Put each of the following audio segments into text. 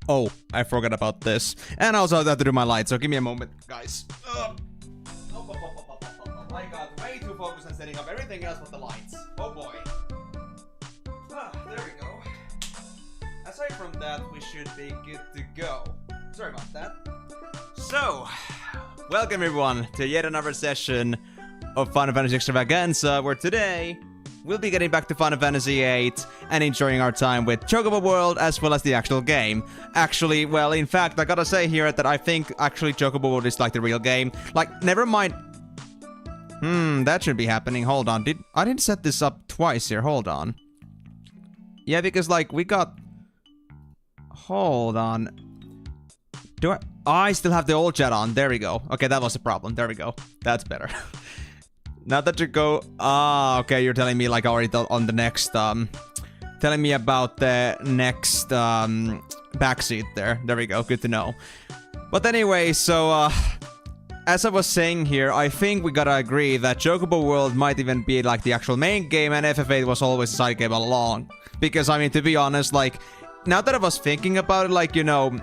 Oh, I forgot about this. And I also have to do my lights, so give me a moment, guys. I got way too focused on setting up everything else but the lights. Oh boy. There we go. Aside from that, we should be good to go. Sorry about that. So, welcome everyone to yet another session of Final Fantasy Extravaganza, where today we'll be getting back to Final Fantasy VIII and enjoying our time with Chocobo World as well as the actual game. Actually, well, in fact, I gotta say here that I think actually Chocobo World is like the real game. Like, never mind. That should be happening. Hold on. I didn't set this up twice here. Hold on. Yeah, because like we got... Hold on. Do I... Oh, I still have the old chat on. There we go. Okay, that was a problem. There we go. That's better. Now that you go... Ah, okay, you're telling me like already on the next... Telling me about the next backseat there. There we go. Good to know. But anyway, so... as I was saying here, I think we gotta agree that Chocobo World might even be like the actual main game and FF8 was always a side game all along. Because, I mean, to be honest, like... Now that I was thinking about it, like, you know...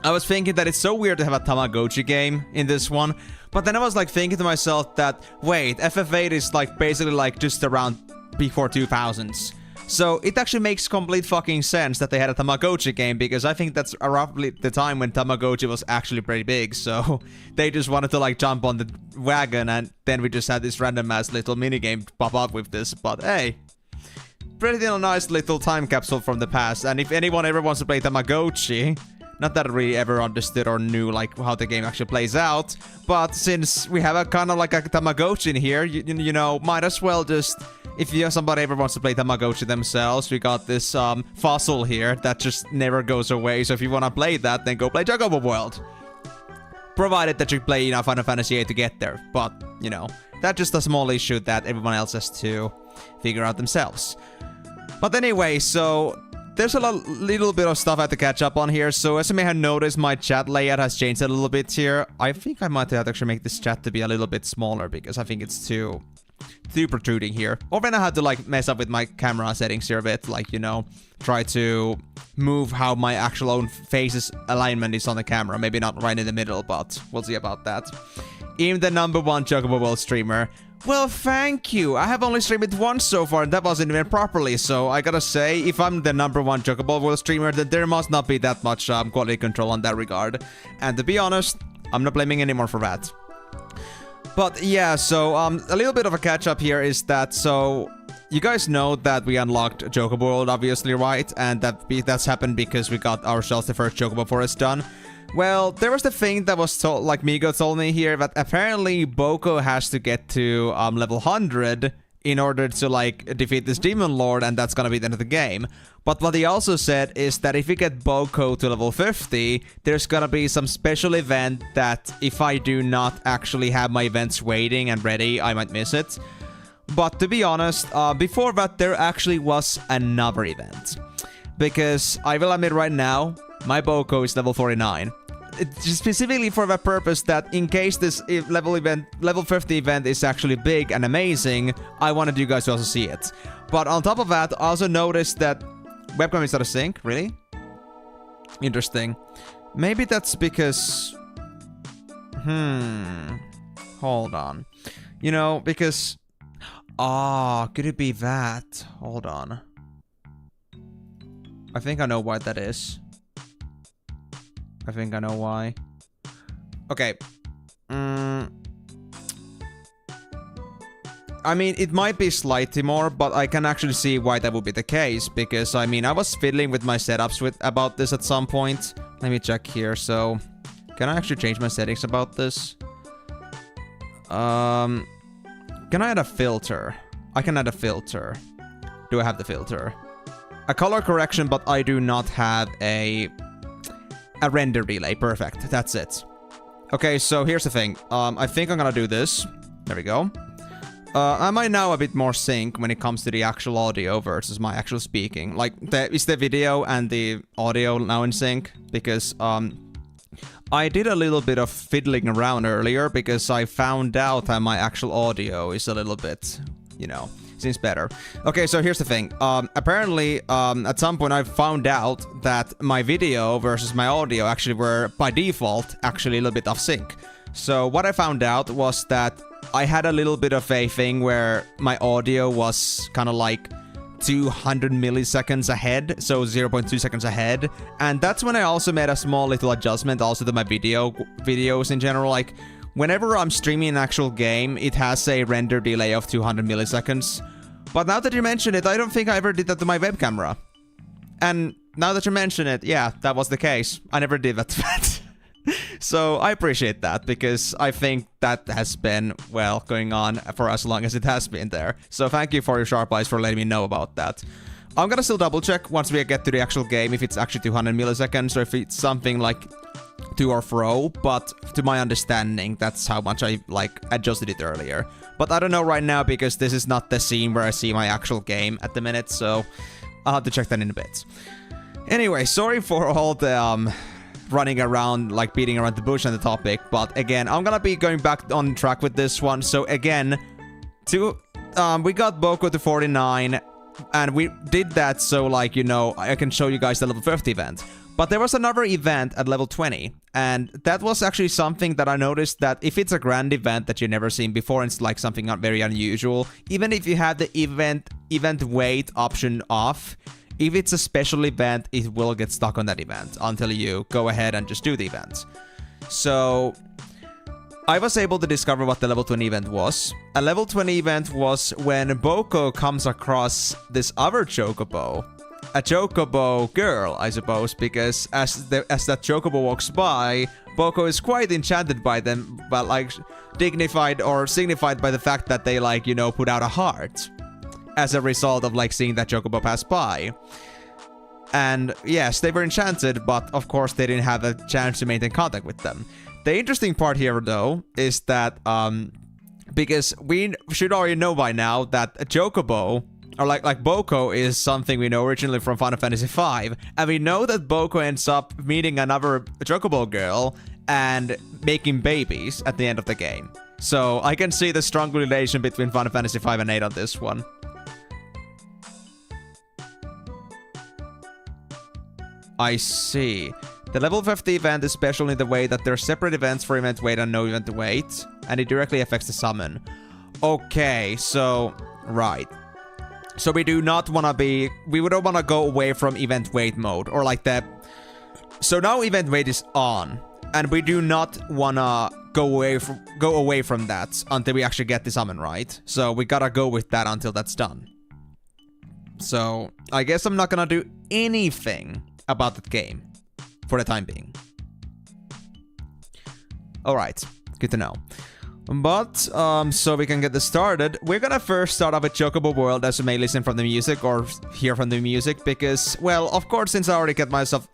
I was thinking that it's so weird to have a Tamagotchi game in this one. But then I was like thinking to myself that, wait, FF8 is like basically like just around before 2000s. So it actually makes complete fucking sense that they had a Tamagotchi game, because I think that's roughly the time when Tamagotchi was actually pretty big. So they just wanted to like jump on the wagon, and then we just had this random ass little minigame pop up with this. But hey, pretty nice little time capsule from the past. And if anyone ever wants to play Tamagotchi, not that I really ever understood or knew like how the game actually plays out, but since we have a kind of like a Tamagotchi in here, you know, might as well just, if somebody ever wants to play Tamagotchi themselves, we got this fossil here that just never goes away. So if you want to play that, then go play Chocobo World. Provided that you play, you know, Final Fantasy VIII to get there. But, you know, that's just a small issue that everyone else has to figure out themselves. But anyway, so... There's a little bit of stuff I have to catch up on here, so as you may have noticed, my chat layout has changed a little bit here. I think I might have to actually make this chat to be a little bit smaller, because I think it's too protruding here. Or then I had to like mess up with my camera settings here a bit, like, you know, try to move how my actual own face's alignment is on the camera. Maybe not right in the middle, but we'll see about that. Even the #1 Chocobo World streamer. Well, thank you. I have only streamed it once so far, and that wasn't even properly, so I gotta say, if I'm the #1 Chocobo World streamer, then there must not be that much quality control on that regard. And to be honest, I'm not blaming anyone for that. But yeah, so a little bit of a catch-up here is that, so... You guys know that we unlocked Chocobo World, obviously, right? And that's happened because we got ourselves the first Chocobo Forest done. Well, there was the thing that was told, like Migo told me here, that apparently Boko has to get to level 100 in order to like defeat this demon lord, and that's gonna be the end of the game. But what he also said is that if you get Boko to level 50, there's gonna be some special event that if I do not actually have my events waiting and ready, I might miss it. But to be honest, before that there actually was another event. Because I will admit right now, my Boko is level 49. It's specifically for the purpose that in case this level 50 event is actually big and amazing, I wanted you guys to also see it. But on top of that, I also noticed that webcam is out of sync. Really? Interesting. Maybe that's because... Hold on. You know, because... Ah, could it be that? Hold on. I think I know why that is. I think I know why. Okay. I mean, it might be slightly more, but I can actually see why that would be the case. Because, I mean, I was fiddling with my setups about this at some point. Let me check here. So, can I actually change my settings about this? Can I add a filter? I can add a filter. Do I have the filter? A color correction, but I do not have a render delay. Perfect. That's it. Okay, so here's the thing. I think I'm gonna do this. There we go. Am I now a bit more sync when it comes to the actual audio versus my actual speaking? Like, is the video and the audio now in sync? Because, I did a little bit of fiddling around earlier because I found out that my actual audio is a little bit, you know, seems better. Okay, so here's the thing. Apparently, at some point I found out that my video versus my audio actually were, by default, actually a little bit off sync. So what I found out was that I had a little bit of a thing where my audio was kind of like 200 milliseconds ahead, so 0.2 seconds ahead. And that's when I also made a small little adjustment also to my videos in general. Like, whenever I'm streaming an actual game, it has a render delay of 200 milliseconds. But now that you mention it, I don't think I ever did that to my web camera. And now that you mention it, yeah, that was the case. I never did that to that. So I appreciate that, because I think that has been, well, going on for as long as it has been there. So thank you for your sharp eyes for letting me know about that. I'm gonna still double check once we get to the actual game if it's actually 200 milliseconds or if it's something like to or fro, but to my understanding, that's how much I, like, adjusted it earlier. But I don't know right now because this is not the scene where I see my actual game at the minute, so I'll have to check that in a bit. Anyway, sorry for all the, running around, like, beating around the bush on the topic, but again, I'm gonna be going back on track with this one. So again, we got Boko to 49, and we did that so, like, you know, I can show you guys the level 50 event. But there was another event at level 20, and that was actually something that I noticed that if it's a grand event that you've never seen before, and it's like something not very unusual, even if you have the event wait option off, if it's a special event, it will get stuck on that event until you go ahead and just do the event. So I was able to discover what the level 20 event was. A level 20 event was when Boko comes across this other chocobo. A chocobo girl, I suppose, because as that chocobo walks by, Boko is quite enchanted by them, but like dignified or signified by the fact that they, like, you know, put out a heart as a result of, like, seeing that chocobo pass by. And yes, they were enchanted, but of course they didn't have a chance to maintain contact with them. The interesting part here, though, is that because we should already know by now that a chocobo, or like Boko, is something we know originally from Final Fantasy V, and we know that Boko ends up meeting another chocobo girl and making babies at the end of the game. So I can see the strong relation between Final Fantasy V and 8 on this one. I see. The level 50 event is special in the way that there are separate events for event wait and no event wait, and it directly affects the summon. Okay, so, right. So we do not want to be, we don't want to go away from event wait mode, or like that. So now event wait is on, and we do not want to go away from that until we actually get the summon, right? So we gotta go with that until that's done. So I guess I'm not gonna do anything about that game for the time being. Alright, good to know. But, so we can get this started, we're gonna first start off with Chocobo World, as you may listen from the music or hear from the music, because, well, of course, since I already got myself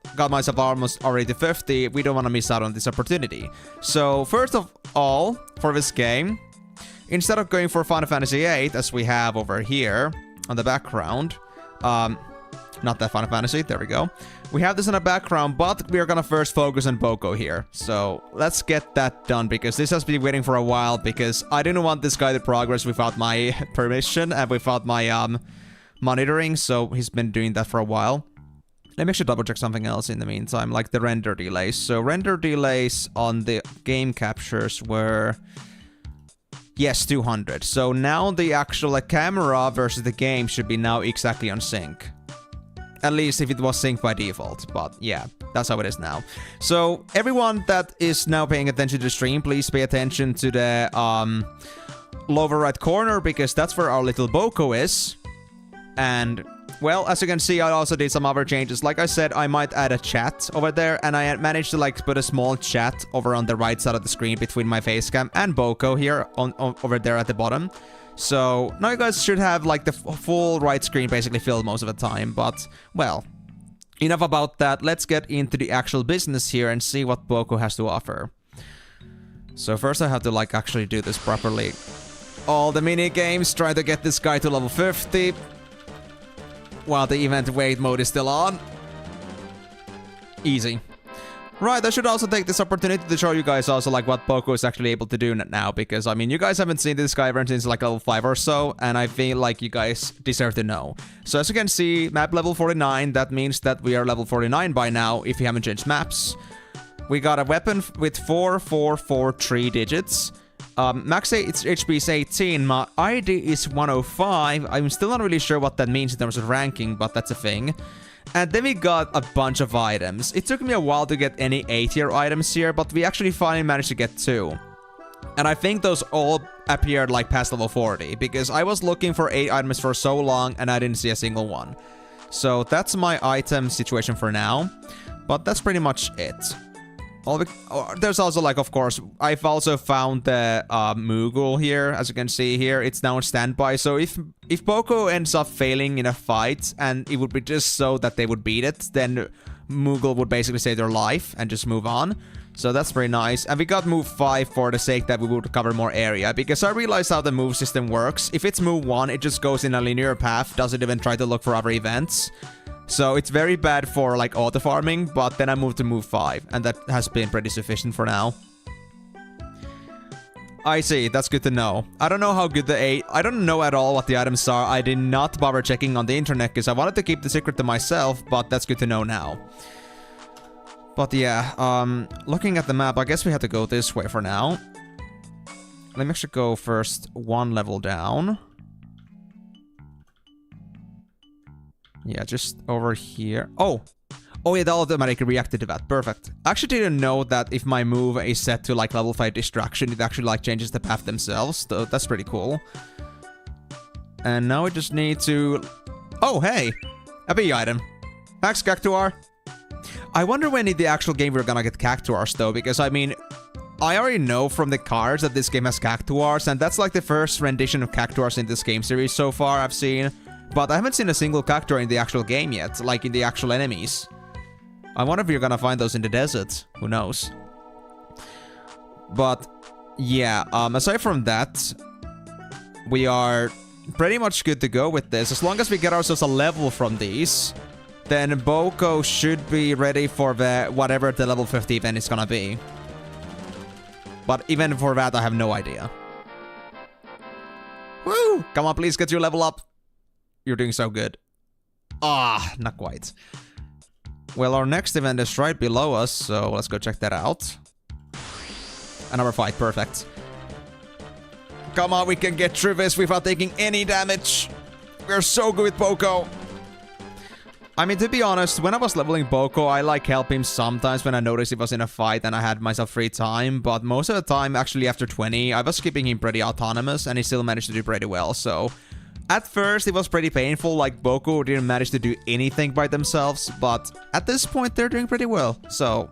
almost already to 50, we don't want to miss out on this opportunity. So, first of all, for this game, instead of going for Final Fantasy VIII, as we have over here on the background, not that Final Fantasy, there we go. We have this in the background, but we are gonna first focus on Boko here. So let's get that done, because this has been waiting for a while, because I didn't want this guy to progress without my permission and without my monitoring, so he's been doing that for a while. Let me actually double check something else in the meantime, like the render delays. So render delays on the game captures were, yes, 200. So now the actual camera versus the game should be now exactly on sync. At least if it was synced by default, but yeah, that's how it is now. So everyone that is now paying attention to the stream, please pay attention to the lower right corner, because that's where our little Boko is. And, well, as you can see, I also did some other changes. Like I said, I might add a chat over there, and I managed to, like, put a small chat over on the right side of the screen between my facecam and Boko here over there at the bottom. So now you guys should have, like, the full right screen basically filled most of the time, but, well, enough about that. Let's get into the actual business here and see what Boko has to offer. So first I have to, like, actually do this properly. All the mini games, try to get this guy to level 50 while the event wait mode is still on. Easy. Right, I should also take this opportunity to show you guys also like what Poco is actually able to do now, because I mean you guys haven't seen this guy ever since like level 5 or so, and I feel like you guys deserve to know. So as you can see, map level 49, that means that we are level 49 by now if you haven't changed maps. We got a weapon with 4443 digits. Max HP is 18, my ID is 105, I'm still not really sure what that means in terms of ranking, but that's a thing. And then we got a bunch of items. It took me a while to get any A-tier items here, but we actually finally managed to get 2. And I think those all appeared like past level 40, because I was looking for 8 items for so long and I didn't see a single one. So that's my item situation for now, but that's pretty much it. There's also like, of course, I've also found the Moogle here, as you can see here. It's now on standby, so if Poco ends up failing in a fight, and it would be just so that they would beat it, then Moogle would basically save their life and just move on. So that's pretty nice. And we got move 5 for the sake that we would cover more area, because I realized how the move system works. If it's move 1, it just goes in a linear path, doesn't even try to look for other events. So it's very bad for like auto farming, but then I moved to move 5, and that has been pretty sufficient for now. I see, that's good to know. I don't know how good I don't know at all what the items are. I did not bother checking on the internet because I wanted to keep the secret to myself, but that's good to know now. But yeah, looking at the map, I guess we have to go this way for now. Let me actually go first 1 level down. Yeah, just over here. Oh, yeah, they automatically reacted to that. Perfect. I actually didn't know that if my move is set to like level 5 distraction, it actually like changes the path themselves. So that's pretty cool. And now we just need to... Oh, hey! A bee item. Thanks, Cactuar. I wonder when in the actual game we're gonna get Cactuars though, because I mean... I already know from the cards that this game has Cactuars, and that's like the first rendition of Cactuars in this game series so far I've seen. But I haven't seen a single Cactuar in the actual game yet, like in the actual enemies. I wonder if you're gonna find those in the desert. Who knows? But, yeah, aside from that, we are pretty much good to go with this. As long as we get ourselves a level from these, then Boko should be ready for the whatever the level 50 event is gonna be. But even for that, I have no idea. Woo! Come on, please get your level up. You're doing so good. Ah, not quite. Well, our next event is right below us, so let's go check that out. Another fight, perfect. Come on, we can get through this without taking any damage. We're so good with Boko. I mean, to be honest, when I was leveling Boko, I like help him sometimes when I noticed he was in a fight and I had myself free time. But most of the time, actually after 20, I was keeping him pretty autonomous and he still managed to do pretty well, so... At first, it was pretty painful, like Boko didn't manage to do anything by themselves, but at this point, they're doing pretty well, so...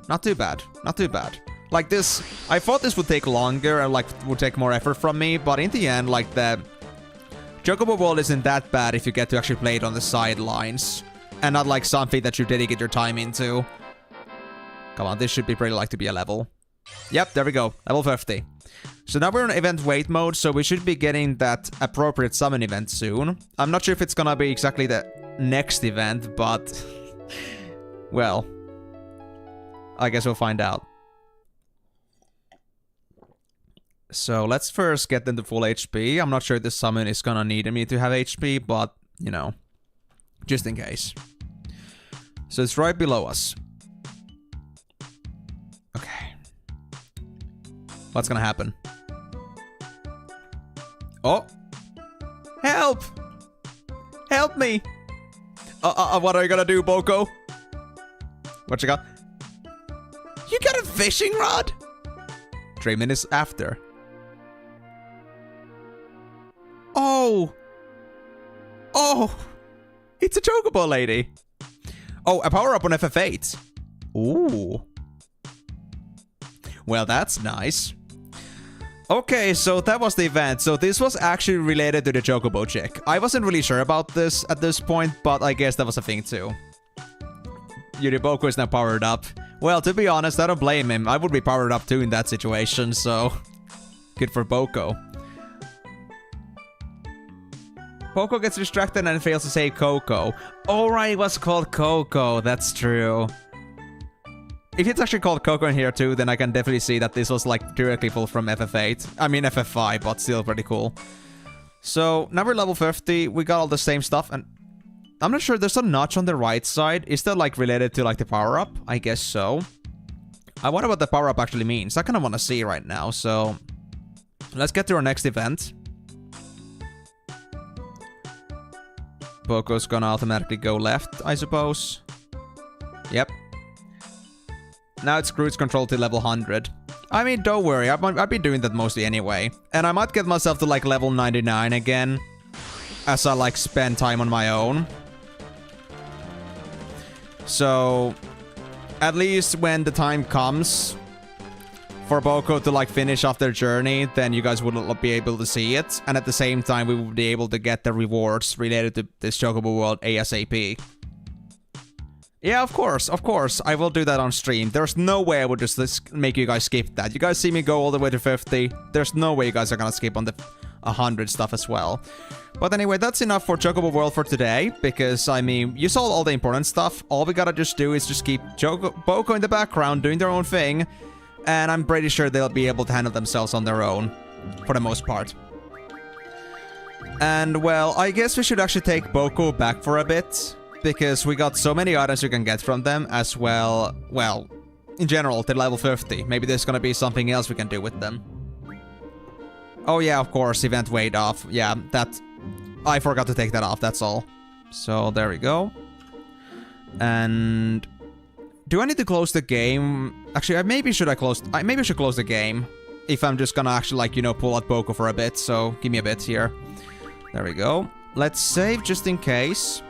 Not too bad, not too bad. Like this, I thought this would take longer and like would take more effort from me, but in the end, like the... Chocobo World isn't that bad if you get to actually play it on the sidelines, and not like something that you dedicate your time into. Come on, this should be pretty like to be a level. Yep, there we go, level 50. So now we're in event wait mode, so we should be getting that appropriate summon event soon. I'm not sure if it's gonna be exactly the next event, but... well... I guess we'll find out. So let's first get them to full HP. I'm not sure if this summon is gonna need me to have HP, but, you know, just in case. So it's right below us. Okay. What's gonna happen? Oh! Help! Help me! What are you gonna do, Boko? What you got? You got a fishing rod? 3 minutes after. Oh! Oh! It's a chocobo lady! Oh, a power-up on FF8. Ooh. Well, that's nice. Okay, so that was the event. So this was actually related to the chocobo chick. I wasn't really sure about this at this point, but I guess that was a thing too. Yuriboko is now powered up. Well, to be honest, I don't blame him. I would be powered up too in that situation, so... Good for Boko. Boko gets distracted and fails to save Coco. Alright, it was called Coco, that's true. if it's actually called Coco in here too, then I can definitely see that this was like directly pulled from FF8. I mean FF5, but still pretty cool. So now we're level 50. We got all the same stuff, and I'm not sure. There's a notch on the right side. Is that like related to like the power up? I guess so. I wonder what the power up actually means. I kind of want to see right now. So let's get to our next event. Boko's gonna automatically go left, I suppose. Yep. Now it's cruise control to level 100. I mean, don't worry, I've been doing that mostly anyway. And I might get myself to like level 99 again, as I like spend time on my own. So, at least when the time comes for Boko to like finish off their journey, then you guys will be able to see it. And at the same time, we will be able to get the rewards related to this Chocobo World ASAP. Yeah, of course, I will do that on stream. There's no way I would just make you guys skip that. You guys see me go all the way to 50. There's no way you guys are gonna skip on the 100 stuff as well. But anyway, that's enough for Chocobo World for today, because, I mean, you saw all the important stuff. All we gotta just do is just keep Boko in the background doing their own thing, and I'm pretty sure they'll be able to handle themselves on their own, for the most part. And, well, I guess we should actually take Boko back for a bit, because we got so many items you can get from them, as well, in general, they're level 50. Maybe there's gonna be something else we can do with them. Oh yeah, of course, event weight off. Yeah, I forgot to take that off, that's all. So, there we go. And do I need to close the game? Actually, maybe I should close the game. If I'm just gonna actually, like, you know, pull out Boko for a bit. So, give me a bit here. There we go. Let's save just in case.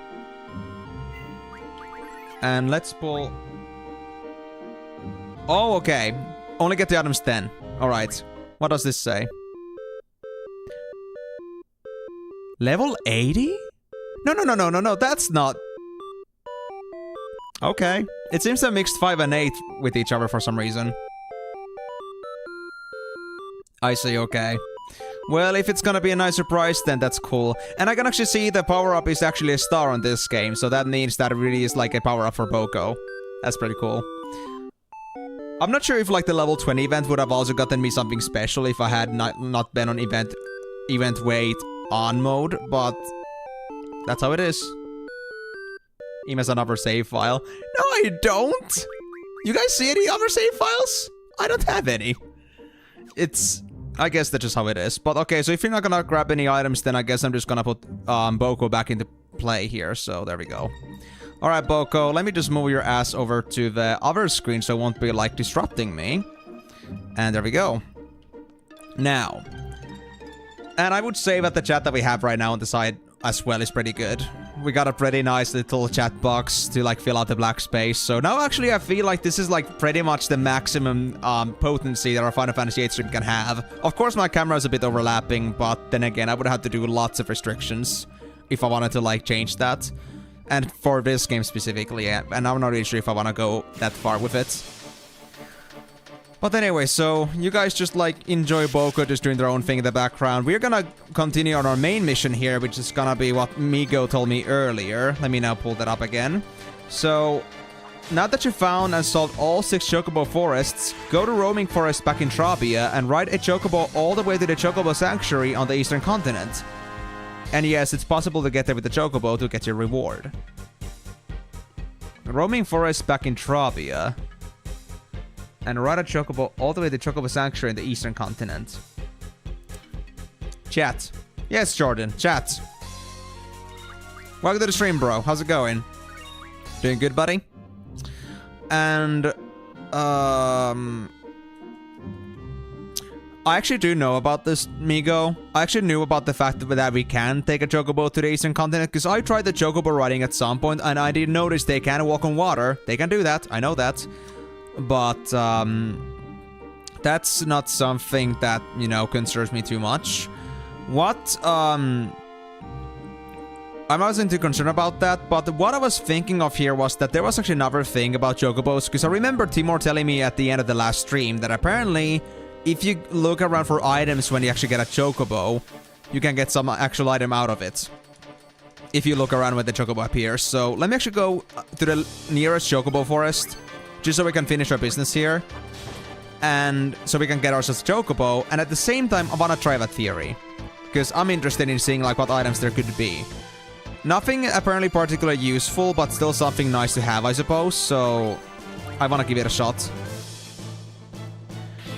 And let's pull... Oh, okay. Only get the items 10. Alright. What does this say? Level 80? No, that's not... Okay. It seems to have mixed 5 and 8 with each other for some reason. I see, okay. Well, if it's gonna be a nice surprise, then that's cool. And I can actually see the power-up is actually a star on this game, so that means that it really is like a power-up for Boko. That's pretty cool. I'm not sure if like the level 20 event would have also gotten me something special if I had not been on event wait on mode, but that's how it is. Ema's another save file. No, I don't! You guys see any other save files? I don't have any. I guess that's just how it is. But okay, so if you're not gonna grab any items, then I guess I'm just gonna put Boko back into play here. So there we go. Alright, Boko, let me just move your ass over to the other screen so it won't be like disrupting me. And there we go. Now. And I would say that the chat that we have right now on the side as well is pretty good. We got a pretty nice little chat box to like fill out the black space. So now actually I feel like this is like pretty much the maximum potency that our Final Fantasy VIII stream can have. Of course my camera is a bit overlapping, but then again I would have to do lots of restrictions if I wanted to like change that. And for this game specifically, yeah, and I'm not really sure if I want to go that far with it. But anyway, so you guys just like enjoy Boko just doing their own thing in the background. We're gonna continue on our main mission here, which is gonna be what Migo told me earlier. Let me now pull that up again. So, now that you've found and solved all 6 Chocobo forests, go to Roaming Forest back in Trabia and ride a Chocobo all the way to the Chocobo Sanctuary on the Eastern Continent. And yes, it's possible to get there with the Chocobo to get your reward. Roaming Forest back in Trabia. And ride a Chocobo all the way to Chocobo Sanctuary in the Eastern Continent. Chat. Yes, Jordan. Chat. Welcome to the stream, bro. How's it going? Doing good, buddy? And, I actually do know about this, Migo. I actually knew about the fact that we can take a Chocobo to the Eastern Continent, because I tried the Chocobo riding at some point, and I did notice they can walk on water. They can do that. I know that. But, that's not something that, you know, concerns me too much. What, I'm not too concerned about that, but what I was thinking of here was that there was actually another thing about Chocobos, because I remember Timur telling me at the end of the last stream that apparently, if you look around for items when you actually get a Chocobo, you can get some actual item out of it. If you look around when the Chocobo appears. So, let me actually go to the nearest Chocobo forest just so we can finish our business here. And so we can get ourselves a Chocobo, and at the same time, I want to try that theory. Because I'm interested in seeing like what items there could be. Nothing apparently particularly useful, but still something nice to have, I suppose, so I want to give it a shot.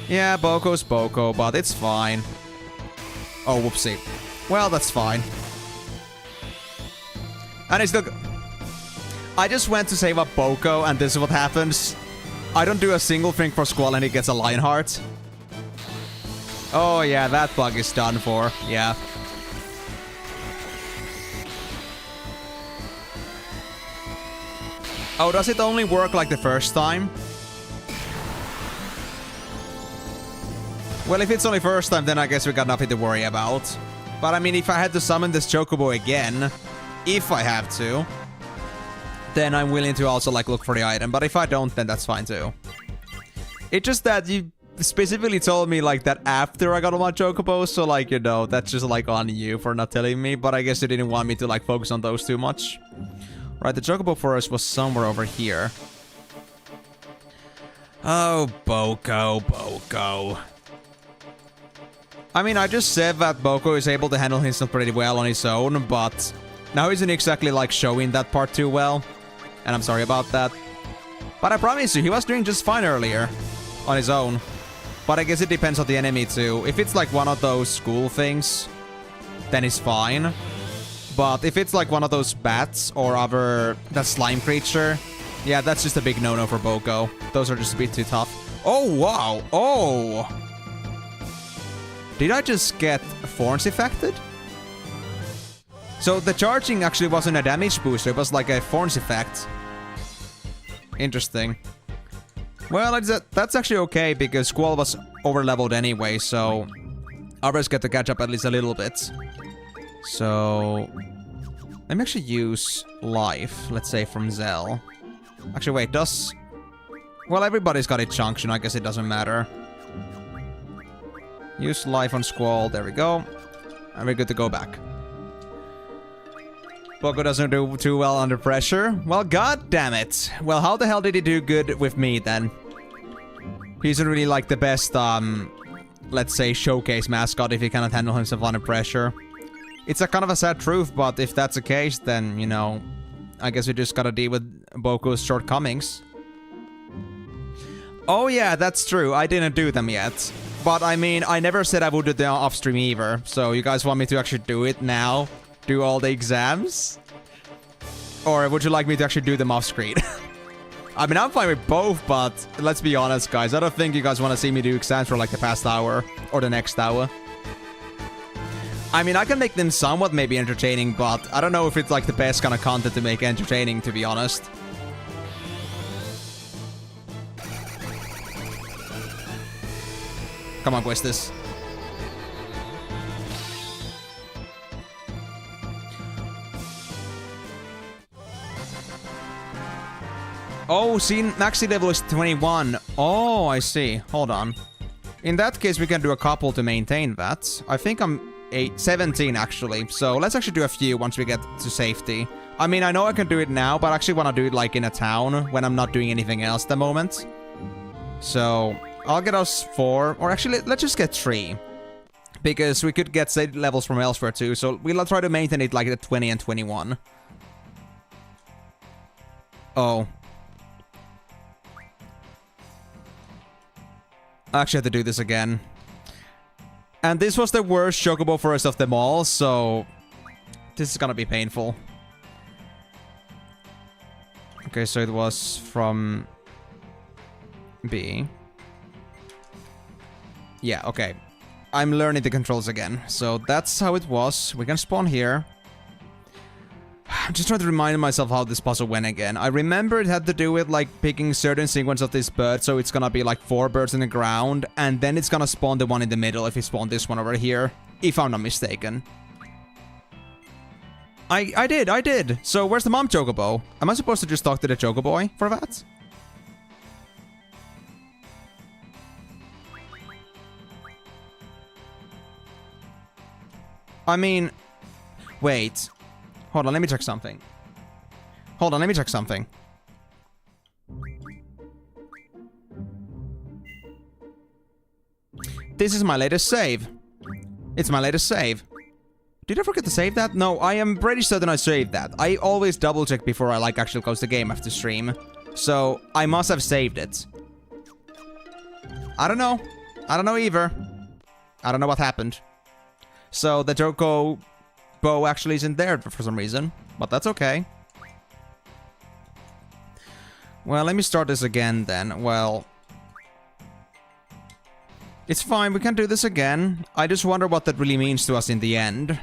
Yeah, Boko's Boko, but it's fine. Oh, whoopsie. Well, that's fine. And it's still... I just went to save up Boko, and this is what happens. I don't do a single thing for Squall, and he gets a Lionheart. Oh, yeah, that bug is done for. Yeah. Oh, does it only work like the first time? Well, if it's only first time, then I guess we got nothing to worry about. But I mean, if I had to summon this Chocobo again, if I have to, then I'm willing to also like look for the item. But if I don't, then that's fine too. It's just that you specifically told me like that after I got all my Chocobos, so like, you know, that's just like on you for not telling me. But I guess you didn't want me to like focus on those too much. Right, the Chocobo forest was somewhere over here. Oh, Boko, Boko. I mean, I just said that Boko is able to handle himself pretty well on his own, but now isn't exactly like showing that part too well. And I'm sorry about that. But I promise you, he was doing just fine earlier on his own. But I guess it depends on the enemy too. If it's like one of those school things, then it's fine. But if it's like one of those bats or other, that slime creature, yeah, that's just a big no-no for Boko. Those are just a bit too tough. Oh, wow. Oh. Did I just get Thorns affected? So the charging actually wasn't a damage booster, it was like a Thorns effect. Interesting. Well, that's actually okay because Squall was over-leveled anyway, so others get to catch up at least a little bit. So let me actually use life, let's say from Zell. Actually, wait, does... Well, everybody's got a junction, I guess it doesn't matter. Use life on Squall, there we go. And we're good to go back. Boko doesn't do too well under pressure. Well, god damn it. Well, how the hell did he do good with me then? He isn't really like the best, let's say, showcase mascot if he cannot handle himself under pressure. It's a kind of a sad truth, but if that's the case, then, you know, I guess we just gotta deal with Boko's shortcomings. Oh yeah, that's true. I didn't do them yet. But I mean, I never said I would do them off stream either. So you guys want me to actually do it now? Do all the exams? Or would you like me to actually do them off screen? I mean, I'm fine with both, but let's be honest, guys. I don't think you guys want to see me do exams for like the past hour or the next hour. I mean, I can make them somewhat maybe entertaining, but I don't know if it's like the best kind of content to make entertaining, to be honest. Come on, Quistis. Oh, see, maxi level is 21. Oh, I see. Hold on. In that case, we can do a couple to maintain that. I think I'm 17 actually. So let's actually do a few once we get to safety. I mean, I know I can do it now, but I actually want to do it like in a town when I'm not doing anything else at the moment. So I'll get us 4, or actually let's just get 3. Because we could get save levels from elsewhere too. So we'll try to maintain it like at 20 and 21. Oh. I actually have to do this again. And this was the worst Chocobo forest of them all, so this is gonna be painful. Okay, so it was from B. Yeah, okay. I'm learning the controls again. So that's how it was. We can spawn here. I'm just trying to remind myself how this puzzle went again. I remember it had to do with like picking certain sequence of this bird, so it's gonna be like 4 birds in the ground, and then it's gonna spawn the one in the middle if you spawn this one over here, if I'm not mistaken. I did. So where's the mom Chocobo? Am I supposed to just talk to the Chocoboy for that? I mean, wait. Hold on, let me check something. this is my latest save. It's my latest save. Did I forget to save that? No, I am pretty certain I saved that. I always double check before I like actually close the game after stream. So I must have saved it. I don't know. I don't know either. I don't know what happened. So the Joko bow actually isn't there for some reason. But that's okay. Well, let me start this again then. Well, it's fine. We can do this again. I just wonder what that really means to us in the end.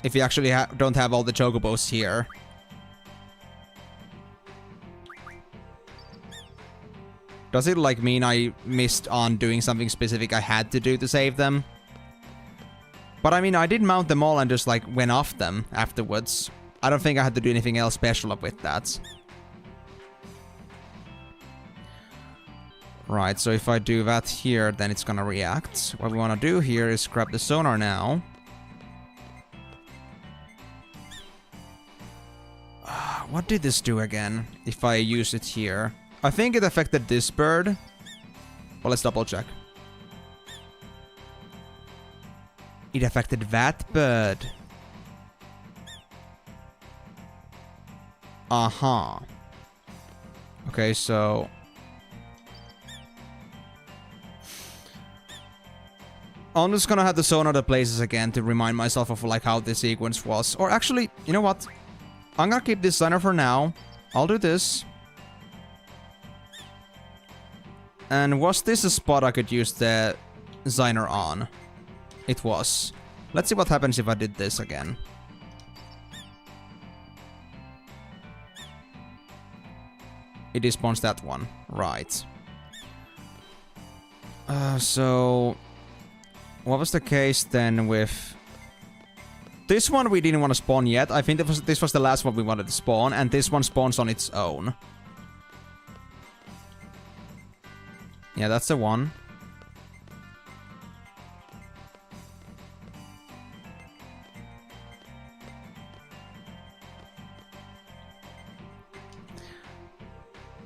If we actually don't have all the chocobos here. Does it like mean I missed on doing something specific I had to do to save them? But I mean, I did mount them all and just like went off them afterwards. I don't think I had to do anything else special with that. Right, so if I do that here, then it's gonna react. What we wanna do here is grab the sonar now. What did this do again, if I use it here? I think it affected this bird. Well, let's double check. It affected that bird. Uh-huh. Okay, so... I'm just gonna have the sonar the places again to remind myself of like how this sequence was. Or actually, you know what? I'm gonna keep this designer for now. I'll do this. And was this a spot I could use the designer on? It was. Let's see what happens if I did this again. It despawns that one. Right. So... what was the case then with... this one we didn't want to spawn yet. I think this was the last one we wanted to spawn, and this one spawns on its own. Yeah, that's the one.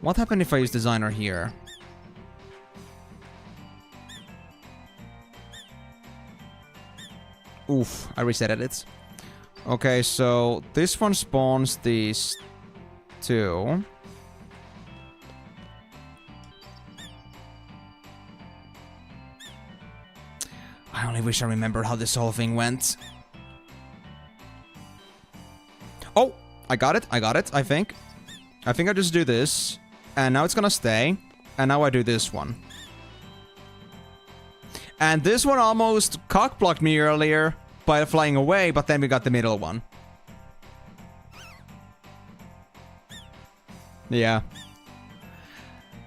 What happened if I use designer here? Oof, I resetted it. Okay, so this one spawns these two. I only wish I remembered how this whole thing went. Oh, I got it, I think. I think I just do this. And now it's gonna stay. And now I do this one. And this one almost cock-blocked me earlier by flying away, but then we got the middle one. Yeah.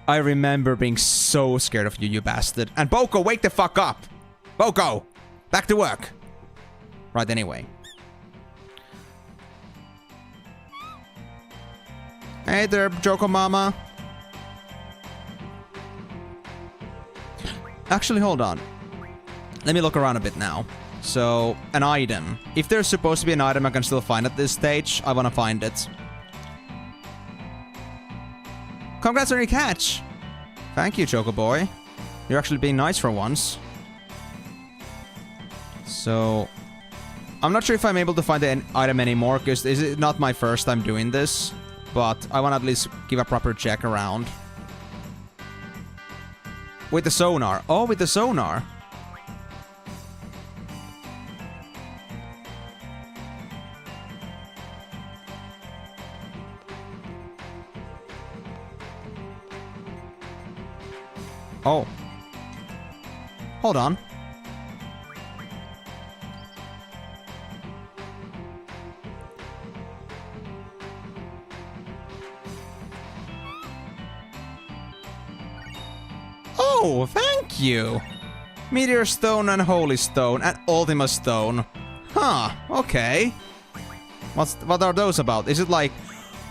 I remember being so scared of you, you bastard. And Boko, wake the fuck up! Boko! Back to work! Right, anyway. Hey there, Joko Mama. Actually, hold on. Let me look around a bit now. So, an item. If there's supposed to be an item I can still find at this stage, I want to find it. Congrats on your catch! Thank you, Choco Boy. You're actually being nice for once. So... I'm not sure if I'm able to find the item anymore, because this is not my first time doing this. But I want to at least give a proper check around. With the sonar. Oh, with the sonar. Oh. Hold on. Oh, thank you. Meteor Stone and Holy Stone and Ultima Stone. Huh, okay. What are those about? Is it like...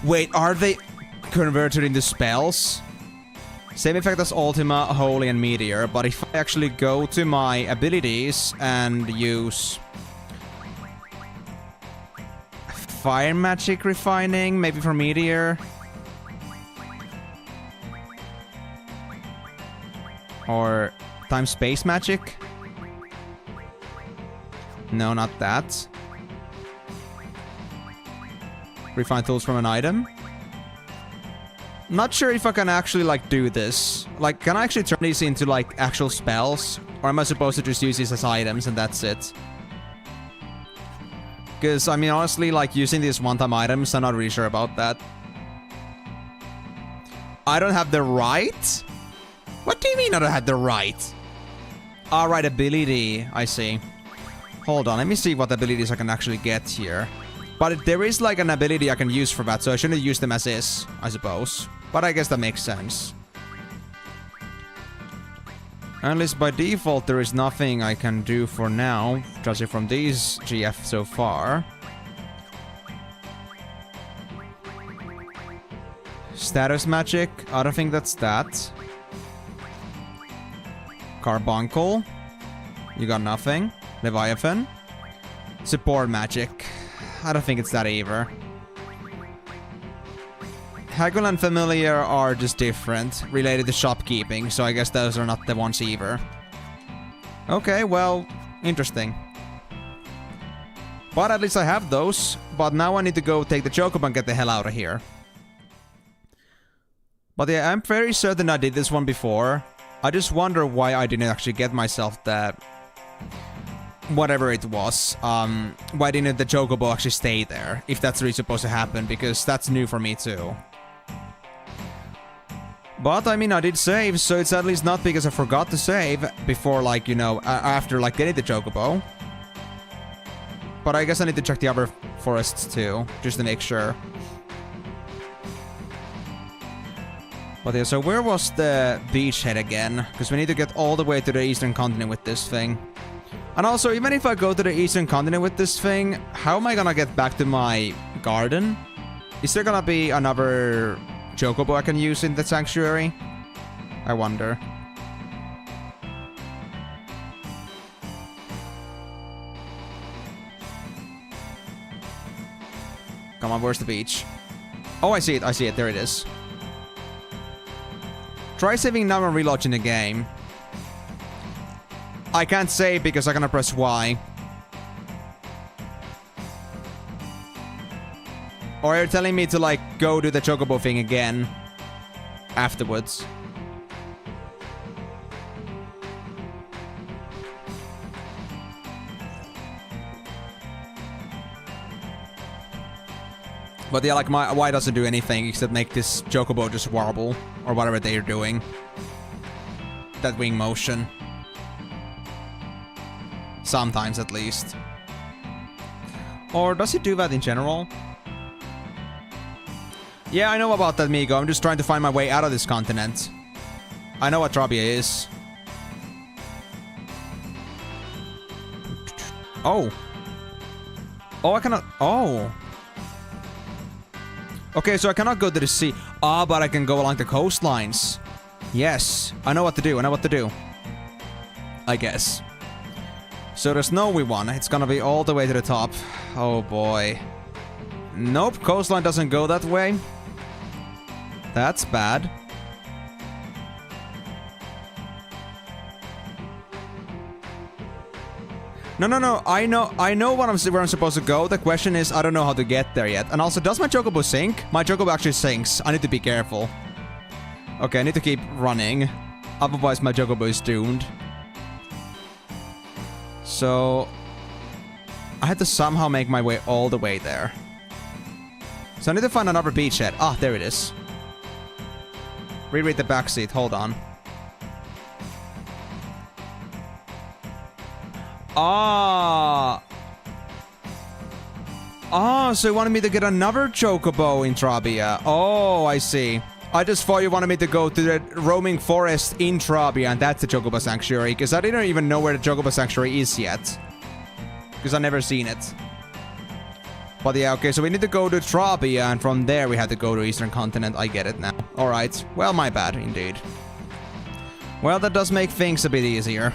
Wait, are they converted into spells? Same effect as Ultima, Holy, and Meteor, but if I actually go to my abilities and use... Fire Magic Refining, maybe for Meteor? Or Time Space Magic? No, not that. Refine tools from an item. Not sure if I can actually, like, do this. Like, can I actually turn these into, like, actual spells? Or am I supposed to just use these as items and that's it? Because, I mean, honestly, like, using these one-time items, I'm not really sure about that. I don't have the right? What do you mean I don't have the right? Alright, ability. I see. Hold on, let me see what abilities I can actually get here. But there is, like, an ability I can use for that, so I shouldn't use them as is, I suppose. But I guess that makes sense. At least by default, there is nothing I can do for now, judging from these GF so far. Status magic, I don't think that's that. Carbuncle, you got nothing. Leviathan. Support magic, I don't think it's that either. Haggle and Familiar are just different, related to shopkeeping, so I guess those are not the ones either. Okay, well, interesting. But at least I have those, but now I need to go take the Chocobo and get the hell out of here. But yeah, I'm very certain I did this one before. I just wonder why I didn't actually get myself that... whatever it was. Why didn't the Chocobo actually stay there? If that's really supposed to happen, because that's new for me too. But, I mean, I did save, so it's at least not because I forgot to save before, like, you know, after, like, getting the Chocobo. But I guess I need to check the other forests too, just to make sure. But yeah, so where was the beachhead again? Because we need to get all the way to the eastern continent with this thing. And also, even if I go to the eastern continent with this thing, how am I gonna get back to my garden? Is there gonna be another Chocobo I can use in the sanctuary? I wonder. Come on, where's the beach? Oh, I see it, there it is. Try saving now and relaunching the game. I can't save because I'm gonna press Y. Or you're telling me to, like, go do the Chocobo thing again afterwards. But yeah, like, my Y doesn't do anything except make this Chocobo just warble. Or whatever they're doing. That wing motion. Sometimes, at least. Or does it do that in general? Yeah, I know about that, Migo. I'm just trying to find my way out of this continent. I know what Trabia is. Oh. Oh, I cannot... Oh. Okay, so I cannot go to the sea. Ah, but I can go along the coastlines. Yes. I know what to do. I know what to do. I guess. So the snowy one. It's gonna be all the way to the top. Oh, boy. Nope, coastline doesn't go that way. That's bad. No. I know where I'm supposed to go. The question is, I don't know how to get there yet. And also, does my Chocobo sink? My Chocobo actually sinks. I need to be careful. Okay, I need to keep running. Otherwise, my Chocobo is doomed. So... I had to somehow make my way all the way there. So I need to find another beachhead. Ah, there it is. Reread the backseat. Hold on. Ah. Oh, so you wanted me to get another Chocobo in Trabia. Oh, I see. I just thought you wanted me to go to the roaming forest in Trabia, and that's the Chocobo Sanctuary, because I didn't even know where the Chocobo Sanctuary is yet. Because I've never seen it. But yeah, okay, so we need to go to Trabia, and from there we have to go to Eastern Continent. I get it now. Alright. Well, my bad, indeed. Well, that does make things a bit easier.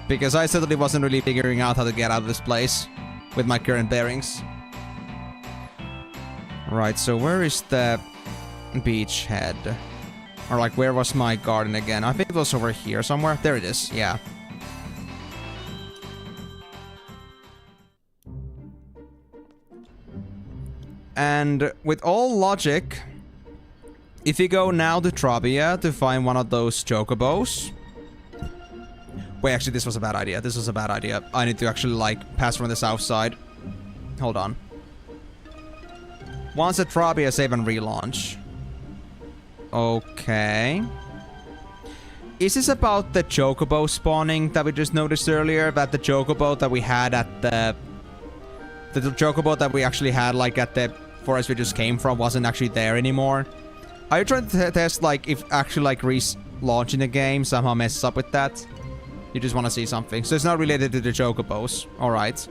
Because I certainly wasn't really figuring out how to get out of this place with my current bearings. Right, so where is the beachhead? Or like, where was my garden again? I think it was over here somewhere. There it is, yeah. And with all logic, if you go now to Trabia to find one of those chocobos... Wait, actually, this was a bad idea. This was a bad idea. I need to actually, like, pass from the south side. Hold on. Once at Trabia, save and relaunch. Okay. Is this about the chocobo spawning that we just noticed earlier? That the chocobo that we had at the... The chocobo that we actually had, like, at the forest we just came from wasn't actually there anymore? Are you trying to test, like, if actually, like, relaunching the game somehow messes up with that? You just want to see something. So it's not related to the chocobos. Alright.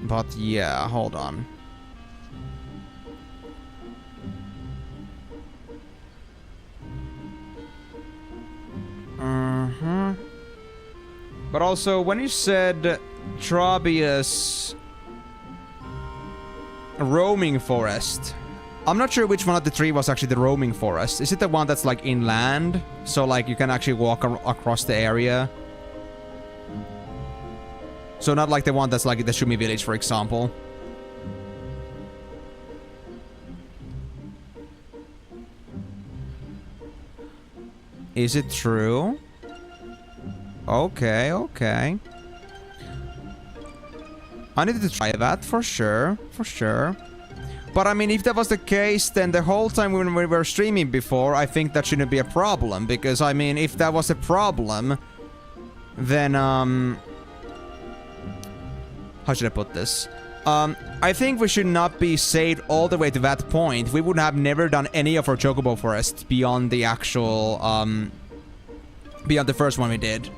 But yeah, hold on. But also, when you said Trabia's roaming forest, I'm not sure which one of the three was actually the roaming forest. Is it the one that's like inland? So like you can actually walk across the area? So not like the one that's like the Shumi village, for example. Is it true? Okay, okay. I needed to try that for sure, for sure. But I mean, if that was the case, then the whole time when we were streaming before, I think that shouldn't be a problem. Because, I mean, if that was a problem, then, how should I put this? I think we should not be saved all the way to that point. We would have never done any of our Chocobo forests beyond the actual, beyond the first one we did.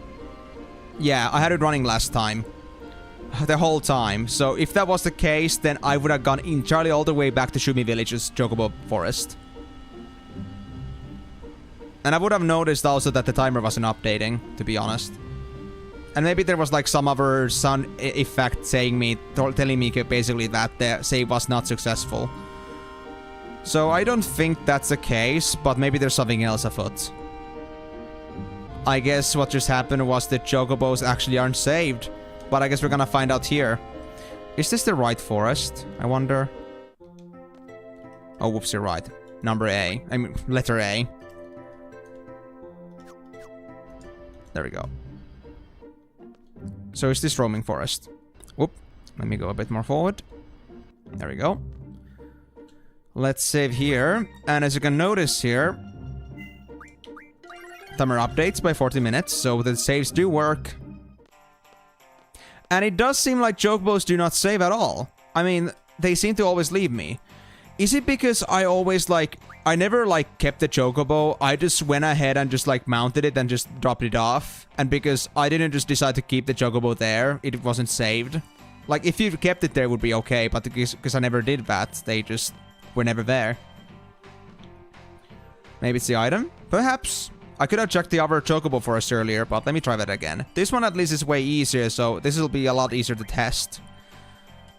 Yeah, I had it running last time. The whole time. So if that was the case, then I would have gone entirely all the way back to Shumi Village's Chocobo Forest. And I would have noticed also that the timer wasn't updating, to be honest. And maybe there was like some other sound effect telling me basically that the save was not successful. So I don't think that's the case, but maybe there's something else afoot. I guess what just happened was the Chocobos actually aren't saved. But I guess we're gonna find out here. Is this the right forest? I wonder. Oh, whoops, you're right. Number A. I mean, letter A. There we go. So is this roaming forest? Whoop. Let me go a bit more forward. There we go. Let's save here. And as you can notice here, timer updates by 40 minutes, so the saves do work. And it does seem like Chocobos do not save at all. I mean, they seem to always leave me. Is it because I always, like... I never, like, kept the Chocobo. I just went ahead and just, like, mounted it and just dropped it off. And because I didn't just decide to keep the Chocobo there, it wasn't saved. Like, if you kept it there, it would be okay. But because I never did that, they just were never there. Maybe it's the item? Perhaps. I could have checked the other Chocobo forest earlier, but let me try that again. This one at least is way easier, so this will be a lot easier to test.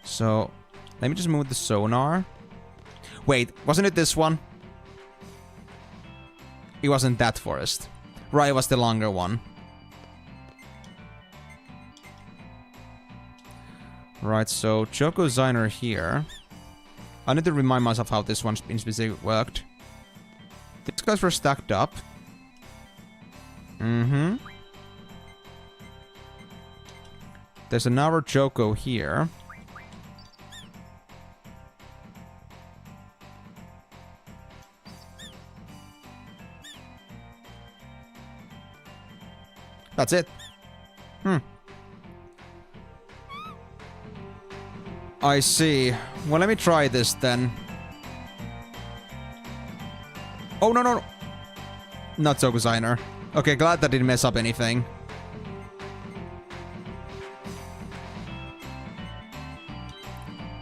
So, let me just move the sonar. Wait, wasn't it this one? It wasn't that forest. Right, it was the longer one. Right, so Choco Designer here. I need to remind myself how this one in specific worked. These guys were stacked up. There's another Choco here. That's it. I see. Well, let me try this then. Oh, no, no, no. Not Choco Designer. Okay, glad that didn't mess up anything.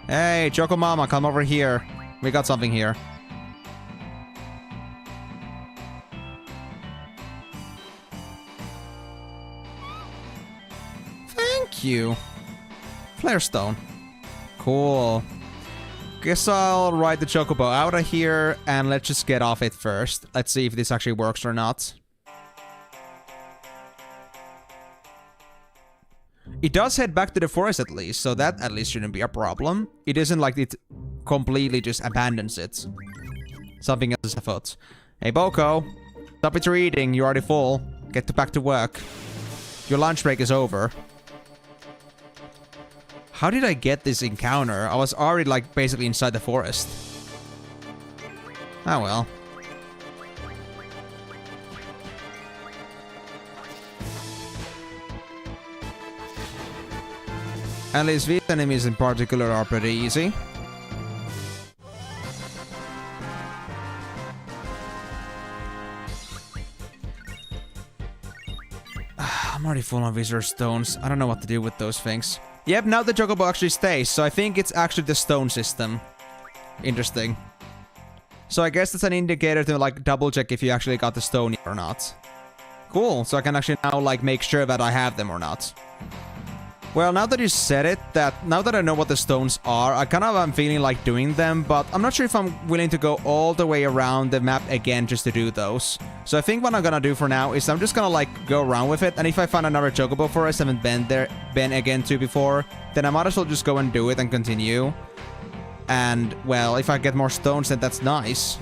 Hey, Choco Mama, come over here. We got something here. Thank you. Flare Stone. Cool. Guess I'll ride the Chocobo out of here and let's just get off it first. Let's see if this actually works or not. It does head back to the forest at least, so that at least shouldn't be a problem. It isn't like it completely just abandons it. Something else is afoot. Hey, Boko. Stop with your eating. You're already full. Get back to work. Your lunch break is over. How did I get this encounter? I was already, like, basically inside the forest. Oh, well. At least these enemies in particular are pretty easy. I'm already full on Visitor Stones. I don't know what to do with those things. Yep, now the Chocobo actually stays, so I think it's actually the stone system. Interesting. So I guess that's an indicator to, like, double check if you actually got the stone or not. Cool, so I can actually now, like, make sure that I have them or not. Well, now that you said it, now that I know what the stones are, I kind of am feeling like doing them, but I'm not sure if I'm willing to go all the way around the map again just to do those. So I think what I'm gonna do for now is I'm just gonna, like, go around with it, and if I find another Chocobo forest I haven't been again to before, then I might as well just go and do it and continue. And, well, if I get more stones, then that's nice.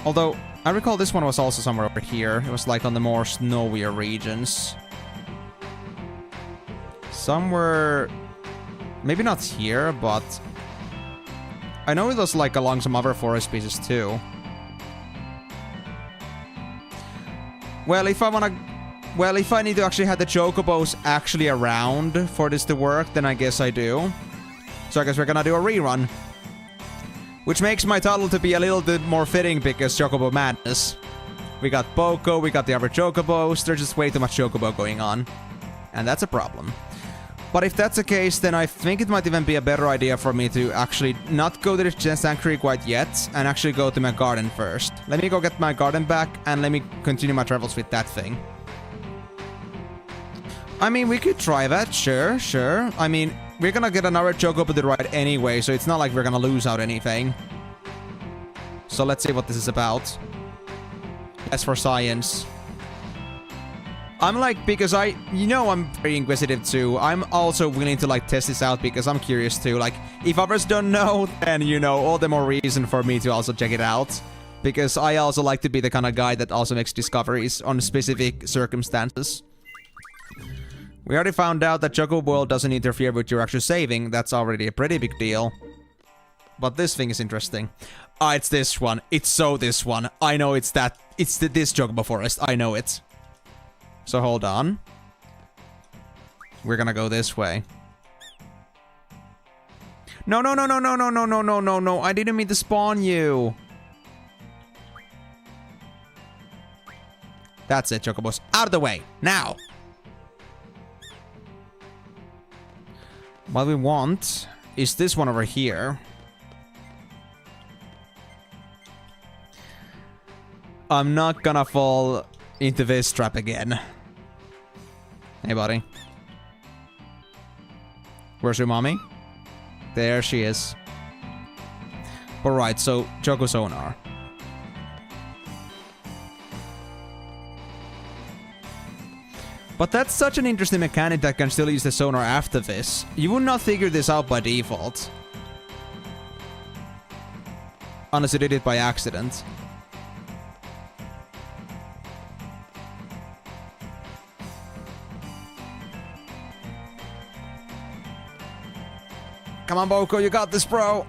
Although, I recall this one was also somewhere over here. It was, like, on the more snowier regions. Somewhere... maybe not here, but... I know it was, like, along some other forest pieces, too. Well, if I wanna... well, if I need to actually have the Chocobos actually around for this to work, then I guess I do. So I guess we're gonna do a rerun. Which makes my title to be a little bit more fitting because Chocobo Madness. We got Boko, we got the other Chocobos, there's just way too much Chocobo going on. And that's a problem. But if that's the case, then I think it might even be a better idea for me to actually not go to the Sanctuary quite yet, and actually go to my garden first. Let me go get my garden back, and let me continue my travels with that thing. I mean, we could try that, sure, sure. I mean, we're gonna get another Chocobo to ride anyway, so it's not like we're gonna lose out anything. So let's see what this is about. As for science. I'm like, because you know I'm very inquisitive too. I'm also willing to like test this out because I'm curious too. Like, if others don't know, then you know, all the more reason for me to also check it out. Because I also like to be the kind of guy that also makes discoveries on specific circumstances. We already found out that Chocobo World doesn't interfere with your actual saving. That's already a pretty big deal. But this thing is interesting. Ah, it's this one. It's so this one. I know it's that. It's this Chocobo Forest. I know it. So hold on. We're gonna go this way. No, no, no, no, no, no, no, no, no, no, no. I didn't mean to spawn you. That's it, Chocobos. Out of the way. Now. What we want is this one over here. I'm not gonna fall into this trap again. Hey, buddy. Where's your mommy? There she is. Alright, so Choco Sonar. But that's such an interesting mechanic that can still use the sonar after this. You would not figure this out by default. Unless you did it by accident. Come on, Boko, you got this, bro.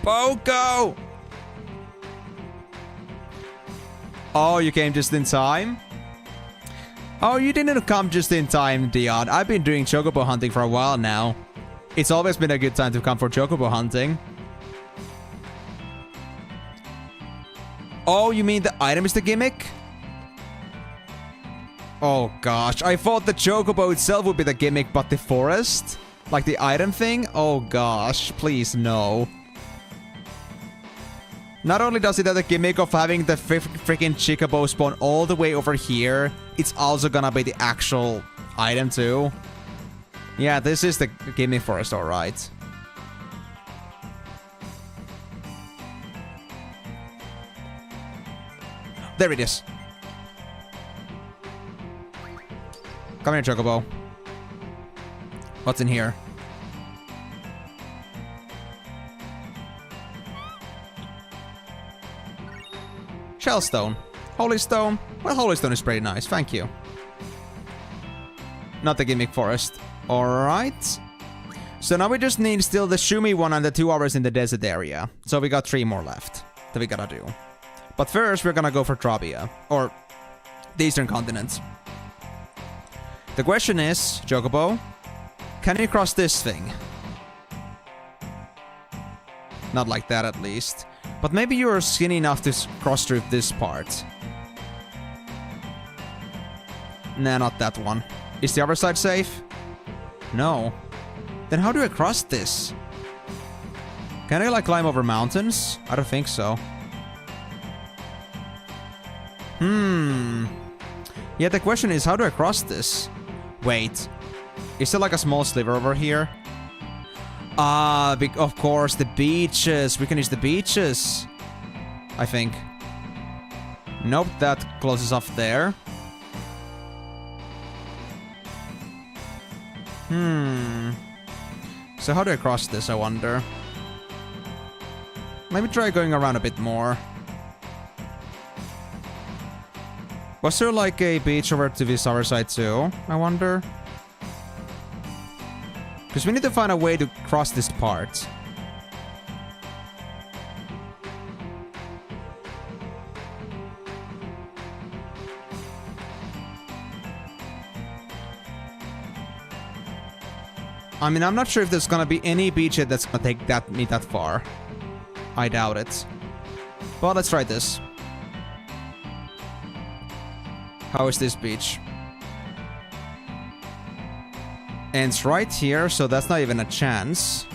Boko! Oh, you came just in time? Oh, you didn't come just in time, Dion. I've been doing Chocobo hunting for a while now. It's always been a good time to come for Chocobo hunting. Oh, you mean the item is the gimmick? Oh gosh, I thought the Chocobo itself would be the gimmick, but the forest? Like the item thing? Oh gosh, please no. Not only does it have the gimmick of having the freaking Chocobo spawn all the way over here, it's also gonna be the actual item too. Yeah, this is the gimmick forest, alright. There it is. Come here, Chocobo. What's in here? Shellstone. Holy Stone. Well, Holy Stone is pretty nice, thank you. Not the gimmick forest. Alright. So now we just need still the Shumi one and the 2 hours in the desert area. So we got 3 more left that we gotta do. But first we're gonna go for Trabia. Or the Eastern Continent. The question is, Chocobo, can you cross this thing? Not like that at least. But maybe you're skinny enough to cross through this part. Nah, not that one. Is the other side safe? No. Then how do I cross this? Can I like climb over mountains? I don't think so. Yeah, the question is, how do I cross this? Wait. Is there like a small sliver over here? Ah, of course, the beaches. We can use the beaches. I think. Nope, that closes off there. So how do I cross this, I wonder? Maybe try going around a bit more. Was there like a beach over to this other side too, I wonder? Because we need to find a way to cross this part. I mean, I'm not sure if there's gonna be any beachhead that's gonna take me that far. I doubt it. But let's try this. How is this beach? And it's right here, so that's not even a chance.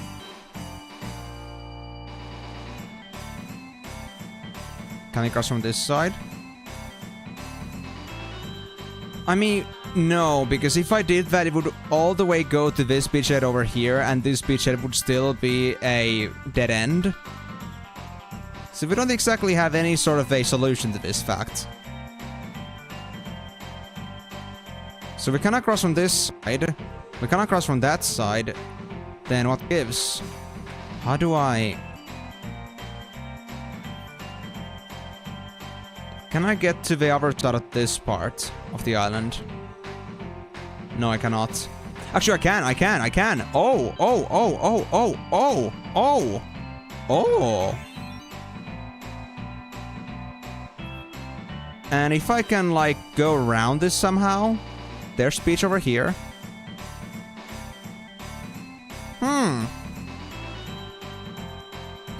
Can I cross from this side? I mean, no, because if I did that, it would all the way go to this beachhead over here, and this beachhead would still be a dead end. So we don't exactly have any sort of a solution to this fact. So we cannot cross from this side. We cannot cross from that side. Then what gives? How do I... Can I get to the other side of this part of the island? No, I cannot. Actually, I can. Oh. And if I can, like, go around this somehow... There's beach over here.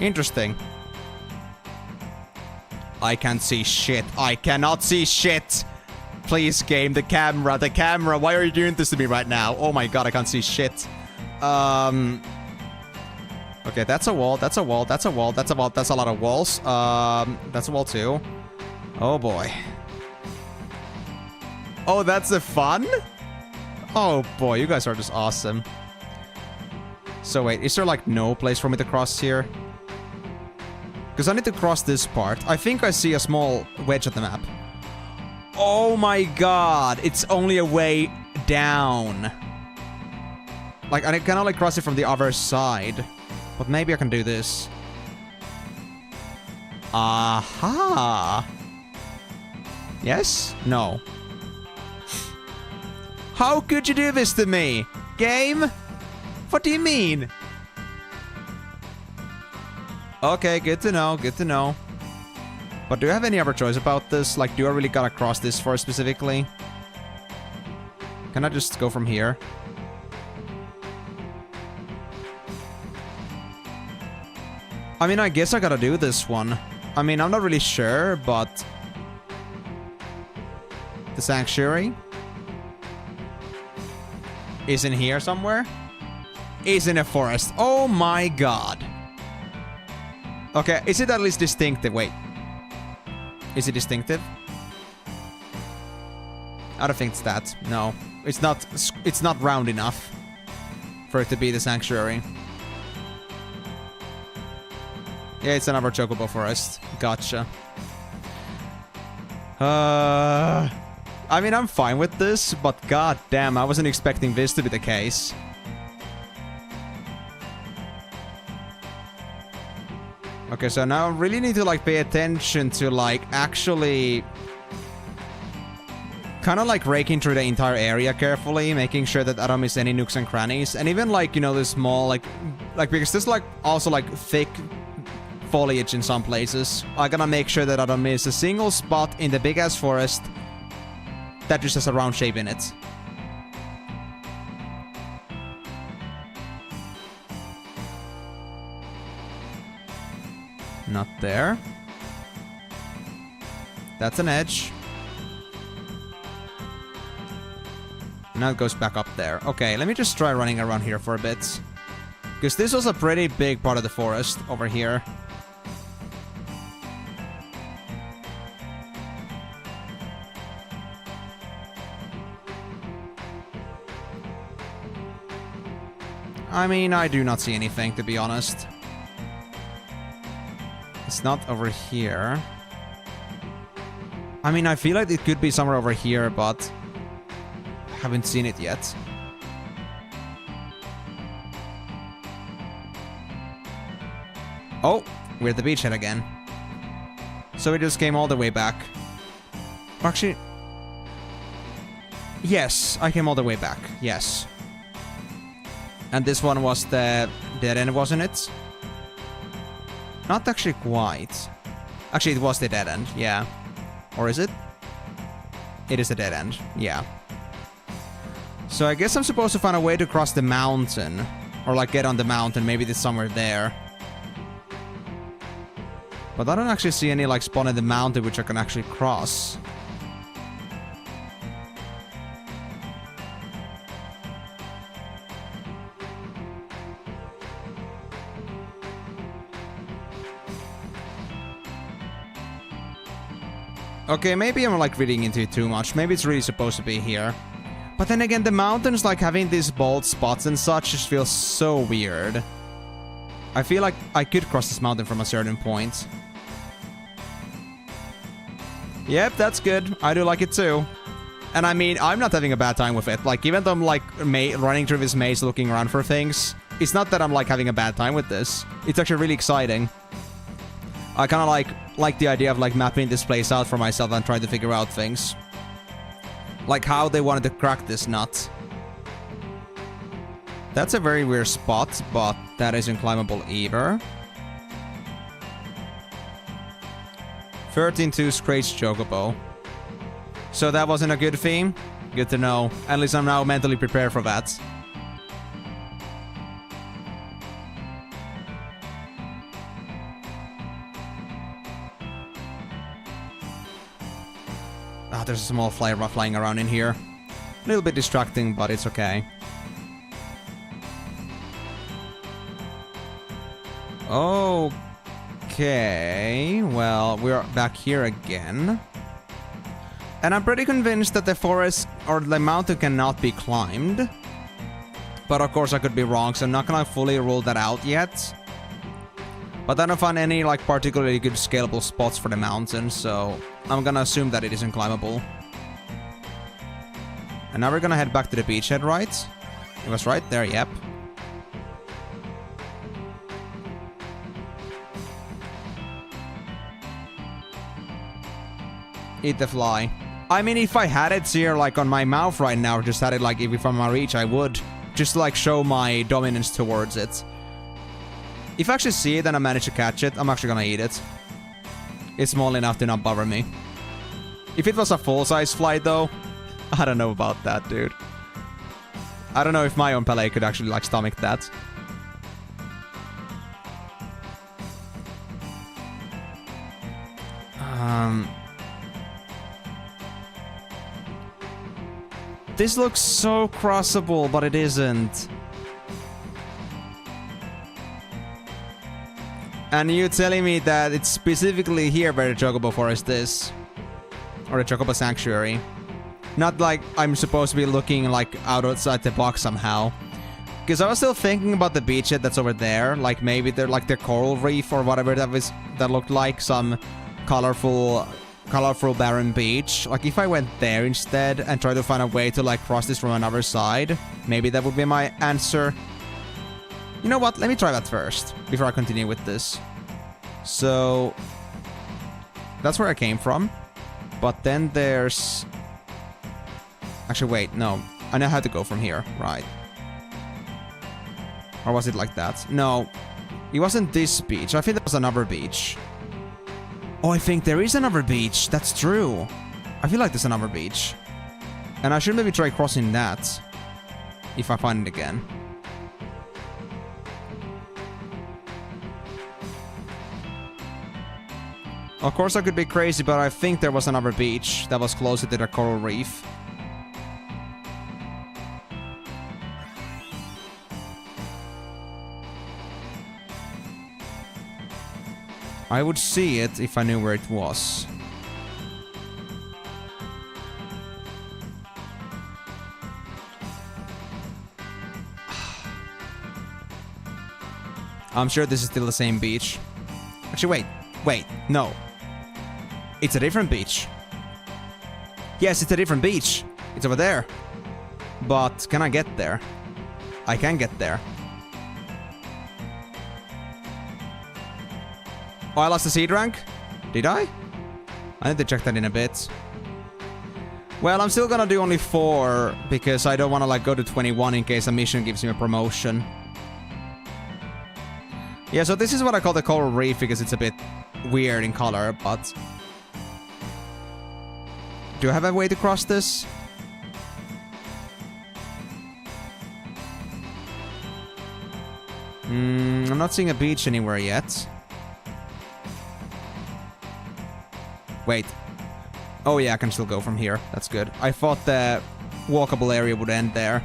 Interesting. I can't see shit. I cannot see shit. Please, game, the camera. Why are you doing this to me right now? Oh my god, I can't see shit. Okay, that's a wall. That's a lot of walls. That's a wall too. Oh boy. Oh, that's a fun? Oh boy, you guys are just awesome. So wait, is there like no place for me to cross here? Because I need to cross this part. I think I see a small wedge at the map. Oh my god, it's only a way down. Like, I can only cross it from the other side. But maybe I can do this. Aha! Yes? No. How could you do this to me? Game? What do you mean? Okay, good to know. But do you have any other choice about this? Like, do I really gotta cross this for specifically? Can I just go from here? I mean, I guess I gotta do this one. I mean, I'm not really sure, but... The sanctuary? Is in here somewhere? Is in a forest. Oh my god. Okay, is it at least distinctive? Wait. Is it distinctive? I don't think it's that. No. It's not round enough for it to be the sanctuary. Yeah, it's another chocobo forest. Gotcha. I mean, I'm fine with this, but god damn, I wasn't expecting this to be the case. Okay, so now I really need to like pay attention to like actually kind of like raking through the entire area carefully, making sure that I don't miss any nooks and crannies, and even like, you know, the small like because there's like also like thick foliage in some places. I gotta make sure that I don't miss a single spot in the big ass forest that just has a round shape in it. Not there. That's an edge. Now it goes back up there. Okay, let me just try running around here for a bit. Because this was a pretty big part of the forest over here. I mean, I do not see anything, to be honest. It's not over here. I mean, I feel like it could be somewhere over here, but haven't seen it yet. Oh, we're at the beachhead again. So we just came all the way back. Actually, yes, I came all the way back. Yes. And this one was the dead end, wasn't it? Not actually quite. Actually, it was the dead end, yeah. Or is it? It is the dead end, yeah. So I guess I'm supposed to find a way to cross the mountain. Or like get on the mountain, maybe it's somewhere there. But I don't actually see any like spawn in the mountain which I can actually cross. Okay, maybe I'm like reading into it too much. Maybe it's really supposed to be here. But then again, the mountains, like having these bald spots and such, just feels so weird. I feel like I could cross this mountain from a certain point. Yep, that's good. I do like it too. And I mean, I'm not having a bad time with it. Like, even though I'm like running through this maze looking around for things, it's not that I'm like having a bad time with this. It's actually really exciting. I kind of like the idea of like mapping this place out for myself and trying to figure out things. Like how they wanted to crack this nut. That's a very weird spot, but that isn't climbable either. 13-2 Scratch Chocobo. So that wasn't a good theme? Good to know. At least I'm now mentally prepared for that. Ah, there's a small flyer flying around in here. A little bit distracting, but it's okay. Okay, well, we're back here again. And I'm pretty convinced that the forest or the mountain cannot be climbed. But of course I could be wrong, so I'm not gonna fully rule that out yet. But I don't find any like particularly good scalable spots for the mountain, so I'm gonna assume that it isn't climbable. And now we're gonna head back to the beachhead, right? It was right there, yep. Eat the fly. I mean, if I had it here like on my mouth right now, or just had it like if from my reach, I would. Just to, like show my dominance towards it. If I actually see it and I manage to catch it, I'm actually gonna eat it. It's small enough to not bother me. If it was a full-size fly though, I don't know about that, dude. I don't know if my own palate could actually like stomach that. This looks so crossable, but it isn't. And you telling me that it's specifically here where the Chocobo Forest is. Or the Chocobo Sanctuary. Not like I'm supposed to be looking like outside the box somehow. Because I was still thinking about the beachhead that's over there. Like maybe they're like the coral reef or whatever that looked like. Some colorful barren beach. Like if I went there instead and tried to find a way to like cross this from another side, maybe that would be my answer. You know what? Let me try that first before I continue with this. So that's where I came from. But then there's... Actually, wait, no. I know how to go from here, right? Or was it like that? No. It wasn't this beach. I think there was another beach. Oh, I think there is another beach. That's true. I feel like there's another beach. And I should maybe try crossing that. If I find it again. Of course I could be crazy, but I think there was another beach that was closer to the coral reef. I would see it if I knew where it was. I'm sure this is still the same beach. Actually, wait, no. It's a different beach. Yes, it's a different beach. It's over there. But can I get there? I can get there. Oh, I lost the seed rank? Did I? I need to check that in a bit. Well, I'm still gonna do only 4 because I don't want to like go to 21 in case a mission gives me a promotion. Yeah, so this is what I call the coral reef because it's a bit weird in color, but... Do I have a way to cross this? I'm not seeing a beach anywhere yet. Wait. Oh yeah, I can still go from here. That's good. I thought the walkable area would end there.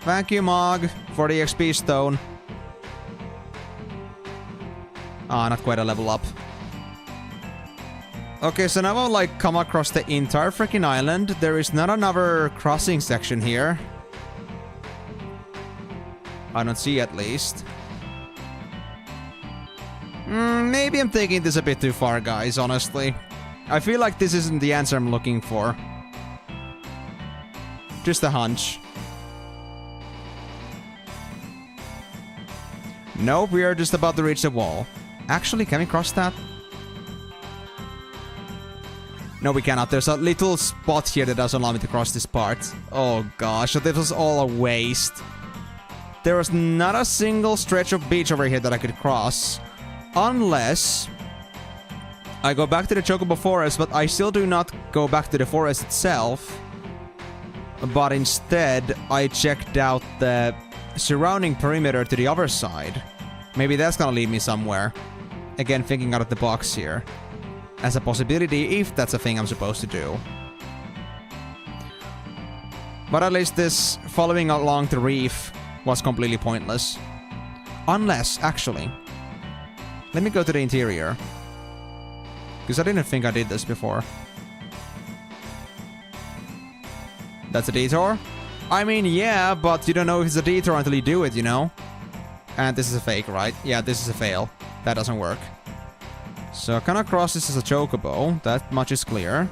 Thank you, Mog, for the XP stone. Ah, not quite a level up. Okay, so now I'll like come across the entire freaking island. There is not another crossing section here. I don't see at least. Maybe I'm taking this a bit too far, guys, honestly. I feel like this isn't the answer I'm looking for. Just a hunch. Nope, we are just about to reach the wall. Actually, can we cross that? No, we cannot. There's a little spot here that doesn't allow me to cross this part. Oh gosh, so this was all a waste. There was not a single stretch of beach over here that I could cross. Unless I go back to the Chocobo Forest, but I still do not go back to the forest itself. But instead, I checked out the surrounding perimeter to the other side. Maybe that's gonna lead me somewhere. Again, thinking out of the box here. As a possibility, if that's a thing I'm supposed to do. But at least this following along the reef was completely pointless. Unless, actually... Let me go to the interior. Because I didn't think I did this before. That's a detour? I mean, yeah, but you don't know if it's a detour until you do it, you know? And this is a fake, right? Yeah, this is a fail. That doesn't work. So I cannot cross this as a chocobo. That much is clear.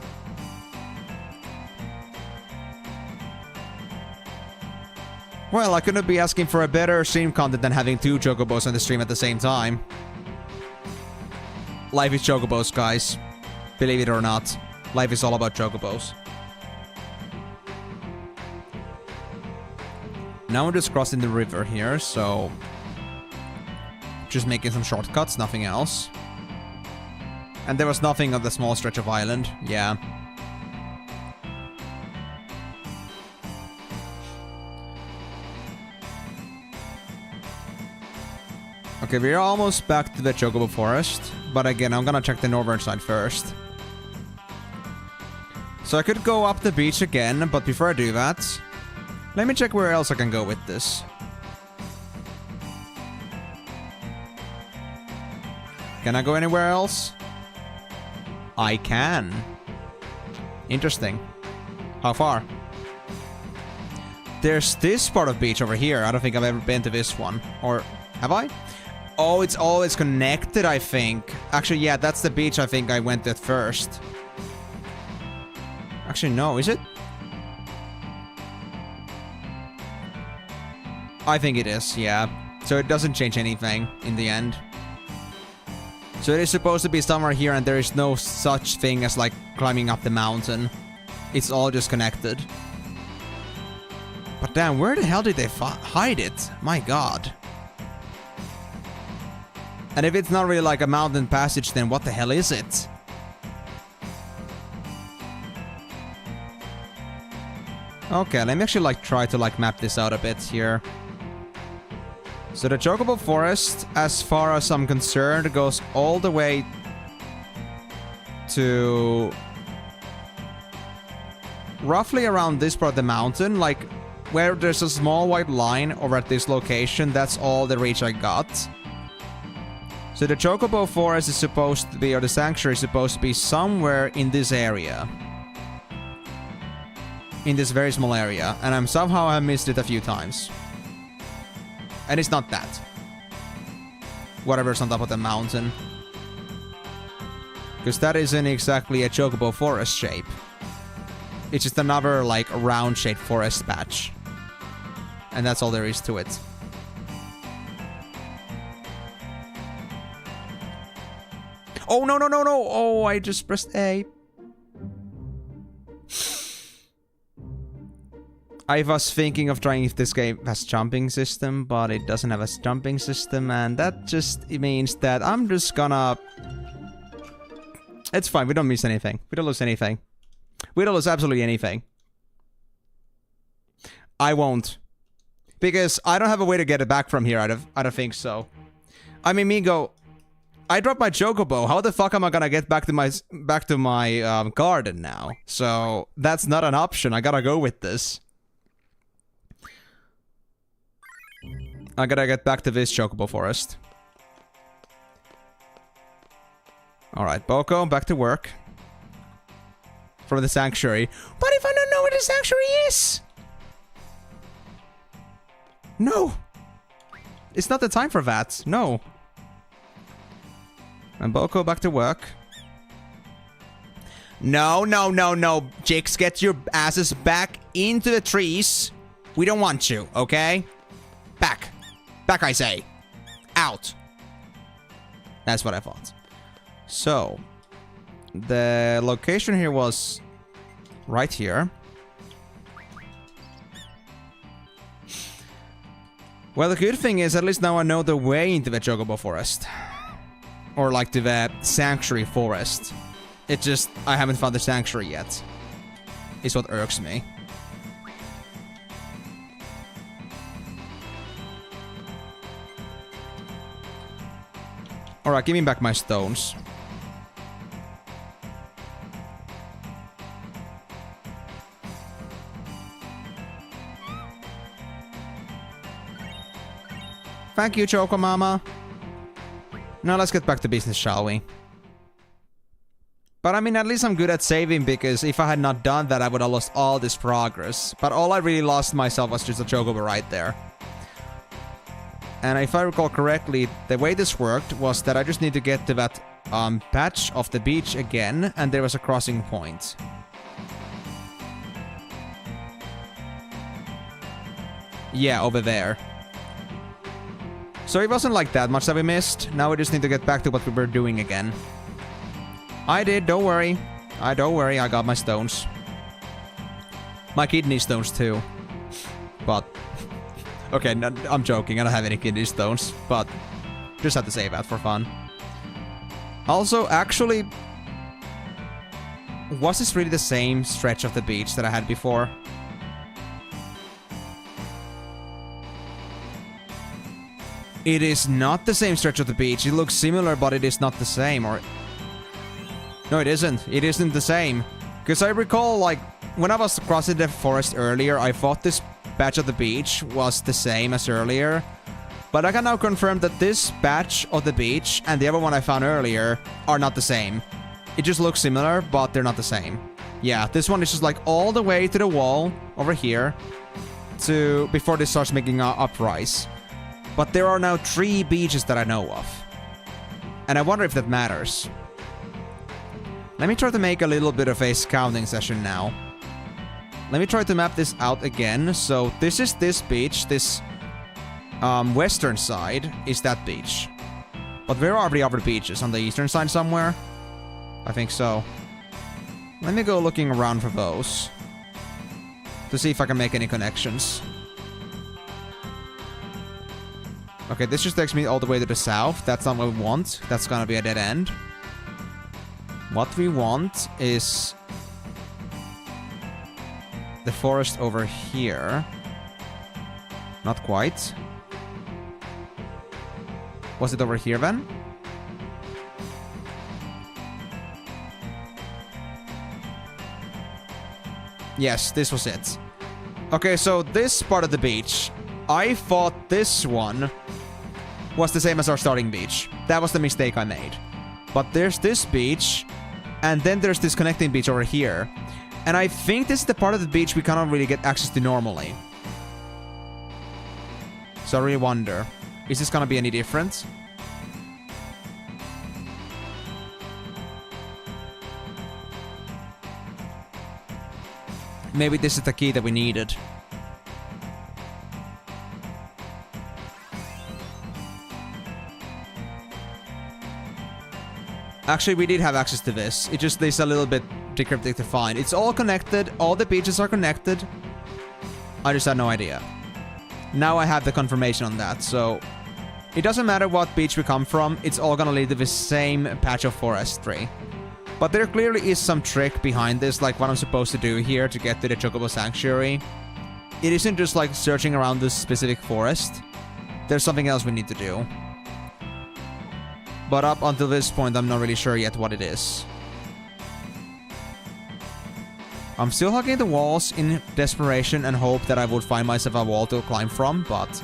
Well, I couldn't be asking for a better stream content than having 2 chocobos on the stream at the same time. Life is chocobos, guys. Believe it or not. Life is all about chocobos. Now I'm just crossing the river here, so... Just making some shortcuts, nothing else. And there was nothing on the small stretch of island. Yeah. Okay, we're almost back to the Chocobo Forest. But again, I'm gonna check the northern side first. So I could go up the beach again, but before I do that... Let me check where else I can go with this. Can I go anywhere else? I can. Interesting. How far? There's this part of beach over here. I don't think I've ever been to this one. Or have I? Oh, it's always connected, I think. Actually, yeah, that's the beach I think I went at first. Actually, no, is it? I think it is, yeah. So it doesn't change anything in the end. So it is supposed to be somewhere here and there is no such thing as like climbing up the mountain. It's all just connected. But damn, where the hell did they hide it? My god. And if it's not really like a mountain passage, then what the hell is it? Okay, let me actually like try to like map this out a bit here. So the Chocobo Forest, as far as I'm concerned, goes all the way to roughly around this part of the mountain, like where there's a small white line over at this location. That's all the reach I got. So the Chocobo Forest is supposed to be, or the Sanctuary is supposed to be somewhere in this area. In this very small area. And somehow I missed it a few times. And it's not that. Whatever's on top of the mountain. Because that isn't exactly a Chocobo Forest shape. It's just another, like, round-shaped forest patch. And that's all there is to it. Oh, no, no, no, no! Oh, I just pressed A. I was thinking of trying if this game has jumping system, but it doesn't have a jumping system, and that just means that I'm just gonna... It's fine, we don't miss anything. We don't lose anything. We don't lose absolutely anything. I won't. Because I don't have a way to get it back from here, I don't think so. I mean, Migo, I dropped my Chocobo. How the fuck am I gonna get back to my garden now? So, that's not an option. I gotta go with this. I gotta get back to this Chocobo Forest. Alright, Boko, back to work. From the Sanctuary. But if I don't know where the Sanctuary is? No! It's not the time for that. No. And Boko, back to work. No, no, no, no. Jigs, get your asses back into the trees. We don't want you, okay? Back. Back, I say. Out. That's what I thought. So, the location here was right here. Well, the good thing is, at least now I know the way into the Chocobo Forest. Or like to the Sanctuary Forest. It just, I haven't found the Sanctuary yet. Is what irks me. Alright, give me back my stones. Thank you, Choco Mama. Now let's get back to business, shall we? But I mean, at least I'm good at saving, because if I had not done that, I would have lost all this progress. But all I really lost myself was just a Chocobo right there. And if I recall correctly, the way this worked was that I just need to get to that patch of the beach again, and there was a crossing point. Yeah, over there. So it wasn't like that much that we missed. Now we just need to get back to what we were doing again. I did, don't worry. Don't worry, I got my stones. My kidney stones too. But... okay, no, I'm joking, I don't have any kidney stones. But... just had to say that for fun. Also, actually... was this really the same stretch of the beach that I had before? It is not the same stretch of the beach. It looks similar, but it is not the same, or... no, it isn't. It isn't the same. Because I recall, like, when I was crossing the forest earlier, I thought this patch of the beach was the same as earlier. But I can now confirm that this patch of the beach and the other one I found earlier are not the same. It just looks similar, but they're not the same. Yeah, this one is just like all the way to the wall over here to before this starts making a uprise. But there are now 3 beaches that I know of. And I wonder if that matters. Let me try to make a little bit of a scouting session now. Let me try to map this out again. So this is this beach, this western side is that beach. But where are the other beaches? On the eastern side somewhere? I think so. Let me go looking around for those. To see if I can make any connections. Okay, this just takes me all the way to the south. That's not what we want. That's gonna be a dead end. What we want is the forest over here. Not quite. Was it over here then? Yes, this was it. Okay, so this part of the beach, I thought this one was the same as our starting beach. That was the mistake I made. But there's this beach, and then there's this connecting beach over here. And I think this is the part of the beach we cannot really get access to normally. So I really wonder, is this gonna be any different? Maybe this is the key that we needed. Actually, we did have access to this. It just is a little bit cryptic to find. It's all connected. All the beaches are connected. I just had no idea. Now I have the confirmation on that, so... It doesn't matter what beach we come from. It's all gonna lead to the same patch of forestry. But there clearly is some trick behind this, like what I'm supposed to do here to get to the Chocobo Sanctuary. It isn't just like searching around this specific forest. There's something else we need to do. But up until this point, I'm not really sure yet what it is. I'm still hugging the walls in desperation and hope that I would find myself a wall to climb from, but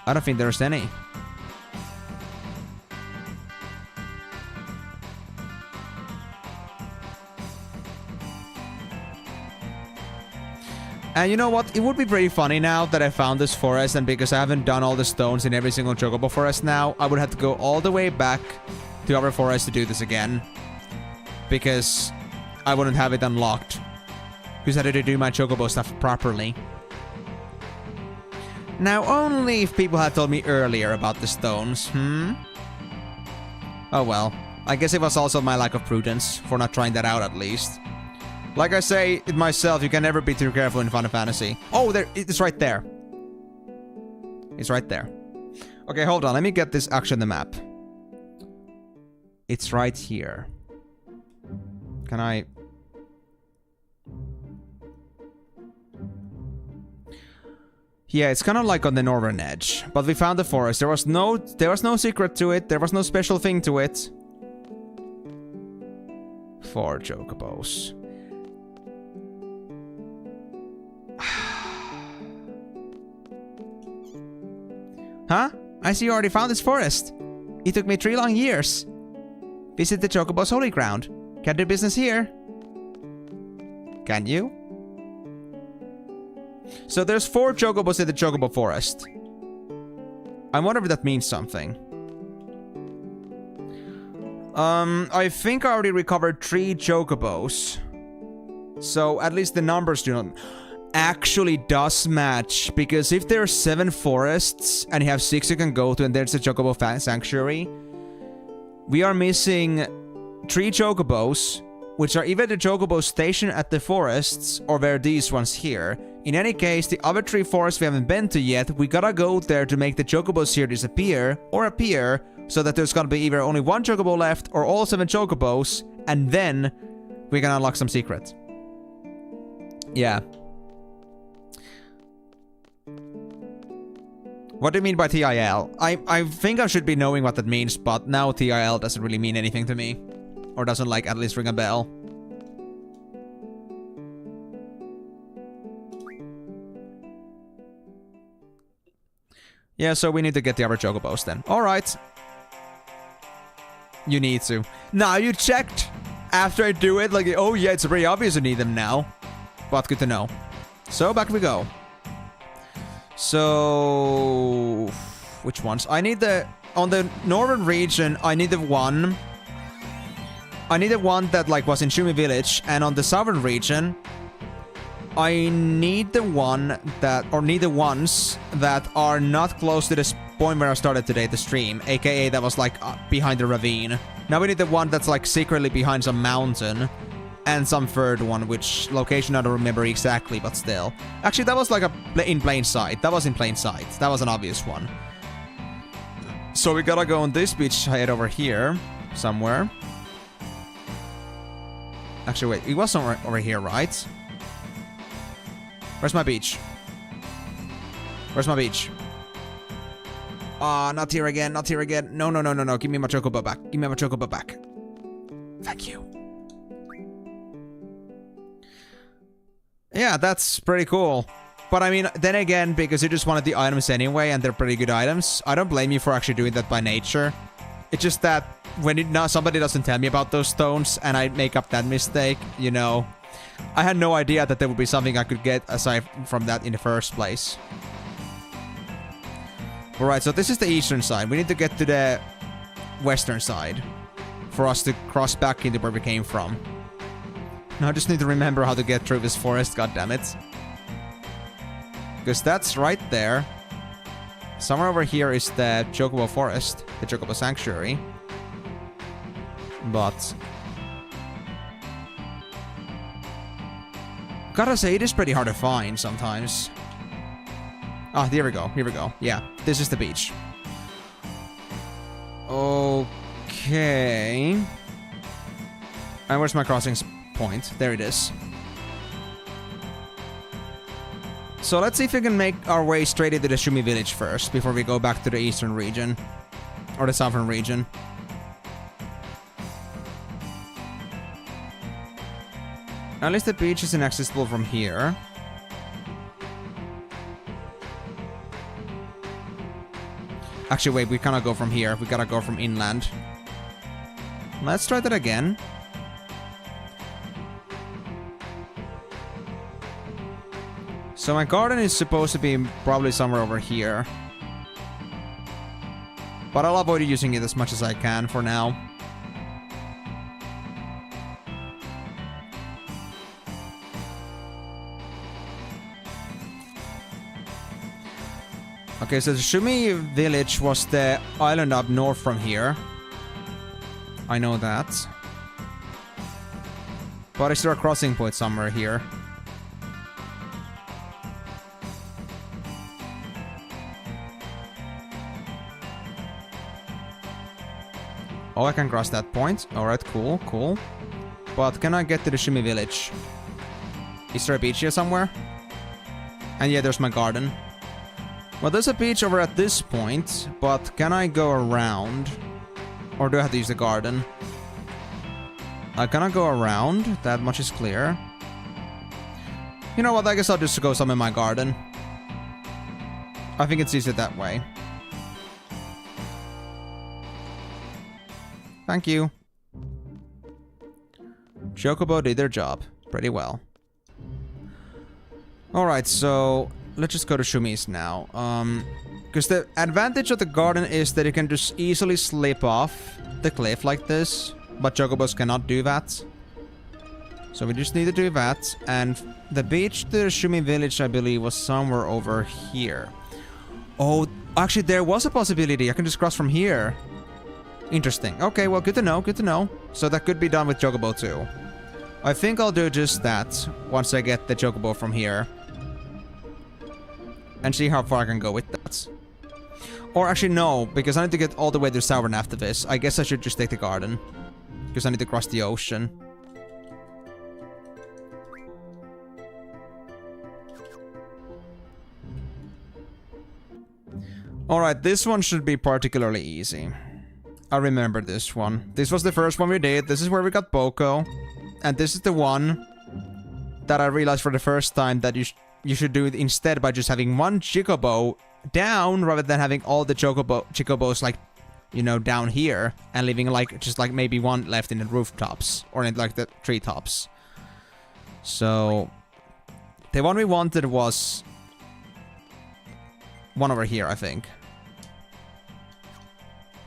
I don't think there's any. And you know what? It would be pretty funny now that I found this forest, and because I haven't done all the stones in every single Chocobo forest now, I would have to go all the way back to other forests to do this again. Because I wouldn't have it unlocked. Because I had to do my Chocobo stuff properly. Now, only if people had told me earlier about the stones, Oh well. I guess it was also my lack of prudence for not trying that out at least. Like I say it myself, you can never be too careful in Final Fantasy. Oh, there, it's right there. It's right there. Okay, hold on. Let me get this actually on the map. It's right here. Can I... Yeah, it's kind of like on the northern edge. But we found the forest. There was no secret to it. There was no special thing to it. 4 Chocobos. Huh? I see you already found this forest. It took me 3 long years. Visit the Chocobo's holy ground. Can do business here. Can you? So there's 4 Chocobos in the Chocobo forest. I wonder if that means something. I think I already recovered 3 Chocobos. So at least the numbers do not... actually does match, because if there are 7 forests and you have 6 you can go to and there's a Chocobo Sanctuary, we are missing 3 Chocobos, which are either the Chocobo station at the forests or where these ones here. In any case, the other 3 forests we haven't been to yet, we gotta go there to make the Chocobos here disappear or appear, so that there's gonna be either only 1 Chocobo left or all 7 Chocobos, and then we can unlock some secret. Yeah. What do you mean by TIL? I think I should be knowing what that means, but now TIL doesn't really mean anything to me. Or doesn't, like, at least ring a bell. Yeah, so we need to get the other Chocobos then. Alright. You need to. Now you checked! After I do it, like, oh yeah, it's very obvious you need them now. But good to know. So, back we go. So... which ones? I need the... on the northern region, I need the one... I need the one that, like, was in Shumi Village. And on the southern region... I need the one that, or need the ones that are not close to this point where I started today, the stream, aka that was like behind the ravine. Now we need the one that's like secretly behind some mountain, and some third one, which location I don't remember exactly, but still. Actually, that was like in plain sight. That was in plain sight. That was an obvious one. So we gotta go on this beach head over here, somewhere. Actually, wait, it was somewhere over here, right? Where's my beach? Where's my beach? Ah, not here again, not here again. No, no, no, no, no. Give me my chocobo back. Give me my chocobo back. Thank you. Yeah, that's pretty cool. But I mean, then again, because you just wanted the items anyway, and they're pretty good items, I don't blame you for actually doing that by nature. It's just that when somebody doesn't tell me about those stones, and I make up that mistake, you know, I had no idea that there would be something I could get aside from that in the first place. Alright, so this is the eastern side. We need to get to the western side for us to cross back into where we came from. Now I just need to remember how to get through this forest, goddammit. Because that's right there. Somewhere over here is the Chocobo Forest, the Chocobo Sanctuary. But gotta say, it is pretty hard to find sometimes. Ah, here we go, here we go. Yeah, this is the beach. Okay. And where's my crossing point? There it is. So let's see if we can make our way straight into the Shumi village first, before we go back to the eastern region. Or the southern region. At least the beach is inaccessible from here. Actually, wait, we cannot go from here. We gotta go from inland. Let's try that again. So my garden is supposed to be probably somewhere over here. But I'll avoid using it as much as I can for now. Okay, so the Shumi village was the island up north from here. I know that. But is there a crossing point somewhere here? Oh, I can cross that point. Alright, cool, cool. But can I get to the Shumi village? Is there a beach here somewhere? And yeah, there's my garden. Well, there's a beach over at this point, but can I go around? Or do I have to use the garden? Can I go around? That much is clear. You know what, I guess I'll just go some in my garden. I think it's easier that way. Thank you. Chocobo did their job pretty well. Alright, so let's just go to Shumi's now. Because the advantage of the garden is that you can just easily slip off the cliff like this. But Chocobos cannot do that. So we just need to do that. And the beach to the Shumi village, I believe, was somewhere over here. Oh, actually there was a possibility. I can just cross from here. Interesting. Okay, well, good to know, good to know. So that could be done with Chocobo too. I think I'll do just that once I get the Chocobo from here. And see how far I can go with that. Or actually no, because I need to get all the way to Southern after this. I guess I should just take the garden. Because I need to cross the ocean. Alright, this one should be particularly easy. I remember this one. This was the first one we did. This is where we got Boko. And this is the one that I realized for the first time that you should do it instead by just having one Chocobo down rather than having all the Chocobos like, you know, down here and leaving like just like maybe one left in the rooftops or in like the treetops. So the one we wanted was one over here, I think.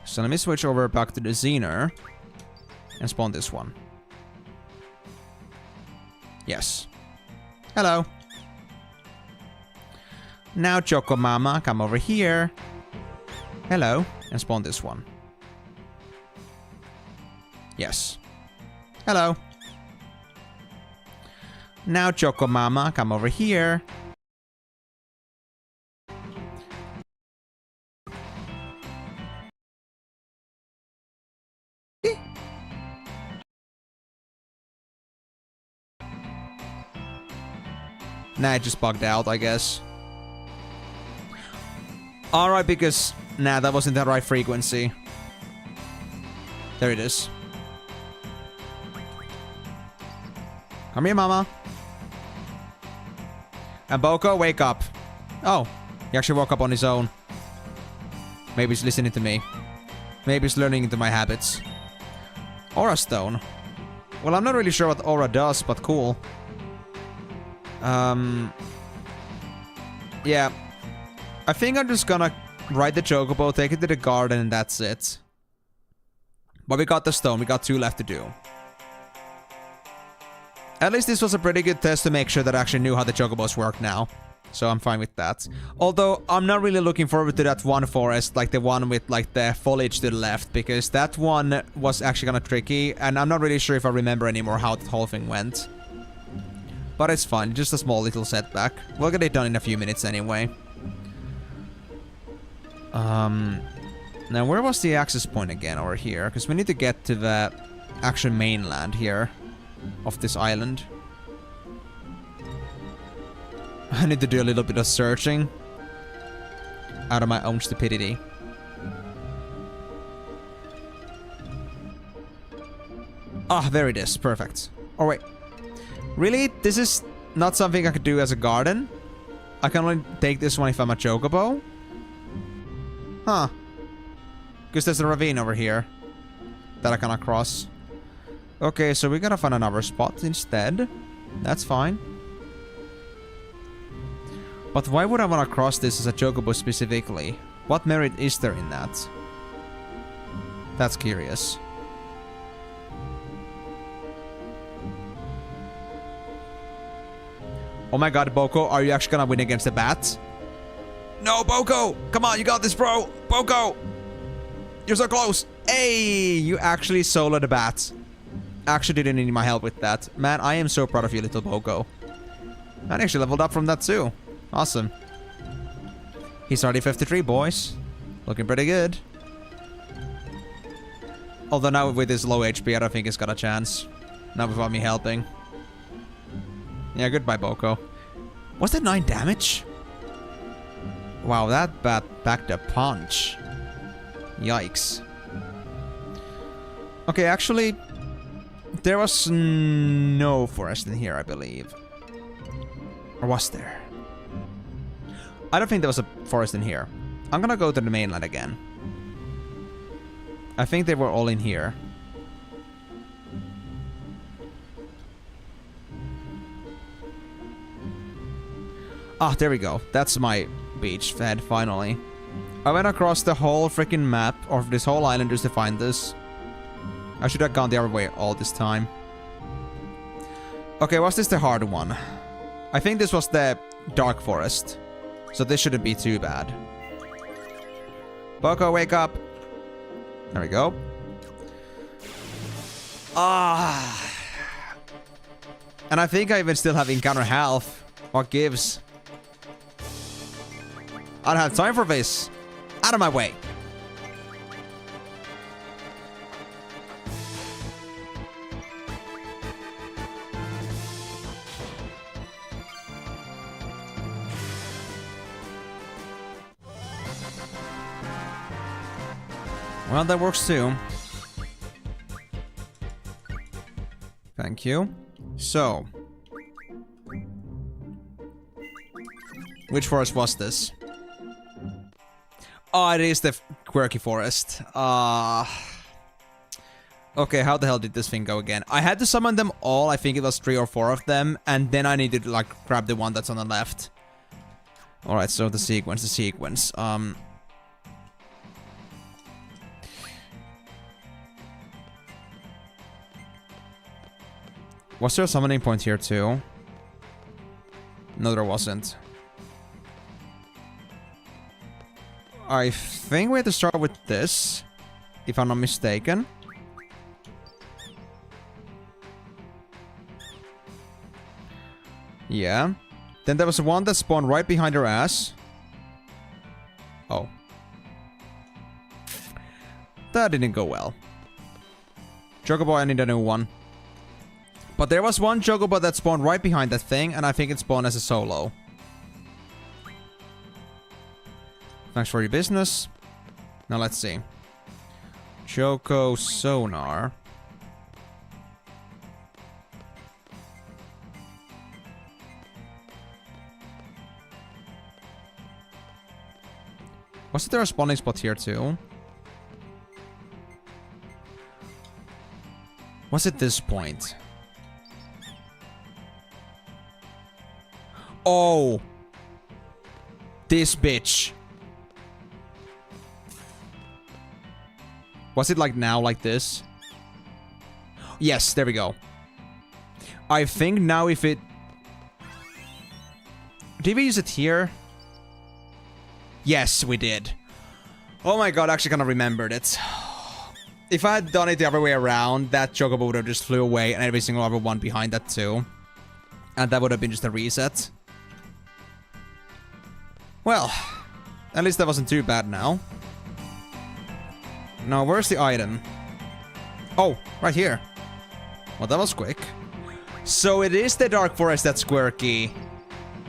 So let me switch over back to the Xener and spawn this one. Yes. Hello. Now, Choco Mama, come over here. Hello. And spawn this one. Yes. Hello. Now, Choco Mama, come over here. Nah, it just bugged out, I guess. Alright, because... Nah, that wasn't the right frequency. There it is. Come here, Mama. And Boko, wake up. Oh, he actually woke up on his own. Maybe he's listening to me. Maybe he's learning into my habits. Aura Stone. Well, I'm not really sure what Aura does, but cool. Yeah. I think I'm just gonna ride the Chocobo, take it to the garden, and that's it. But we got the stone. We got 2 left to do. At least this was a pretty good test to make sure that I actually knew how the Chocobos work now. So I'm fine with that. Although, I'm not really looking forward to that one forest, like the one with like the foliage to the left, because that one was actually kind of tricky, and I'm not really sure if I remember anymore how the whole thing went. But it's fine, just a small little setback. We'll get it done in a few minutes anyway. Now where was the access point again over here? Because we need to get to the actual mainland here of this island. I need to do a little bit of searching out of my own stupidity. Ah, there it is. Perfect. Oh, wait. Really? This is not something I could do as a garden? I can only take this one if I'm a Chocobo? Huh. Because there's a ravine over here that I cannot cross. Okay, so we gotta find another spot instead. That's fine. But why would I want to cross this as a Chocobo specifically? What merit is there in that? That's curious. Oh my god, Boko, are you actually gonna win against the bat? No, Boko! Come on, you got this, bro! Boko! You're so close! Hey! You actually soloed the bat. Actually didn't need my help with that. Man, I am so proud of you, little Boko. I actually leveled up from that too. Awesome. He's already 53, boys. Looking pretty good. Although now with his low HP, I don't think he's got a chance. Not without me helping. Yeah, goodbye, Boko. Was that 9 damage? Wow, that bat packed a punch. Yikes. Okay, actually, there was no forest in here, I believe. Or was there? I don't think there was a forest in here. I'm gonna go to the mainland again. I think they were all in here. Ah, there we go. That's my beach fed, finally. I went across the whole freaking map of this whole island just to find this. I should have gone the other way all this time. Okay, was this the hard one? I think this was the dark forest. So this shouldn't be too bad. Boko, wake up. There we go. Ah. And I think I even still have encounter health. What gives? I don't have time for this. Out of my way. Well, that works too. Thank you. So. Which forest was this? Oh, it is the quirky forest. Okay, how the hell did this thing go again? I had to summon them all. I think it was 3 or 4 of them. And then I needed to, like, grab the one that's on the left. Alright, so the sequence. Was there a summoning point here too? No, there wasn't. I think we have to start with this, if I'm not mistaken. Yeah. Then there was one that spawned right behind her ass. Oh. That didn't go well. Chocobo, I need a new one. But there was one Chocobo that spawned right behind that thing, and I think it spawned as a solo. Thanks for your business. Now let's see. Choco Sonar. Wasn't there a spawning spot here too? Was it this point? Oh! This bitch. Was it like now, like this? Yes, there we go. I think now if it... Did we use it here? Yes, we did. Oh my god, I actually kind of remembered it. If I had done it the other way around, that Chocobo would have just flew away and every single other one behind that too. And that would have been just a reset. Well, at least that wasn't too bad now. Now, where's the item? Oh, right here. Well, that was quick. So it is the Dark Forest that's quirky.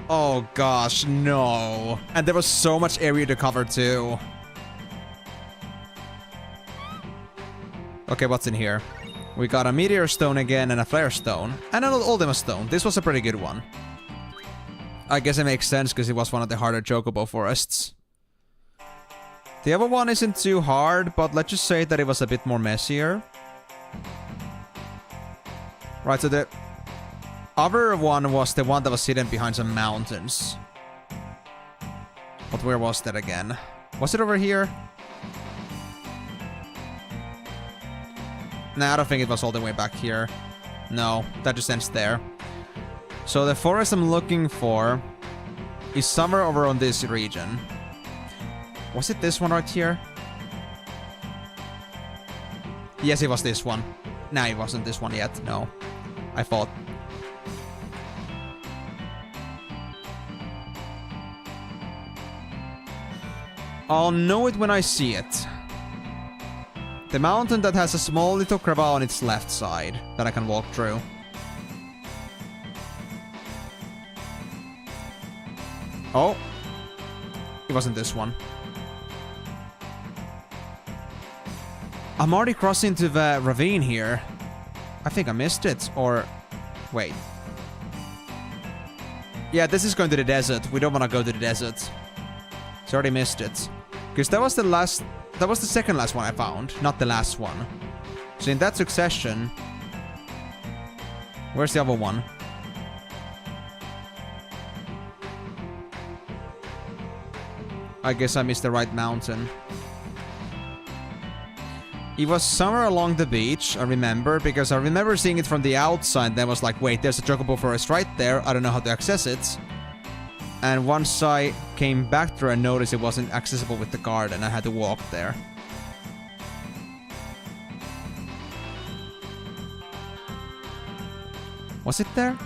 Oh gosh, no. And there was so much area to cover too. Okay, what's in here? We got a Meteor Stone again and a Flare Stone. And an Ultima Stone. This was a pretty good one. I guess it makes sense because it was one of the harder Chocobo forests. The other one isn't too hard, but let's just say that it was a bit more messier. Right, so the other one was the one that was hidden behind some mountains. But where was that again? Was it over here? Nah, I don't think it was all the way back here. No, that just ends there. So the forest I'm looking for is somewhere over on this region. Was it this one right here? Yes, it was this one. Nah, it wasn't this one yet. No. I thought. I'll know it when I see it. The mountain that has a small little crevasse on its left side that I can walk through. Oh. It wasn't this one. I'm already crossing to the ravine here. I think I missed it, or... Wait. Yeah, this is going to the desert. We don't want to go to the desert. So I already missed it. Because that was the last... That was the second last one I found, not the last one. So in that succession... Where's the other one? I guess I missed the right mountain. It was somewhere along the beach, I remember, because I remember seeing it from the outside, then was like, wait, there's a Chocobo forest right there, I don't know how to access it. And once I came back through, I noticed it wasn't accessible with the card, and I had to walk there. Was it there?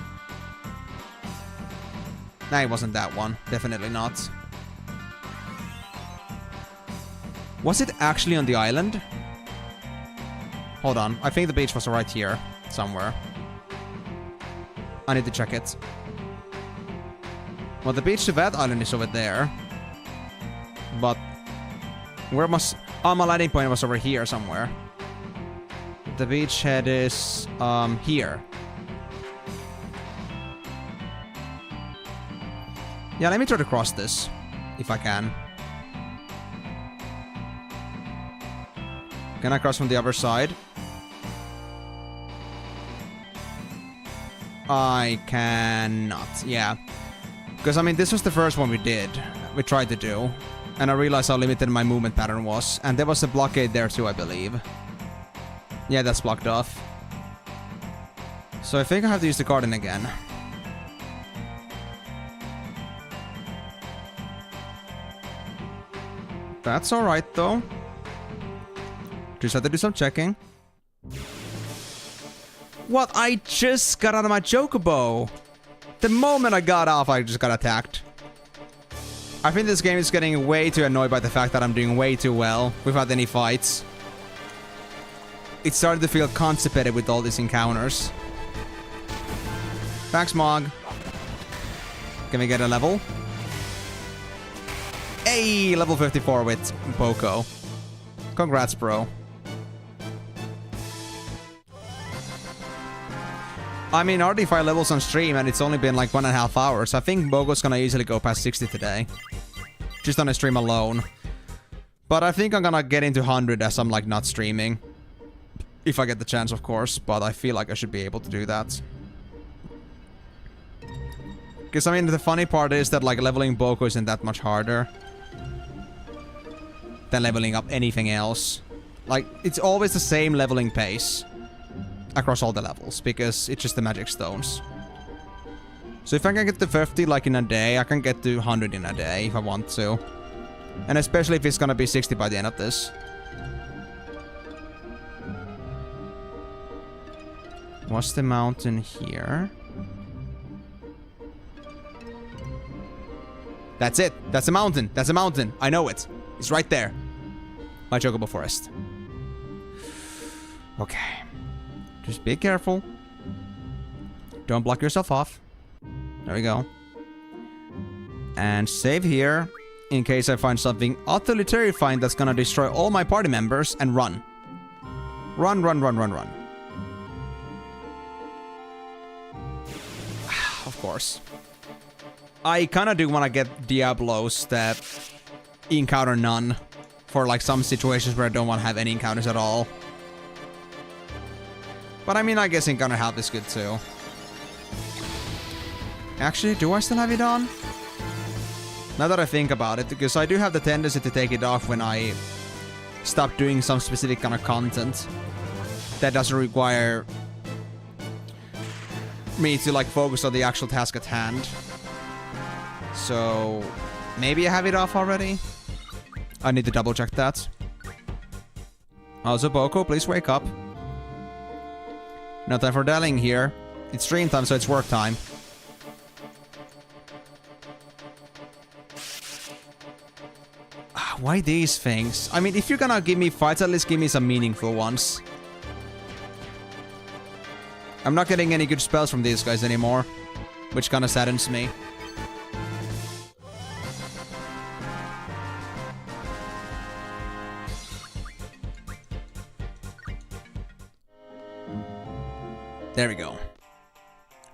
Nah, it wasn't that one. Definitely not. Was it actually on the island? Hold on. I think the beach was right here. Somewhere. I need to check it. Well, the beach to that island is over there. But... Where must... Oh, my landing point was over here somewhere. The beachhead is... here. Yeah, let me try to cross this. If I can. Can I cross from the other side? I cannot. Yeah. Because, I mean, this was the first one we did. We tried to do. And I realized how limited my movement pattern was. And there was a blockade there too, I believe. Yeah, that's blocked off. So I think I have to use the garden again. That's alright, though. Just have to do some checking. What? I just got out of my chocobo. The moment I got off, I just got attacked. I think this game is getting way too annoyed by the fact that I'm doing way too well without any fights. It's starting to feel constipated with all these encounters. Thanks, Mog. Can we get a level? Hey, level 54 with Boko. Congrats, bro. I mean, already 5 levels on stream and it's only been like 1.5 hours. I think Bogo's gonna easily go past 60 today. Just on a stream alone. But I think I'm gonna get into 100 as I'm like not streaming. If I get the chance, of course. But I feel like I should be able to do that. Because I mean, the funny part is that like leveling Boko isn't that much harder than leveling up anything else. Like, it's always the same leveling pace across all the levels, because it's just the magic stones. So if I can get to 50 like in a day, I can get to 100 in a day if I want to. And especially if it's gonna be 60 by the end of this. What's the mountain here? That's it. That's a mountain. That's a mountain. I know it. It's right there. My Chocobo Forest. Okay. Just be careful. Don't block yourself off. There we go. And save here. In case I find something utterly terrifying that's gonna destroy all my party members. And run. Run, run, run, run, run. Of course. I kinda do wanna get Diablos that encounter none. For like some situations where I don't wanna have any encounters at all. But I mean, I guess Encounter Help is good too. Actually, do I still have it on? Now that I think about it, because I do have the tendency to take it off when I stop doing some specific kind of content that doesn't require me to like focus on the actual task at hand. So maybe I have it off already? I need to double check that. Also, Boko, please wake up. No time for dallying here. It's stream time, so it's work time. Why these things? I mean, if you're gonna give me fights, at least give me some meaningful ones. I'm not getting any good spells from these guys anymore, which kinda saddens me. There we go.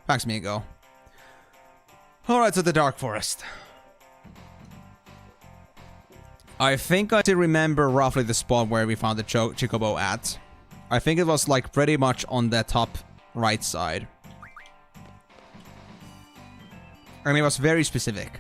Thanks, Migo. Alright, so the Dark Forest. I think I still remember roughly the spot where we found the Chocobo at. I think it was like pretty much on the top right side. And it was very specific.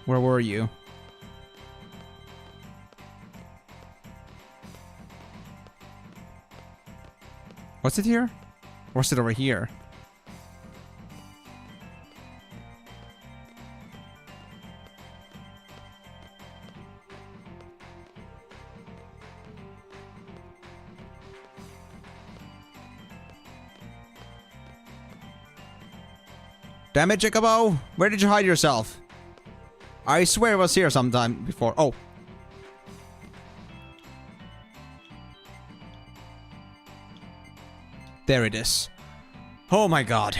Where were you? Was it here? Or was it over here? Damn it, Chocobo! Where did you hide yourself? I swear it was here sometime before. Oh. There it is. Oh my god.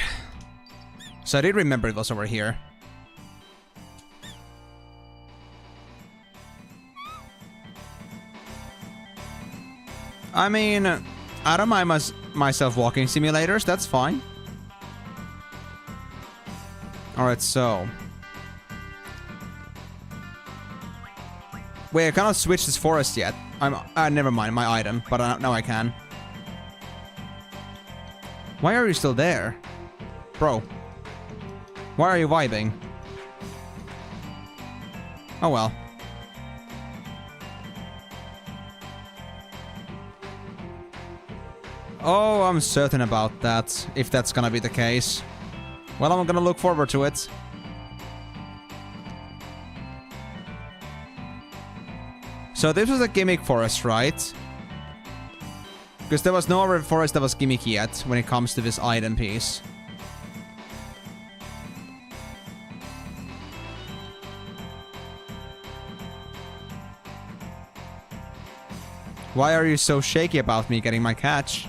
So I did remember it was over here. I mean, I don't mind myself walking simulators, that's fine. Alright, so. Wait, I cannot switch this forest yet. Never mind, my item, but now I can. Why are you still there? Bro. Why are you vibing? Oh well. Oh, I'm certain about that, if that's gonna be the case. Well, I'm gonna look forward to it. So this was a gimmick forest, right? Because there was no other forest that was gimmicky yet when it comes to this item piece. Why are you so shaky about me getting my catch?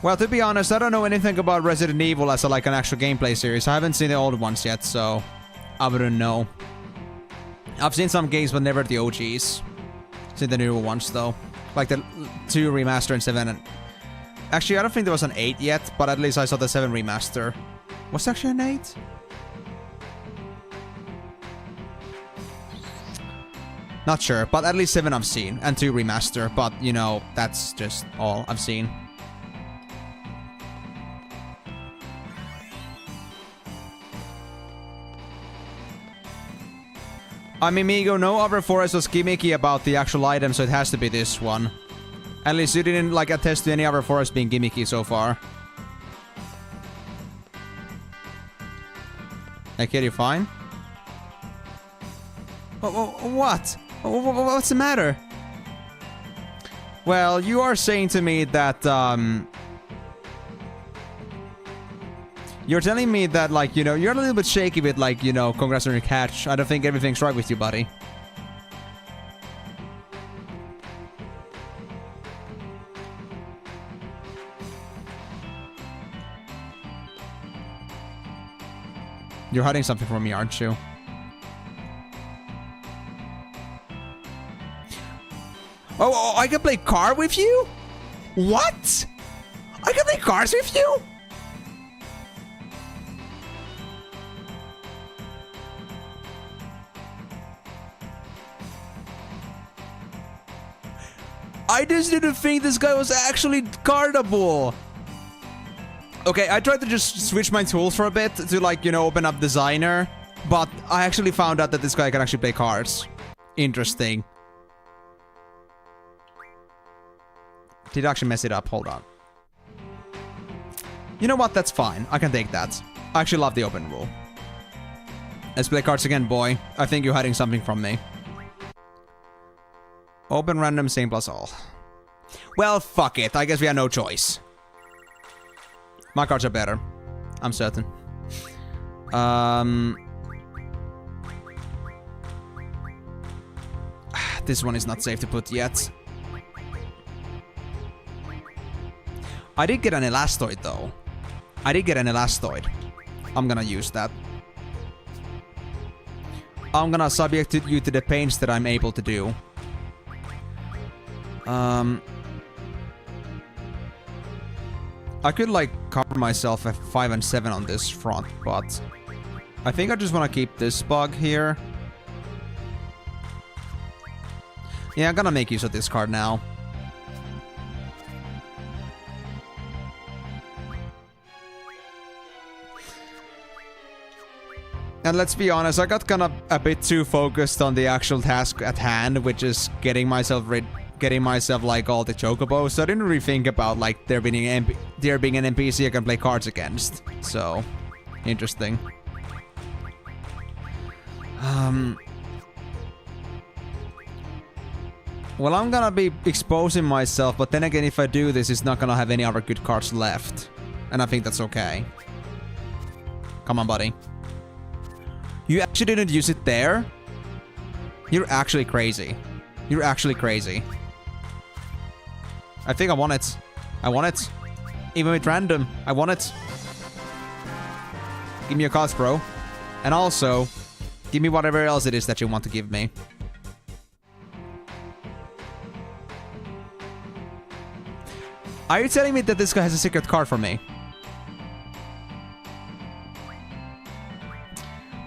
Well, to be honest, I don't know anything about Resident Evil as like an actual gameplay series. I haven't seen the old ones yet, so I wouldn't know. I've seen some games, but never the OGs. Seen the newer ones, though. Like the 2 remaster and 7. Actually, I don't think there was an 8 yet, but at least I saw the 7 remaster. Was there actually an 8? Not sure, but at least 7 I've seen. And 2 remaster, but, you know, that's just all I've seen. I mean, Migo, no other forest was gimmicky about the actual item, so it has to be this one. At least you didn't, like, attest to any other forest being gimmicky so far. Hey, kid, you fine? What? What's the matter? Well, you are saying to me that, you're telling me that, like, you know, you're a little bit shaky with, like, you know, congrats on your catch. I don't think everything's right with you, buddy. You're hiding something from me, aren't you? Oh, I can play card with you? What? I can play cards with you? I just didn't think this guy was actually cardable. Okay, I tried to just switch my tools for a bit to, like, you know, open up Designer. But I actually found out that this guy can actually play cards. Interesting. Did I actually mess it up? Hold on. You know what? That's fine. I can take that. I actually love the open rule. Let's play cards again, boy. I think you're hiding something from me. Open random, same plus all. Well, fuck it. I guess we have no choice. My cards are better. I'm certain. This one is not safe to put yet. I did get an Elastoid, though. I did get an Elastoid. I'm gonna use that. I'm gonna subject you to the pains that I'm able to do. I could, like, cover myself at 5 and 7 on this front, but I think I just want to keep this bug here. Yeah, I'm gonna make use of this card now. And let's be honest, I got kind of a bit too focused on the actual task at hand, which is getting myself like all the chocobos. So I didn't really think about like there being an NPC I can play cards against. So interesting. Well, I'm gonna be exposing myself, but then again, if I do this, it's not gonna have any other good cards left, and I think that's okay. Come on, buddy. You actually didn't use it there? You're actually crazy. You're actually crazy. I think I want it. I want it. Even with random, I want it. Give me your cards, bro. And also, give me whatever else it is that you want to give me. Are you telling me that this guy has a secret card for me?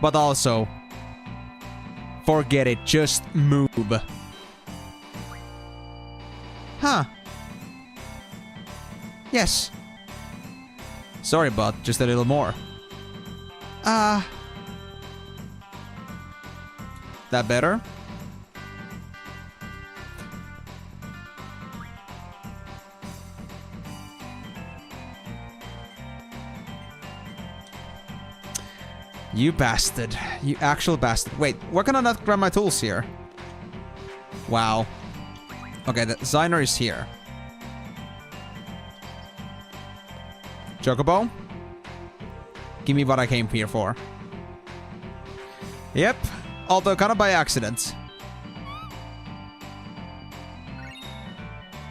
But also, forget it, just move. Huh. Yes. Sorry, but just a little more. That better? You bastard. You actual bastard. Wait, why can I not grab my tools here? Wow. Okay, the designer is here. Chocobo? Give me what I came here for. Yep. Although kind of by accident.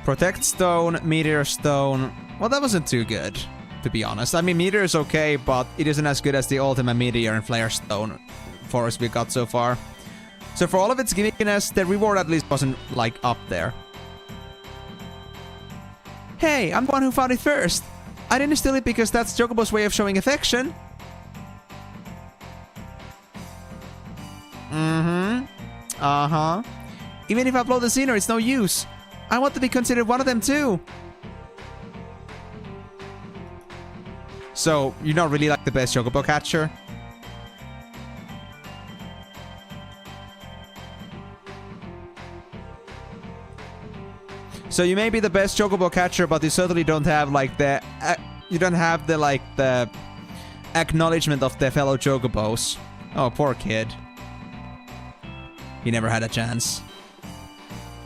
Protect Stone, Meteor Stone. Well, that wasn't too good, to be honest. I mean, Meteor is okay, but it isn't as good as the Ultimate Meteor and Flare Stone forest we got so far. So for all of its gimmickiness, the reward at least wasn't, like, up there. Hey, I'm the one who found it first. I didn't steal it because that's Chocobo's way of showing affection. Uh-huh. Even if I upload the scenery, it's no use. I want to be considered one of them too. So, you're not really like the best Chocobo catcher? So you may be the best Chocobo catcher, but you certainly don't have like the... you don't have the like the acknowledgement of the fellow Chocobos. Oh, poor kid. He never had a chance.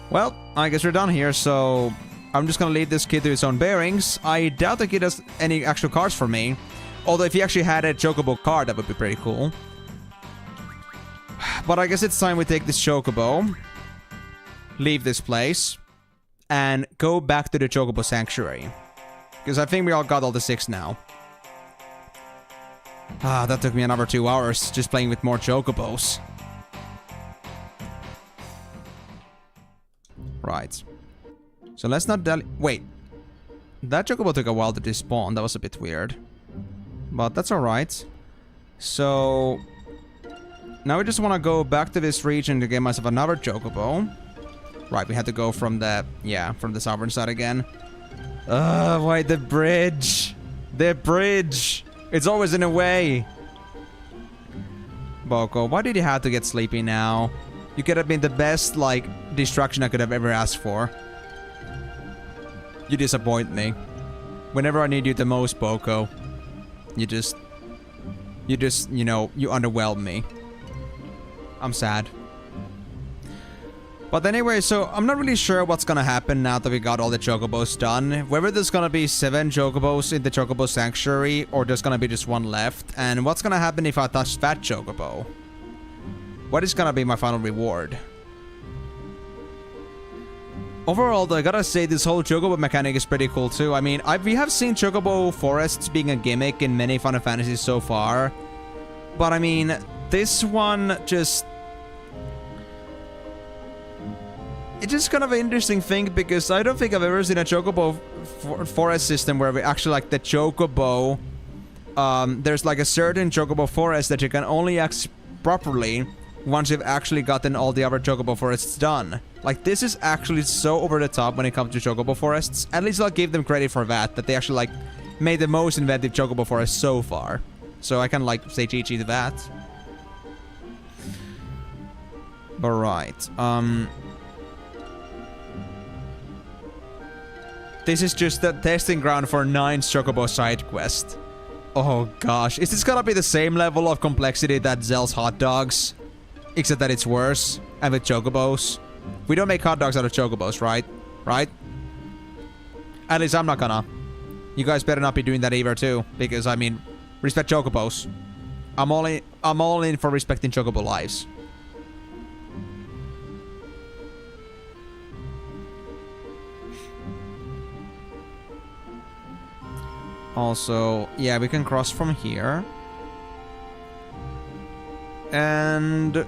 Well, I guess we're done here, so... I'm just gonna leave this kid to his own bearings. I doubt the kid has any actual cards for me. Although if he actually had a Chocobo card, that would be pretty cool. But I guess it's time we take this Chocobo. Leave this place. And go back to the Chocobo Sanctuary. Because I think we all got all the 6 now. That took me another 2 hours just playing with more Chocobos. Right. So let's not wait. That Chocobo took a while to despawn. That was a bit weird. But that's alright. So... now we just want to go back to this region to get myself another Chocobo. Right, we had to go from the... yeah, from the southern side again. Why the bridge? The bridge! It's always in a way! Boko, why did you have to get sleepy now? You could have been the best, like, distraction I could have ever asked for. You disappoint me. Whenever I need you the most, Boko, you just, you know, you underwhelm me. I'm sad. But anyway, so I'm not really sure what's gonna happen now that we got all the Chocobos done. Whether there's gonna be 7 Chocobos in the Chocobo Sanctuary, or there's gonna be just 1 left. And what's gonna happen if I touch Fat Chocobo? What is gonna be my final reward? Overall, though, I gotta say this whole Chocobo mechanic is pretty cool too. I mean, we have seen Chocobo forests being a gimmick in many Final Fantasies so far. But I mean, this one just... it's just kind of an interesting thing because I don't think I've ever seen a Chocobo forest system where we actually like the Chocobo... there's like a certain Chocobo forest that you can only access properly once you've actually gotten all the other Chocobo forests done. Like, this is actually so over the top when it comes to Chocobo forests. At least I'll give them credit for that they actually, like, made the most inventive Chocobo forest so far. So I can, like, say GG to that. But right, this is just the testing ground for 9 Chocobo side quest. Oh gosh, is this gonna be the same level of complexity that Zell's hot dogs? Except that it's worse, and with Chocobos. We don't make hot dogs out of Chocobos, right? Right? At least I'm not gonna. You guys better not be doing that either too, because I mean, respect Chocobos. I'm all in for respecting Chocobo lives. Also, yeah, we can cross from here. And...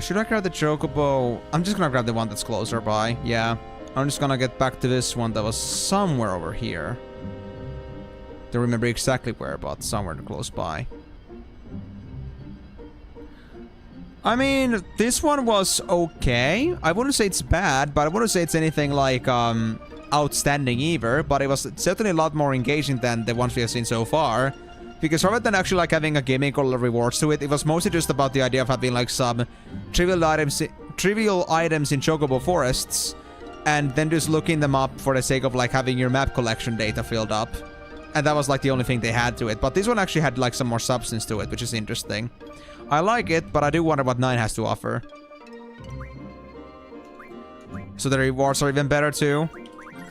should I grab the Chocobo? I'm just gonna grab the one that's closer by. Yeah. I'm just gonna get back to this one that was somewhere over here. Don't remember exactly where, but somewhere close by. I mean, this one was okay. I wouldn't say it's bad, but I wouldn't say it's anything like outstanding either. But it was certainly a lot more engaging than the ones we have seen so far. Because rather than actually like having a gimmick or rewards to it, it was mostly just about the idea of having like some trivial items in Chocobo forests, and then just looking them up for the sake of like having your map collection data filled up. And that was like the only thing they had to it. But this one actually had like some more substance to it, which is interesting. I like it, but I do wonder what 9 has to offer. So the rewards are even better too.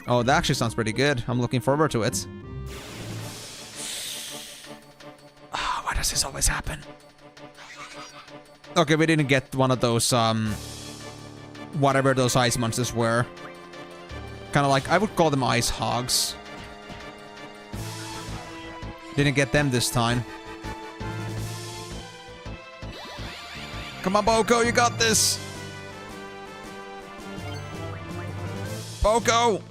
Oh, that actually sounds pretty good. I'm looking forward to it. Oh, why does this always happen? Okay, we didn't get one of those, whatever those ice monsters were. Kind of like, I would call them ice hogs. Didn't get them this time. Come on, Boko, you got this! Boko!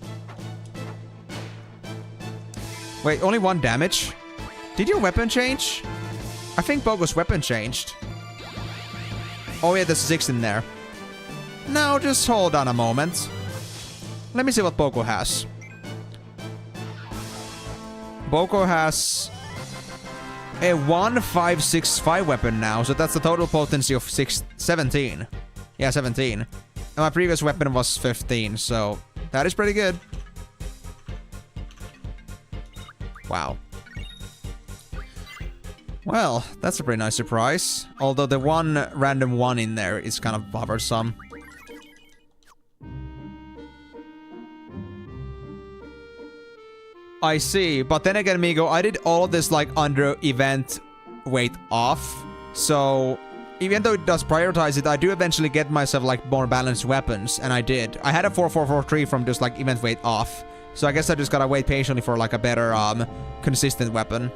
Wait, only 1 damage? Did your weapon change? I think Boko's weapon changed. Oh yeah, there's 6 in there. Now, just hold on a moment. Let me see what Boko has. Boko has a 1565 weapon now, so that's the total potency of 17. Yeah, 17. And my previous weapon was 15, so that is pretty good. Wow. Well, that's a pretty nice surprise. Although the one random 1 in there is kind of bothersome. I see, but then again, Migo, I did all of this like under event weight off. So even though it does prioritize it, I do eventually get myself like more balanced weapons, and I did. I had a 4443 from just like event weight off. So I guess I just gotta wait patiently for like a better consistent weapon.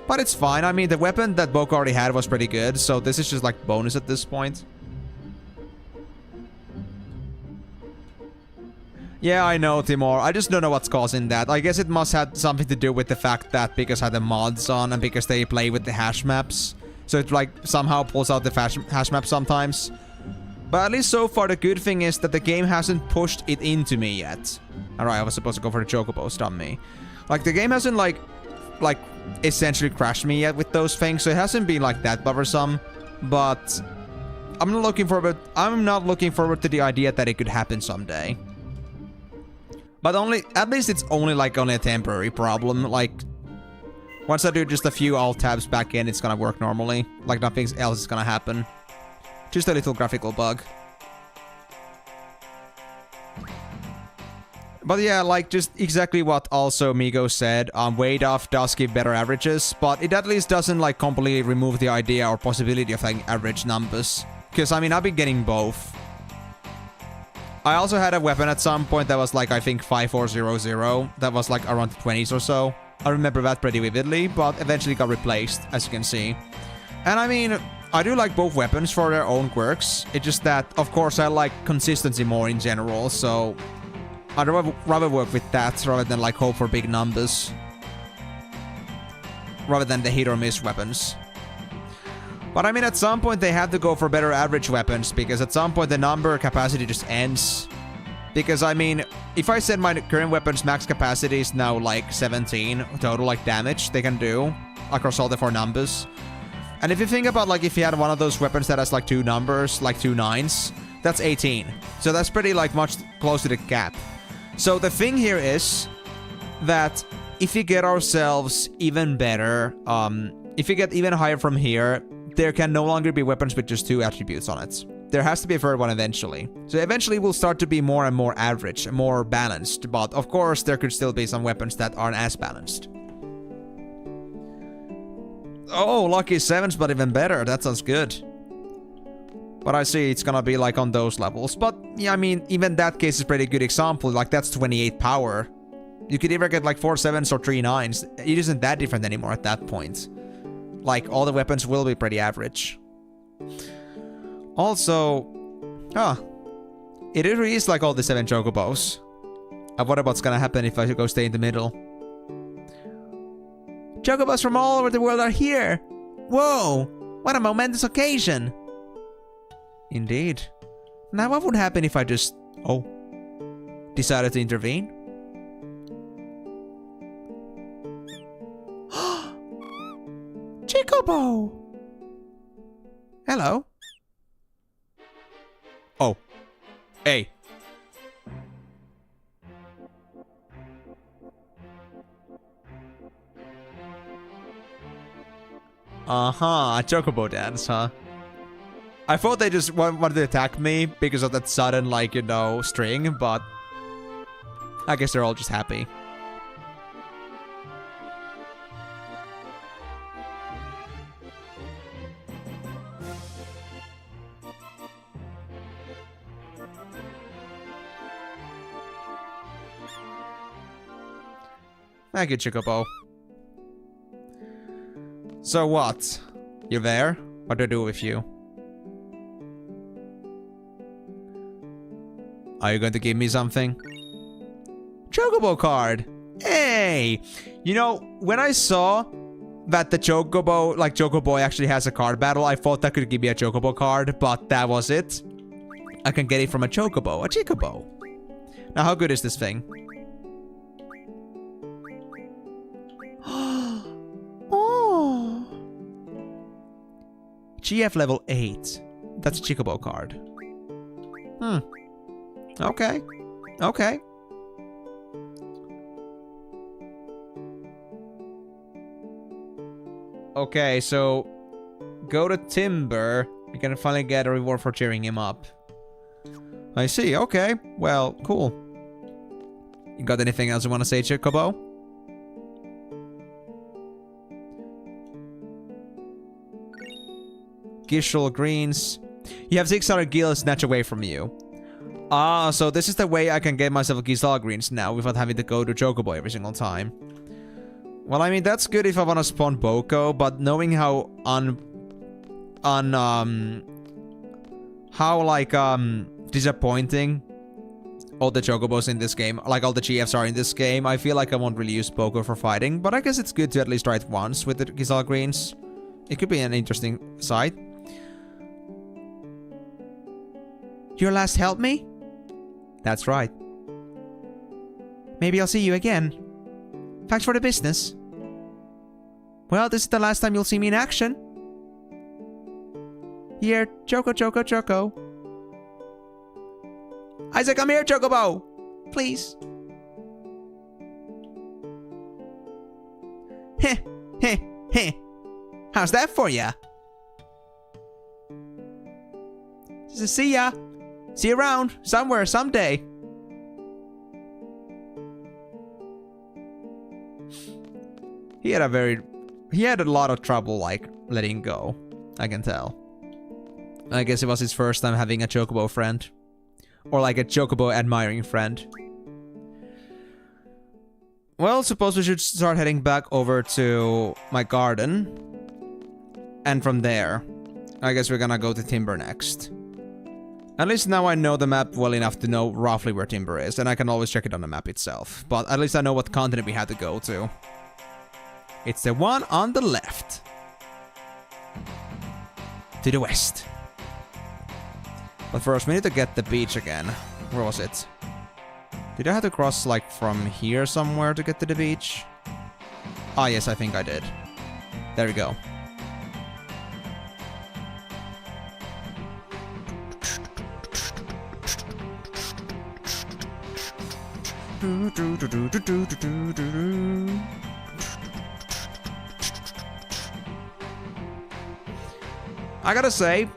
But it's fine. I mean, the weapon that Boko already had was pretty good, so this is just like bonus at this point. Yeah, I know, Timor. I just don't know what's causing that. I guess it must have something to do with the fact that because I had the mods on and because they play with the hash maps. So it like somehow pulls out the hash map sometimes. But at least so far the good thing is that the game hasn't pushed it into me yet. Alright, I was supposed to go for the Chocobos, dumb me. Like the game hasn't like essentially crashed me yet with those things. So it hasn't been like that bothersome. But I'm not looking forward to the idea that it could happen someday. But at least it's only a temporary problem. Like, once I do just a few alt tabs back in, it's gonna work normally. Like, nothing else is gonna happen. Just a little graphical bug. But yeah, like, just exactly what also Migo said. Weight off does give better averages, but it at least doesn't, like, completely remove the idea or possibility of, like, average numbers. Because, I mean, I've been getting both. I also had a weapon at some point that was like, I think 5400. That was like around the 20s or so. I remember that pretty vividly, but eventually got replaced, as you can see. And I mean, I do like both weapons for their own quirks. It's just that, of course, I like consistency more in general, so I'd rather work with that rather than like hope for big numbers. Rather than the hit or miss weapons. But I mean, at some point they have to go for better average weapons, because at some point the number capacity just ends. Because I mean, if I set my current weapon's max capacity is now like 17 total like damage they can do across all the 4 numbers. And if you think about like if you had one of those weapons that has like 2 numbers, like 2 9s, that's 18. So that's pretty like much close to the cap. So the thing here is that if we get ourselves even better, if we get even higher from here, there can no longer be weapons with just 2 attributes on it. There has to be a third one eventually. So eventually we'll start to be more and more average, more balanced. But of course there could still be some weapons that aren't as balanced. Oh, lucky 7s, but even better. That sounds good. But I see it's gonna be like on those levels. But yeah, I mean, even that case is a pretty good example. Like that's 28 power. You could either get like 4 7s or 3 9s. It isn't that different anymore at that point. Like, all the weapons will be pretty average. Also, it really is like all the 7 Chocobos. I wonder what's gonna happen if I go stay in the middle. Chocobos from all over the world are here! Whoa! What a momentous occasion! Indeed. Now what would happen if I just... Oh. Decided to intervene? Chocobo! Hello? Oh. Hey. Uh-huh, a chocobo dance, huh? I thought they just wanted to attack me because of that sudden, like, you know, string, but... I guess they're all just happy. Thank you, Chocobo. So what? You're there? What do I do with you? Are you going to give me something? Chocobo card! Hey! You know, when I saw that the Chocobo, like Chocoboy actually has a card battle, I thought that could give me a Chocobo card, but that was it. I can get it from a Chocobo, a Chocobo. Now, how good is this thing? Oh! GF level 8. That's a Chocobo card. Hmm. Okay. Okay. Okay, so go to Timber. You can finally get a reward for cheering him up. I see, okay. Well, cool. You got anything else you want to say, Chocobo? Gishel Greens. You have 600 gil snatched away from you. Ah, so this is the way I can get myself a Gisela Greens now without having to go to Chocobo every single time. Well, I mean, that's good if I want to spawn Boko, but knowing how disappointing all the Chocobos in this game, like all the GFs are in this game, I feel like I won't really use Boko for fighting, but I guess it's good to at least try it once with the Gisela Greens. It could be an interesting sight. Your last help me? That's right. Maybe I'll see you again. Thanks for the business. Well, this is the last time you'll see me in action. Here, Choco, Choco, Choco. Isaac, come here, Chocobo! Please. Heh, heh, heh. How's that for ya? See ya. See you around, somewhere, someday. He had a lot of trouble, like, letting go. I can tell. I guess it was his first time having a Chocobo friend. Or like a Chocobo admiring friend. Well, suppose we should start heading back over to my garden. And from there, I guess we're gonna go to Timber next. At least now I know the map well enough to know roughly where Timber is, and I can always check it on the map itself. But at least I know what continent we had to go to. It's the one on the left. To the west. But first, we need to get the beach again. Where was it? Did I have to cross, like, from here somewhere to get to the beach? Ah, yes, I think I did. There we go. I gotta say,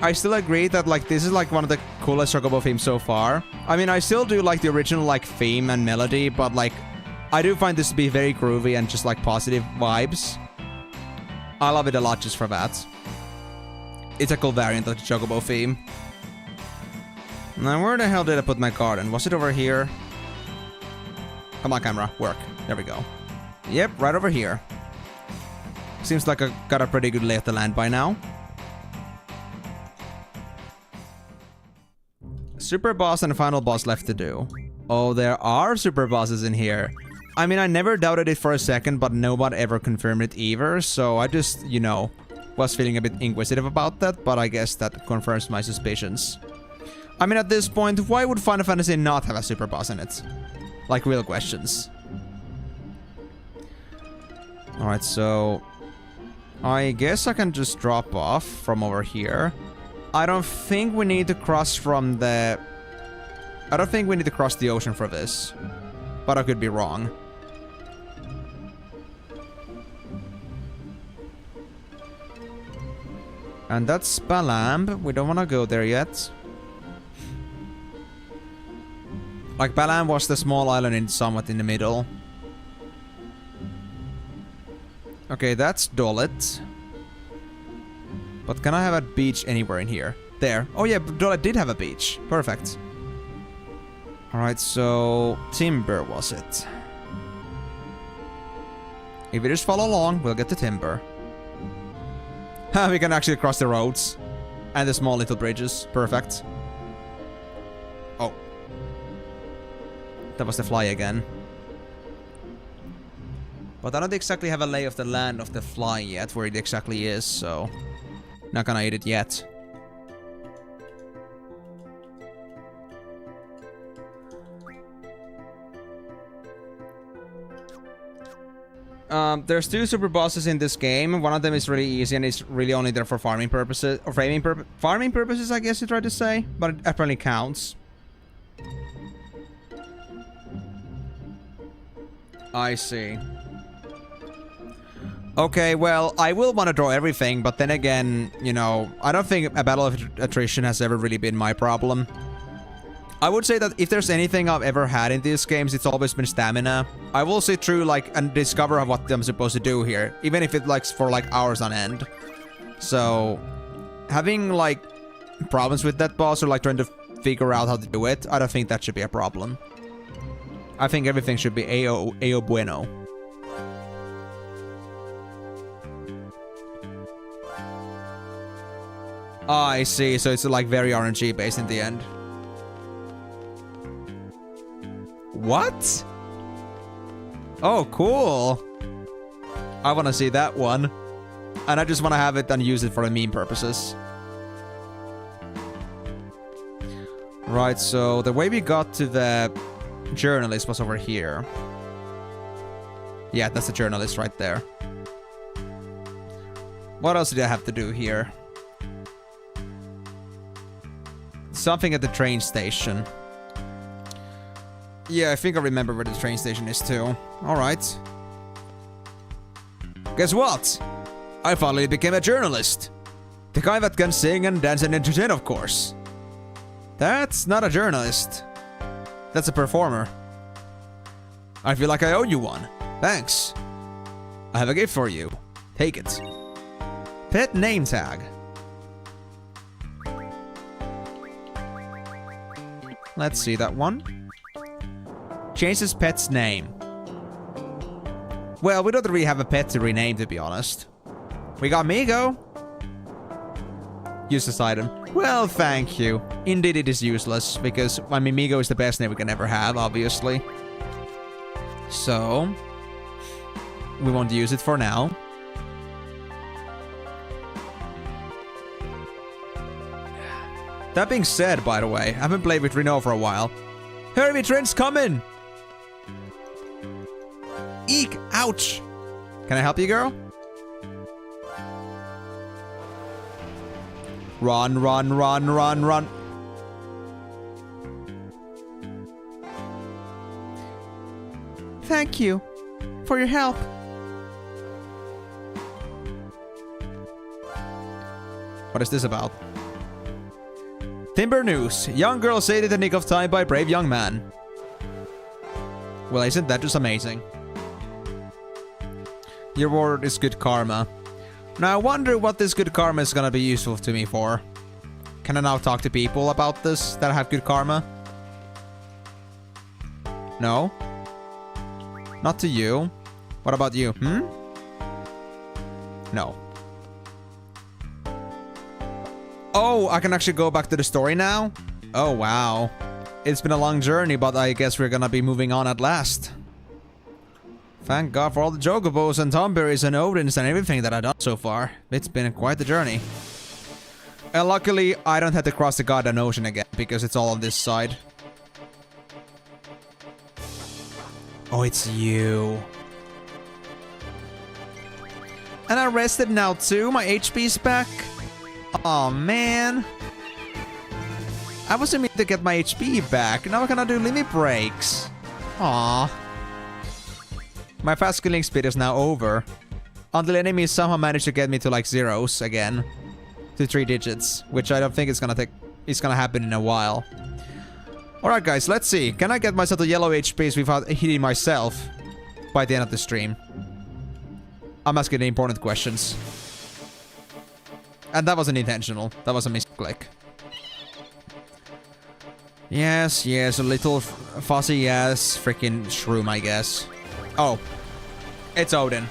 I still agree that, like, this is, like, one of the coolest Chocobo themes so far. I mean, I still do like the original, like, theme and melody, but, like, I do find this to be very groovy and just, like, positive vibes. I love it a lot just for that. It's a cool variant of the Chocobo theme. Now, where the hell did I put my garden? Was it over here? Come on, camera. Work. There we go. Yep, right over here. Seems like I got a pretty good lay of the land by now. Super boss and final boss left to do. Oh, there are super bosses in here. I mean, I never doubted it for a second, but nobody ever confirmed it either, so I just, you know, was feeling a bit inquisitive about that, but I guess that confirms my suspicions. I mean, at this point, why would Final Fantasy not have a super boss in it? Like, real questions. Alright, so... I guess I can just drop off from over here. I don't think we need to cross from the... I don't think we need to cross the ocean for this. But I could be wrong. And that's Balamb. We don't want to go there yet. Like, Balamb was the small island in somewhat in the middle. Okay, that's Dolet. But can I have a beach anywhere in here? There. Oh yeah, Dolet did have a beach. Perfect. Alright, so... Timber was it. If we just follow along, we'll get to Timber. We can actually cross the roads. And the small little bridges. Perfect. Oh. That was the fly again. But I don't exactly have a lay of the land of the fly yet, where it exactly is, so... Not gonna eat it yet. There's 2 super bosses in this game. One of them is really easy and it's really only there for farming purposes. Or farming purposes, I guess you tried to say. But it apparently counts. I see. Okay, well, I will want to draw everything, but then again, you know, I don't think a battle of attrition has ever really been my problem. I would say that if there's anything I've ever had in these games, it's always been stamina. I will sit through, like, and discover what I'm supposed to do here, even if it likes for, like, hours on end. So, having, like, problems with that boss or, like, trying to figure out how to do it, I don't think that should be a problem. I think everything should be A.O. bueno. Ah, I see. So it's like very RNG based in the end. What? Oh, cool. I want to see that one. And I just want to have it and use it for the meme purposes. Right, so the way we got to the journalist was over here. Yeah, that's the journalist right there. What else did I have to do here? Something at the train station. Yeah, I think I remember where the train station is too. Alright. Guess what? I finally became a journalist. The guy that can sing and dance and entertain, of course. That's not a journalist. That's a performer. I feel like I owe you one. Thanks. I have a gift for you. Take it. Pet name tag. Let's see that one. Change his pet's name. Well, we don't really have a pet to rename, to be honest. We got Migo. Use this item. Well, thank you. Indeed, it is useless, because, I mean, Migo is the best name we can ever have, obviously. So, we won't use it for now. That being said, by the way, I haven't played with Renault for a while. Hurry, Trent's coming! Eek! Ouch! Can I help you, girl? Run, run, run, run, run. Thank you for your help. What is this about? Timber news. Young girl saved in the nick of time by brave young man. Well, isn't that just amazing? Your reward is good karma. Now I wonder what this good karma is gonna be useful to me for. Can I now talk to people about this that have good karma? No? Not to you. What about you? No. Oh, I can actually go back to the story now? Oh, wow. It's been a long journey, but I guess we're gonna be moving on at last. Thank God for all the Chocobos and Tomberries and Odins and everything that I've done so far. It's been quite the journey. And luckily, I don't have to cross the goddamn ocean again, because it's all on this side. Oh, it's you. And I rested now too. My HP's back. Oh man. I was aiming to get my HP back. Now I cannot do limit breaks. Aww. My fast skilling speed is now over. Until enemies somehow manage to get me to like zeros again. To 3 digits. Which I don't think is gonna happen in a while. Alright guys, let's see. Can I get myself to yellow HPs without hitting myself by the end of the stream? I'm asking the important questions. And that wasn't intentional. That was a misclick. Yes, yes, a little fuzzy ass freaking shroom, I guess. Oh. It's Odin.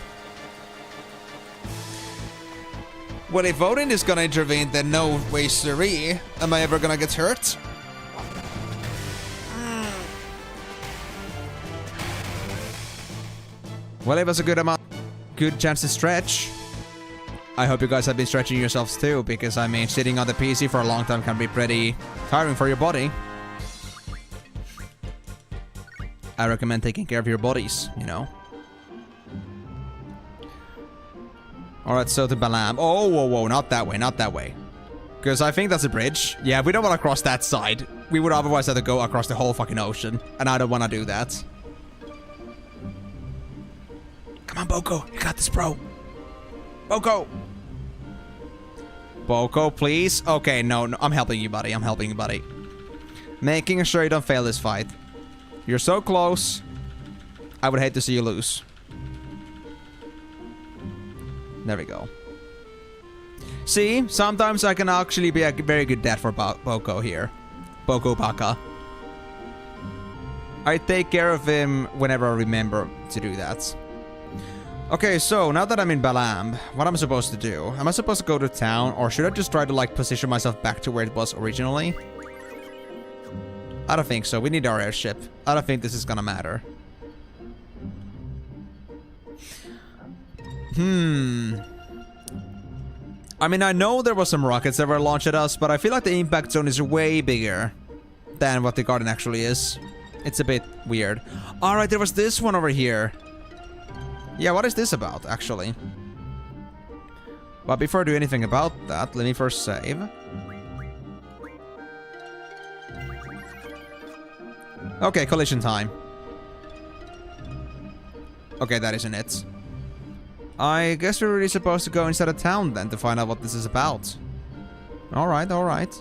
Well, if Odin is gonna intervene, then no way, siree. Am I ever gonna get hurt? Well, it was a good chance to stretch. I hope you guys have been stretching yourselves too, because I mean, sitting on the PC for a long time can be pretty tiring for your body. I recommend taking care of your bodies, you know. Alright, so to Balam. Oh, whoa, whoa, not that way, not that way. Because I think that's a bridge. Yeah, we don't want to cross that side. We would otherwise have to go across the whole fucking ocean. And I don't want to do that. Come on, Boko. You got this, bro. Boko. Boko, please. Okay, no, no. I'm helping you, buddy. I'm helping you, buddy. Making sure you don't fail this fight. You're so close. I would hate to see you lose. There we go. See? Sometimes I can actually be a very good dad for Boko here. Boko Baka. I take care of him whenever I remember to do that. Okay, so now that I'm in Balam, what am I supposed to do? Am I supposed to go to town, or should I just try to like position myself back to where it was originally? I don't think so. We need our airship. I don't think this is gonna matter. I mean, I know there was some rockets that were launched at us, but I feel like the impact zone is way bigger than what the garden actually is. It's a bit weird. Alright, there was this one over here. Yeah, what is this about, actually? But before I do anything about that, let me first save. Okay, collision time. Okay, that isn't it. I guess we're really supposed to go inside of town then to find out what this is about. Alright, alright.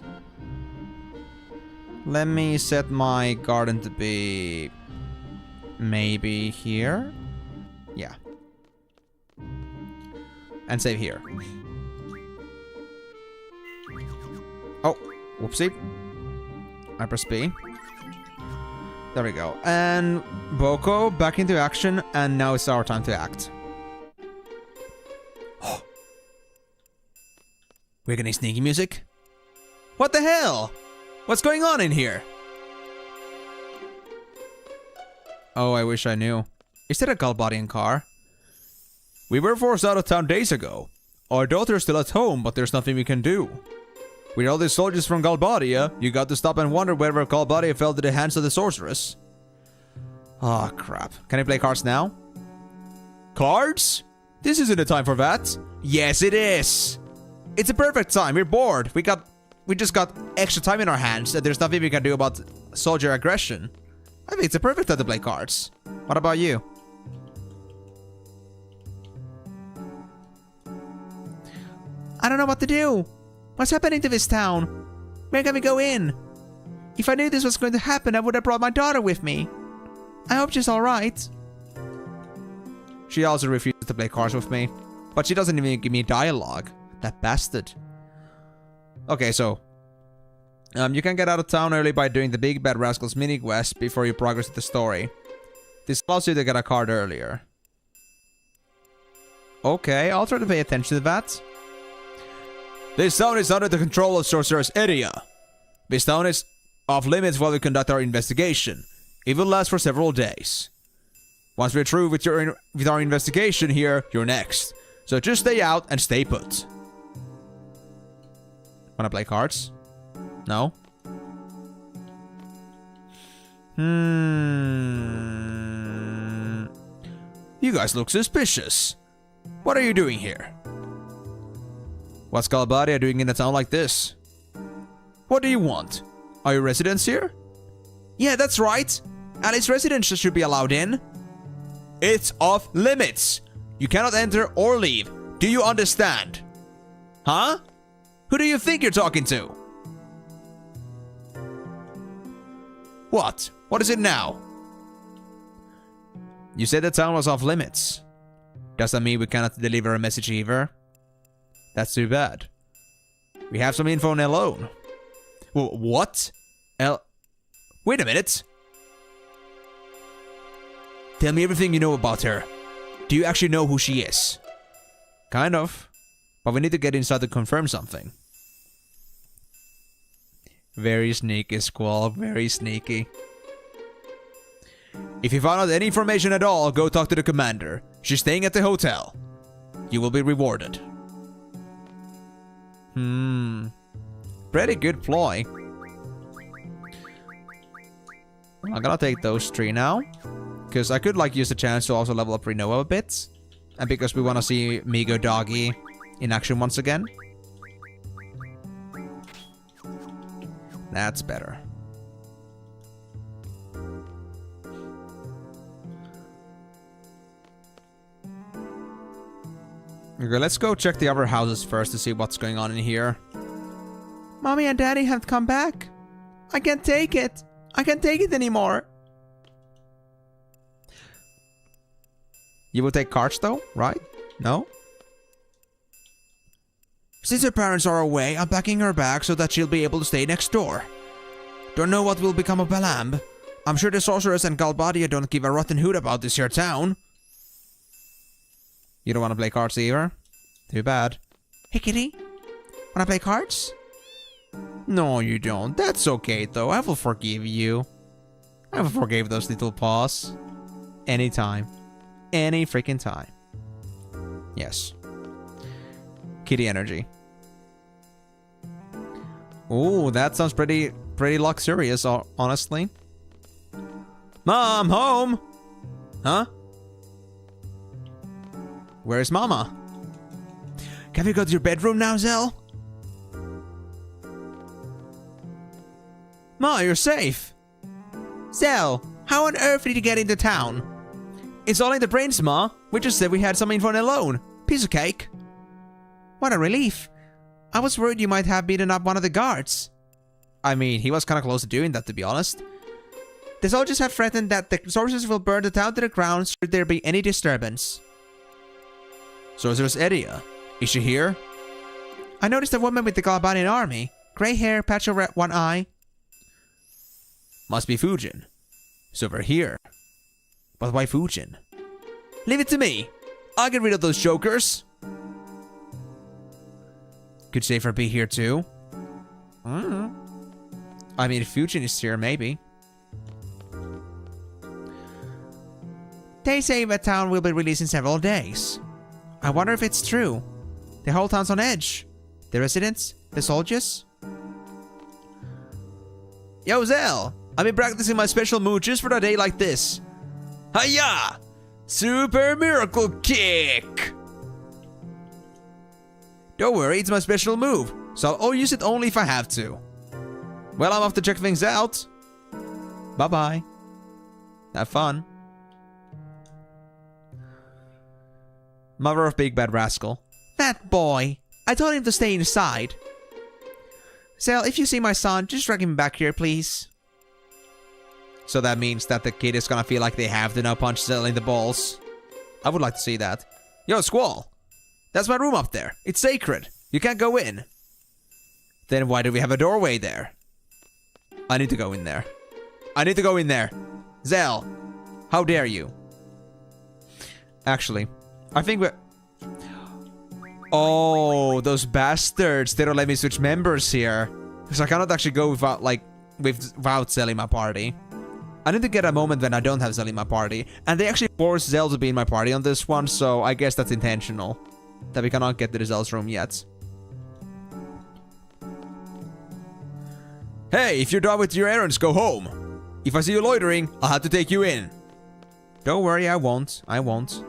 Let me set my garden to be... maybe here? Yeah. And save here. Oh, whoopsie. I press B. There we go. And Boko back into action, and now it's our time to act. We're getting sneaky music? What the hell? What's going on in here? Oh, I wish I knew. Is that a Galbadian car? We were forced out of town days ago. Our daughter's still at home, but there's nothing we can do. With all these soldiers from Galbadia, you got to stop and wonder whether Galbadia fell to the hands of the sorceress. Oh, crap. Can I play cards now? Cards? This isn't the time for that. Yes, it is. It's a perfect time. We're bored. We just got extra time in our hands, and there's nothing we can do about soldier aggression. I think it's a perfect time to play cards. What about you? I don't know what to do. What's happening to this town? Where can we go in? If I knew this was going to happen, I would have brought my daughter with me. I hope she's alright. She also refuses to play cards with me. But she doesn't even give me dialogue. That bastard. Okay, so... you can get out of town early by doing the Big Bad Rascals mini quest before you progress with the story. This allows you to get a card earlier. Okay, I'll try to pay attention to that. This town is under the control of Sorceress Eria. This town is off limits while we conduct our investigation. It will last for several days. Once we're through with our investigation here, you're next. So just stay out and stay put. Wanna play cards? No? You guys look suspicious. What are you doing here? What's Galbadia doing in a town like this? What do you want? Are you residents here? Yeah, that's right. At least residents should be allowed in. It's off limits. You cannot enter or leave. Do you understand? Huh? Who do you think you're talking to? What? What is it now? You said the town was off limits. Does that mean we cannot deliver a message either? That's too bad. We have some info on Alone. What? Wait a minute. Tell me everything you know about her. Do you actually know who she is? Kind of. But we need to get inside to confirm something. Very sneaky, Squall. Very sneaky. If you found out any information at all, go talk to the commander. She's staying at the hotel. You will be rewarded. Pretty good ploy. I'm gonna take those 3 now. Because I could use the chance to also level up Renoa a bit. And because we want to see Migo Doggy in action once again. That's better. Okay, let's go check the other houses first to see what's going on in here. Mommy and Daddy have come back. I can't take it. I can't take it anymore. You will take cards though, right? No? Since her parents are away, I'm packing her back so that she'll be able to stay next door. Don't know what will become of Balamb. I'm sure the sorceress and Galbadia don't give a rotten hoot about this here town. You don't want to play cards either? Too bad. Hey kitty, wanna play cards? No you don't. That's okay though, I will forgive you. I will forgive those little paws. Anytime. Any freaking time. Yes. Kitty energy. Ooh, that sounds pretty luxurious, honestly. Mom, home! Huh? Where's Mama? Can we go to your bedroom now, Zell? Ma, you're safe. Zell, how on earth did you get into town? It's all in the brains, Ma. We just said we had some info on Alone. Piece of cake. What a relief. I was worried you might have beaten up one of the guards. I mean, he was kind of close to doing that, to be honest. The soldiers have threatened that the sorcerers will burn the town to the ground should there be any disturbance. Sorceress Edia. Is she here? I noticed a woman with the Galbanian army. Grey hair, patch over one eye. Must be Fujin. So we're here. But why Fujin? Leave it to me. I'll get rid of those jokers. Could Safer be here too? I mean, if Fujin is here, maybe. They say the town will be released in several days. I wonder if it's true. The whole town's on edge. The residents? The soldiers? Yo, Zell! I've been practicing my special move just for a day like this. Hiya! Super Miracle Kick! Don't worry, it's my special move, so I'll use it only if I have to. Well, I'm off to check things out. Bye-bye. Have fun. Mother of Big Bad Rascal. That boy! I told him to stay inside. Zell, if you see my son, just drag him back here, please. So that means that the kid is gonna feel like they have to now punch Zell in the balls. I would like to see that. Yo, Squall! That's my room up there. It's sacred. You can't go in. Then why do we have a doorway there? I need to go in there. I need to go in there. Zell, how dare you? Actually, I think we're... Oh, those bastards. They don't let me switch members here. Because I cannot actually go without, without selling my party. I need to get a moment when I don't have Zell in my party. And they actually forced Zell to be in my party on this one, so I guess that's intentional. That we cannot get to the Zell's room yet. Hey, if you're done with your errands, go home. If I see you loitering, I'll have to take you in. Don't worry, I won't. I won't.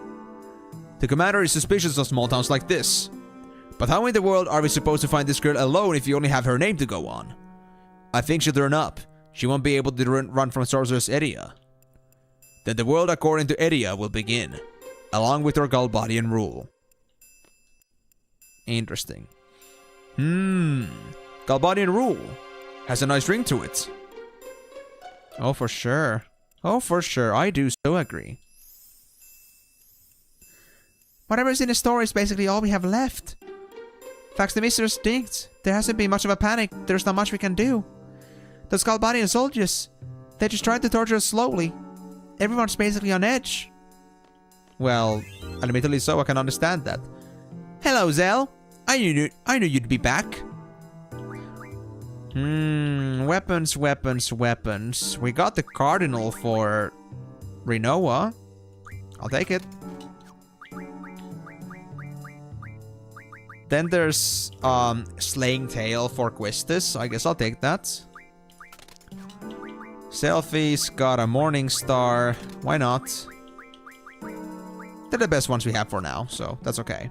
The commander is suspicious of small towns like this. But how in the world are we supposed to find this girl alone if you only have her name to go on? I think she'll turn up. She won't be able to run from Sorcerer's area. Then the world according to Edia will begin, along with her Galbadian rule. Interesting. Galbadian rule has a nice ring to it. Oh, for sure. Oh, for sure. I do so agree. Whatever's in the store is basically all we have left. Facts the mister stinks. There hasn't been much of a panic. There's not much we can do. Those Galbadian soldiers, they just tried to torture us slowly. Everyone's basically on edge. Well, admittedly so, I can understand that. Hello, Zell. I knew you'd be back. Weapons. We got the Cardinal for Rinoa. I'll take it. Then there's Slaying Tail for Quistis. I guess I'll take that. Selfie's got a Morning Star. Why not? They're the best ones we have for now, so that's okay.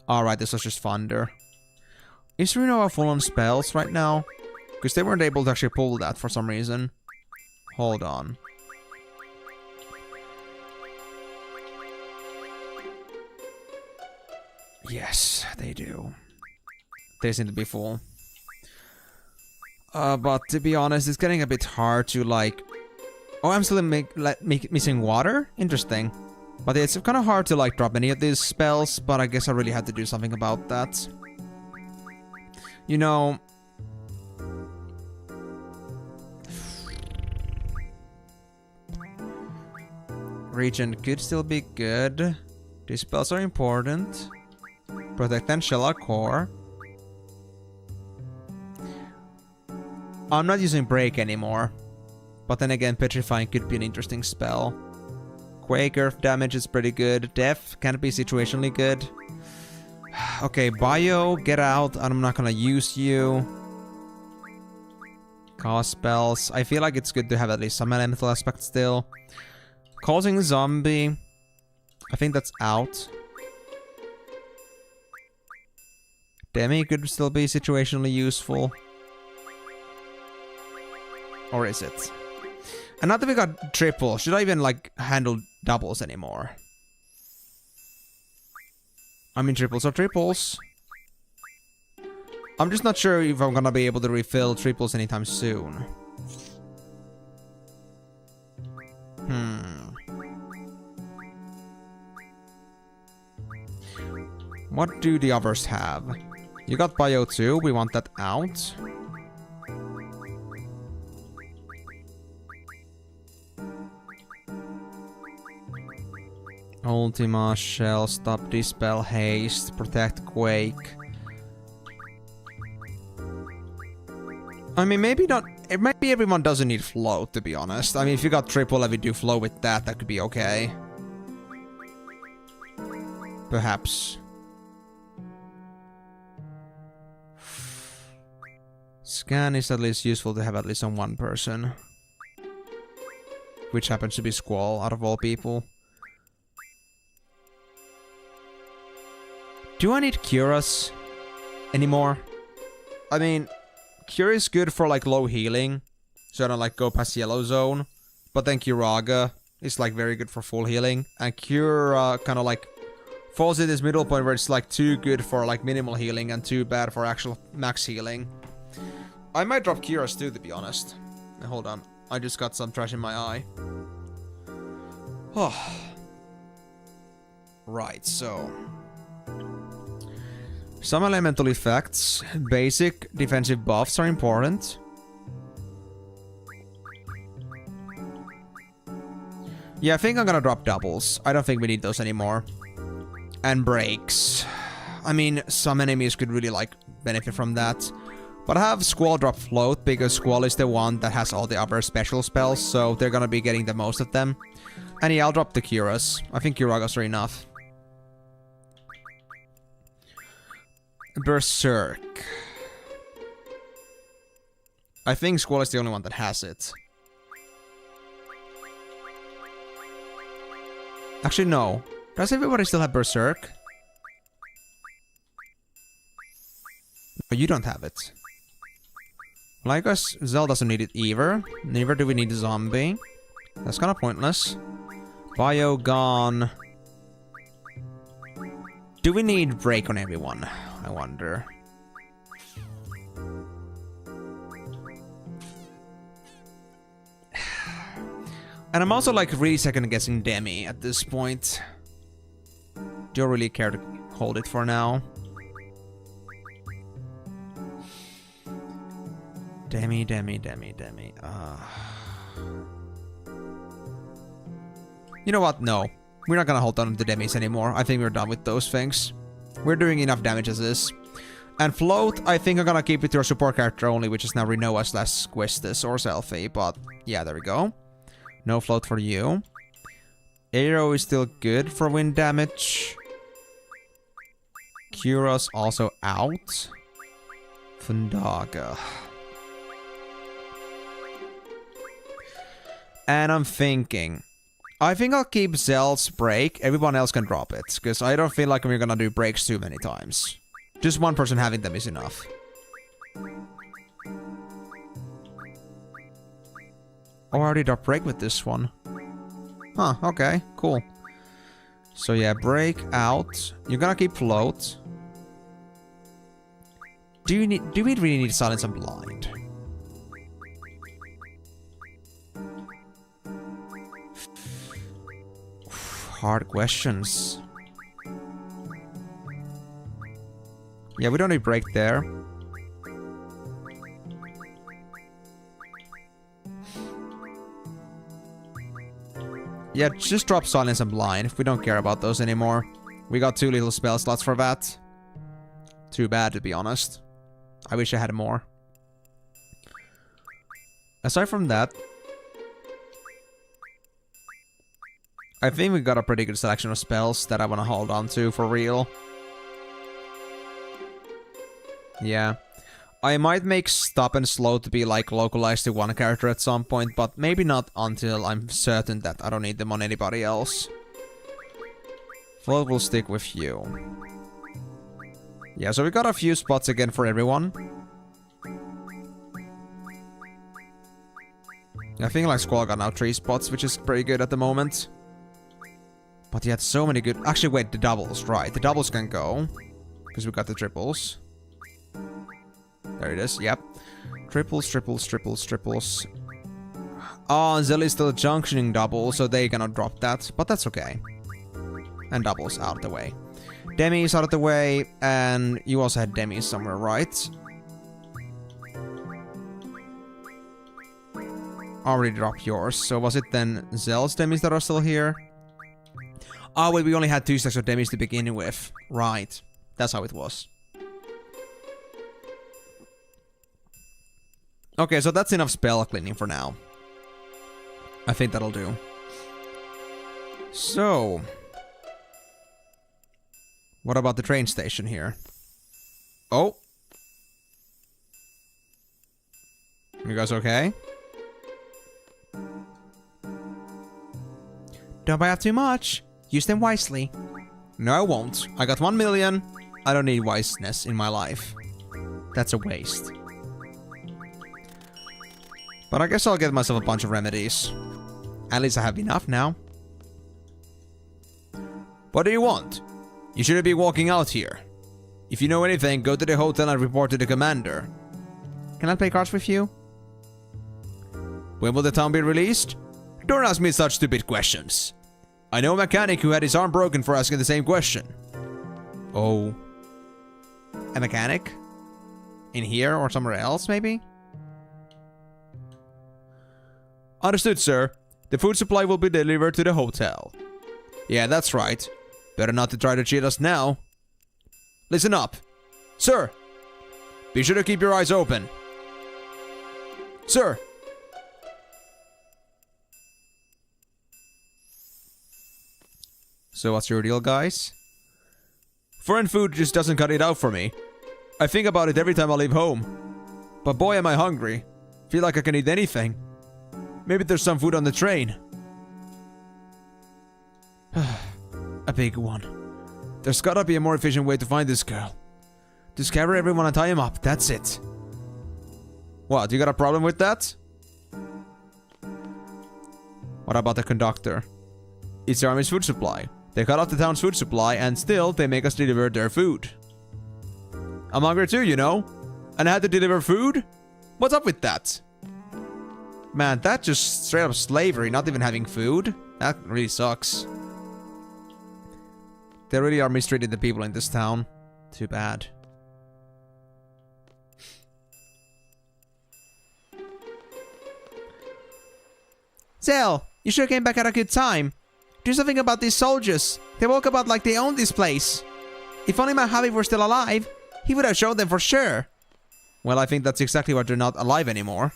Alright, this was just Thunder. Is Rinoa full on spells right now? Because they weren't able to actually pull that for some reason. Hold on. Yes, they do. They seem to be full. But to be honest, it's getting a bit hard to like... Oh, I'm still missing water? Interesting. But it's kind of hard to like drop any of these spells, but I guess I really had to do something about that. You know... Regen could still be good. These spells are important. Protect and Shell are core. I'm not using Break anymore. But then again, Petrifying could be an interesting spell. Quake Earth damage is pretty good. Death can be situationally good. Okay, Bio, get out. I'm not gonna use you. Cast spells. I feel like it's good to have at least some elemental aspect still. Causing Zombie. I think that's out. Demi could still be situationally useful. Or is it? And now that we got triple, should I even like handle doubles anymore? I mean, triples are triples. I'm just not sure if I'm gonna be able to refill triples anytime soon. What do the others have? You got Bio too, we want that out. Ultima, Shell, Stop, Dispel, Haste, Protect, Quake. I mean, maybe not... Maybe everyone doesn't need Float, to be honest. I mean, if you got triple heavy do Flow with that, that could be okay. Perhaps. Scan is at least useful to have at least on one person. Which happens to be Squall, out of all people. Do I need Curas anymore? I mean, Cure is good for like low healing, so I don't like go past yellow zone. But then Curaga is like very good for full healing, and Cure kind of like falls in this middle point where it's like too good for like minimal healing and too bad for actual max healing. I might drop Curas too, to be honest. Hold on, I just got some trash in my eye. Oh. Right, so... Some elemental effects, basic defensive buffs are important. Yeah, I think I'm gonna drop doubles. I don't think we need those anymore. And breaks. I mean, some enemies could really like benefit from that. But I have Squall drop float because Squall is the one that has all the other special spells, so they're gonna be getting the most of them. And yeah, I'll drop the Curas. I think Curagas are enough. Berserk. I think Squall is the only one that has it. Actually, no. Does everybody still have Berserk? No, you don't have it. Well, I guess Zell doesn't need it either. Neither do we need a zombie. That's kind of pointless. Bio gone. Do we need break on everyone? I wonder. And I'm also like really second guessing Demi at this point. Do you really care to hold it for now? Demi. You know what? No. We're not gonna hold on to Demis anymore. I think we're done with those things. We're doing enough damage as is. And float, I think I'm gonna keep it to our support character only, which is now Renoa/Questus or Selfie. But yeah, there we go. No float for you. Arrow is still good for wind damage. Kuros also out. Fundaga. And I'm thinking, I think I'll keep Zell's break. Everyone else can drop it, because I don't feel like we're gonna do breaks too many times. Just one person having them is enough. Oh, I already dropped break with this one. Huh, okay, cool. So yeah, break out. You're gonna keep float. Do we really need to silence and blind? Hard questions. Yeah, we don't need break there. Yeah, just drop silence and blind if we don't care about those anymore. We got 2 little spell slots for that. Too bad, to be honest. I wish I had more. Aside from that, I think we got a pretty good selection of spells that I want to hold on to for real. Yeah. I might make stop and slow to be like localized to one character at some point, but maybe not until I'm certain that I don't need them on anybody else. Float will stick with you. Yeah, so we got a few spots again for everyone. I think like Squall got now 3 spots, which is pretty good at the moment. But he had so many good... Actually, wait, the doubles, right. The doubles can go. Because we got the triples. There it is, yep. Triples. Oh, Zell is still junctioning double, so they cannot drop that. But that's okay. And doubles out of the way. Demi is out of the way, and you also had Demi somewhere, right? Already dropped yours. So was it then Zell's Demis that are still here? Oh, wait, we only had 2 stacks of Demis to begin with. Right. That's how it was. Okay, so that's enough spell cleaning for now. I think that'll do. So... what about the train station here? Oh! You guys okay? Don't buy up too much. Use them wisely. No, I won't. I got 1 million. I don't need wiseness in my life. That's a waste. But I guess I'll get myself a bunch of remedies. At least I have enough now. What do you want? You shouldn't be walking out here. If you know anything, go to the hotel and report to the commander. Can I play cards with you? When will the town be released? Don't ask me such stupid questions. I know a mechanic who had his arm broken for asking the same question. Oh. A mechanic? In here or somewhere else, maybe? Understood, sir. The food supply will be delivered to the hotel. Yeah, that's right. Better not to try to cheat us now. Listen up. Sir! Be sure to keep your eyes open. Sir! So what's your deal, guys? Foreign food just doesn't cut it out for me. I think about it every time I leave home. But boy, am I hungry. Feel like I can eat anything. Maybe there's some food on the train. A big one. There's gotta be a more efficient way to find this girl. Just carry everyone and tie him up, that's it. What, you got a problem with that? What about the conductor? It's the army's food supply. They cut off the town's food supply and still they make us deliver their food. I'm hungry too, you know? And I had to deliver food? What's up with that? Man, that's just straight up slavery, not even having food. That really sucks. They really are mistreating the people in this town. Too bad. Zell, you sure came back at a good time. Do something about these soldiers. They walk about like they own this place. If only my hubby were still alive, he would have shown them for sure. Well, I think that's exactly why they're not alive anymore.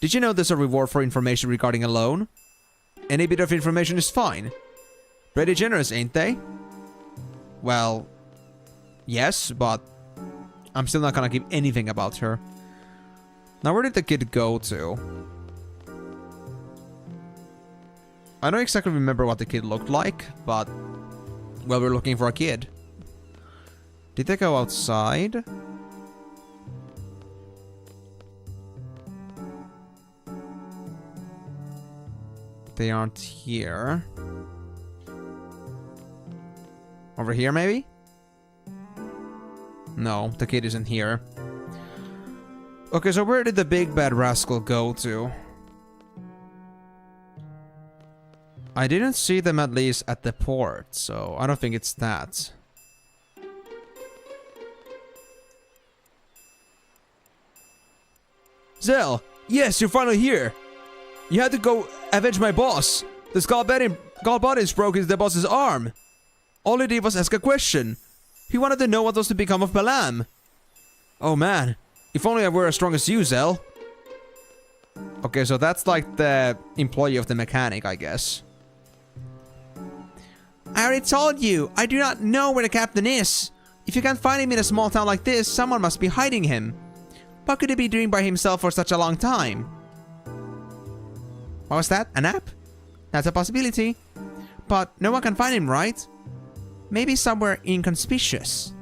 Did you know there's a reward for information regarding a loan? Any bit of information is fine. Pretty generous, ain't they? Well, yes, but I'm still not gonna give anything about her. Now, where did the kid go to? I don't exactly remember what the kid looked like, but... well, we're looking for a kid. Did they go outside? They aren't here. Over here, maybe? No, the kid isn't here. Okay, so where did the big bad rascal go to? I didn't see them at least at the port, so I don't think it's that. Zell! Yes, you're finally here! You had to go avenge my boss! The Squall bodies broke the boss's arm! All he did was ask a question. He wanted to know what was to become of Balam. Oh man, if only I were as strong as you, Zell. Okay, so that's like the employee of the mechanic, I guess. I already told you, I do not know where the captain is. If you can't find him in a small town like this, someone must be hiding him. What could he be doing by himself for such a long time? What was that? A nap? That's a possibility. But no one can find him, right? Maybe somewhere inconspicuous.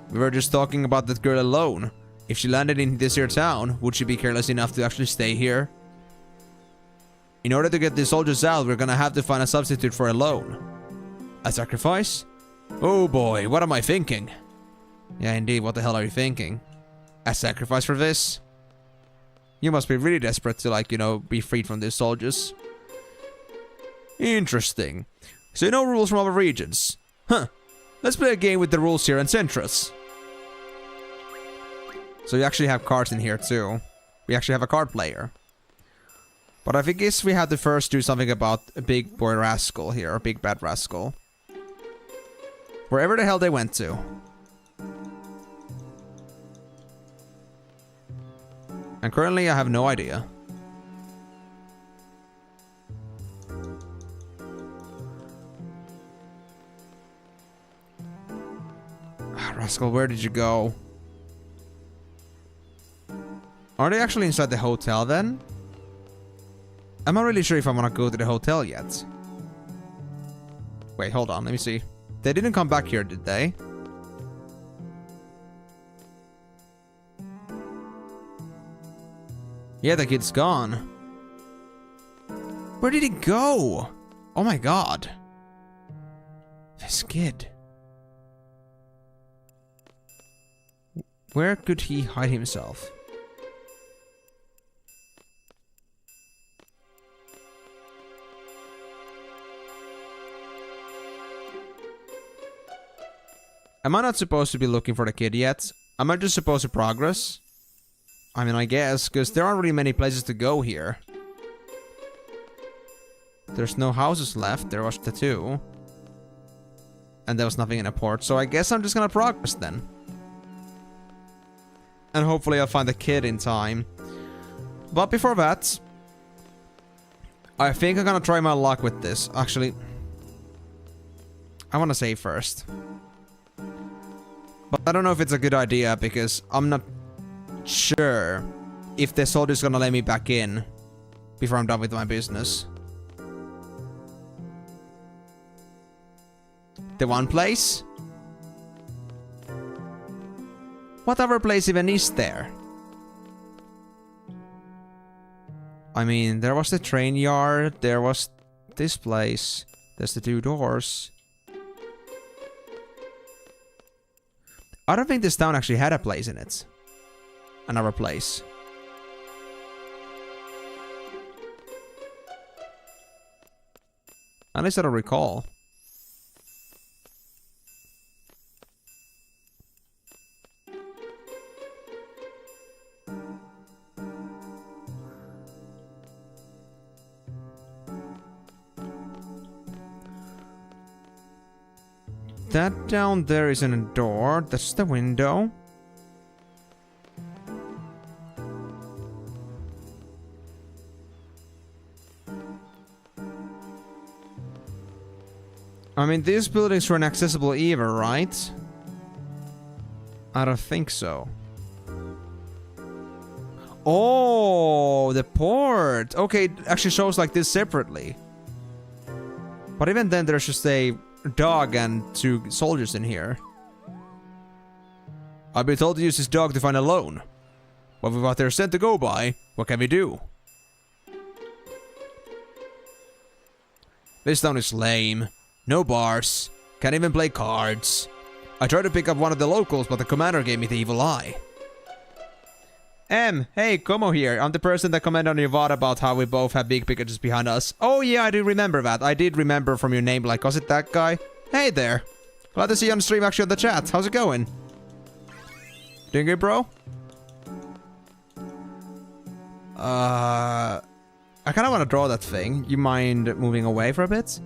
We were just talking about that girl alone. If she landed in this here town, would she be careless enough to actually stay here? In order to get the soldiers out, we're gonna have to find a substitute for a loan. A sacrifice? Oh boy, what am I thinking? Yeah, indeed, what the hell are you thinking? A sacrifice for this? You must be really desperate to, like, you know, be freed from these soldiers. Interesting. So no rules from other regions. Huh. Let's play a game with the rules here and Centrus. So you actually have cards in here too. We actually have a card player. But I guess we have to first do something about a big boy rascal here, a big bad rascal. Wherever the hell they went to. And currently I have no idea. Rascal, where did you go? Are they actually inside the hotel then? I'm not really sure if I want to go to the hotel yet. Wait, hold on, let me see. They didn't come back here, did they? Yeah, the kid's gone. Where did he go? Oh my god. This kid. Where could he hide himself? Am I not supposed to be looking for the kid yet? Am I just supposed to progress? I mean, I guess, because there aren't really many places to go here. There's no houses left, there was the two. And there was nothing in a port, so I guess I'm just gonna progress then. And hopefully I'll find the kid in time. But before that, I think I'm gonna try my luck with this. Actually, I wanna save first. But I don't know if it's a good idea because I'm not sure if the soldier's gonna let me back in before I'm done with my business. The one place? What other place even is there? I mean, there was the train yard, there was this place, there's the 2 doors. I don't think this town actually had a place in it. Another place. At least I don't recall. That down there isn't a door, that's the window. I mean, these buildings were inaccessible either, right? I don't think so. Oh, the port! Okay, it actually shows like this separately. But even then, there's just a dog and 2 soldiers in here. I've been told to use this dog to find a loan. But with what they're sent to go by, what can we do? This town is lame. No bars. Can't even play cards. I tried to pick up one of the locals, but the commander gave me the evil eye. Hey, Como here. I'm the person that commented on your VOD about how we both have big pictures behind us. Oh yeah, I do remember that. I did remember from your name, like, was it that guy? Hey there. Glad to see you on stream actually on the chat. How's it going? Doing good, bro? I kind of want to draw that thing. You mind moving away for a bit?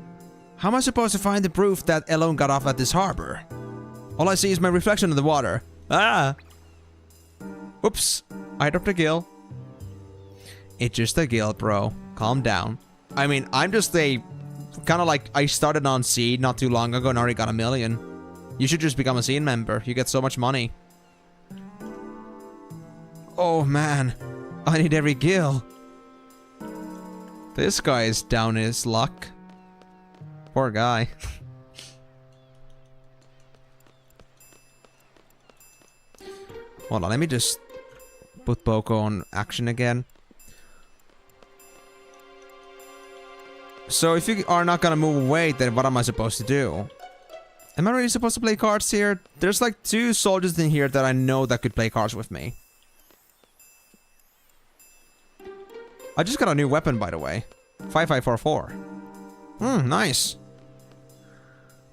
How am I supposed to find the proof that Elone got off at this harbor? All I see is my reflection in the water. Ah! Oops. I dropped a gill. It's just a gill, bro. Calm down. I mean, I'm just a... kind of like... I started on Seed not too long ago and already got 1 million. You should just become a Seed member. You get so much money. Oh, man. I need every gill. This guy is down his luck. Poor guy. Hold on, let me just put Boko on action again. So if you are not gonna move away, then what am I supposed to do? Am I really supposed to play cards here? There's like 2 soldiers in here that I know that could play cards with me. I just got a new weapon, by the way. 5544. Nice.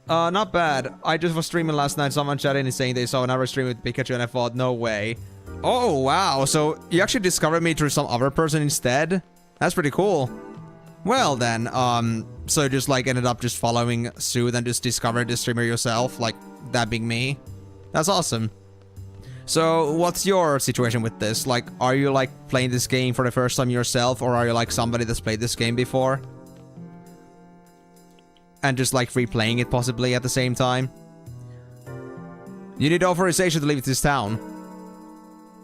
Not bad. I just was streaming last night. Someone chatted and saying they saw another stream with Pikachu and I thought, no way. Oh, wow. So you actually discovered me through some other person instead? That's pretty cool. Well then, so just like ended up just following suit and just discovered the streamer yourself, like that being me. That's awesome. So what's your situation with this? Like, are you like playing this game for the first time yourself, or are you like somebody that's played this game before? And just like replaying it possibly at the same time? You need authorization to leave this town.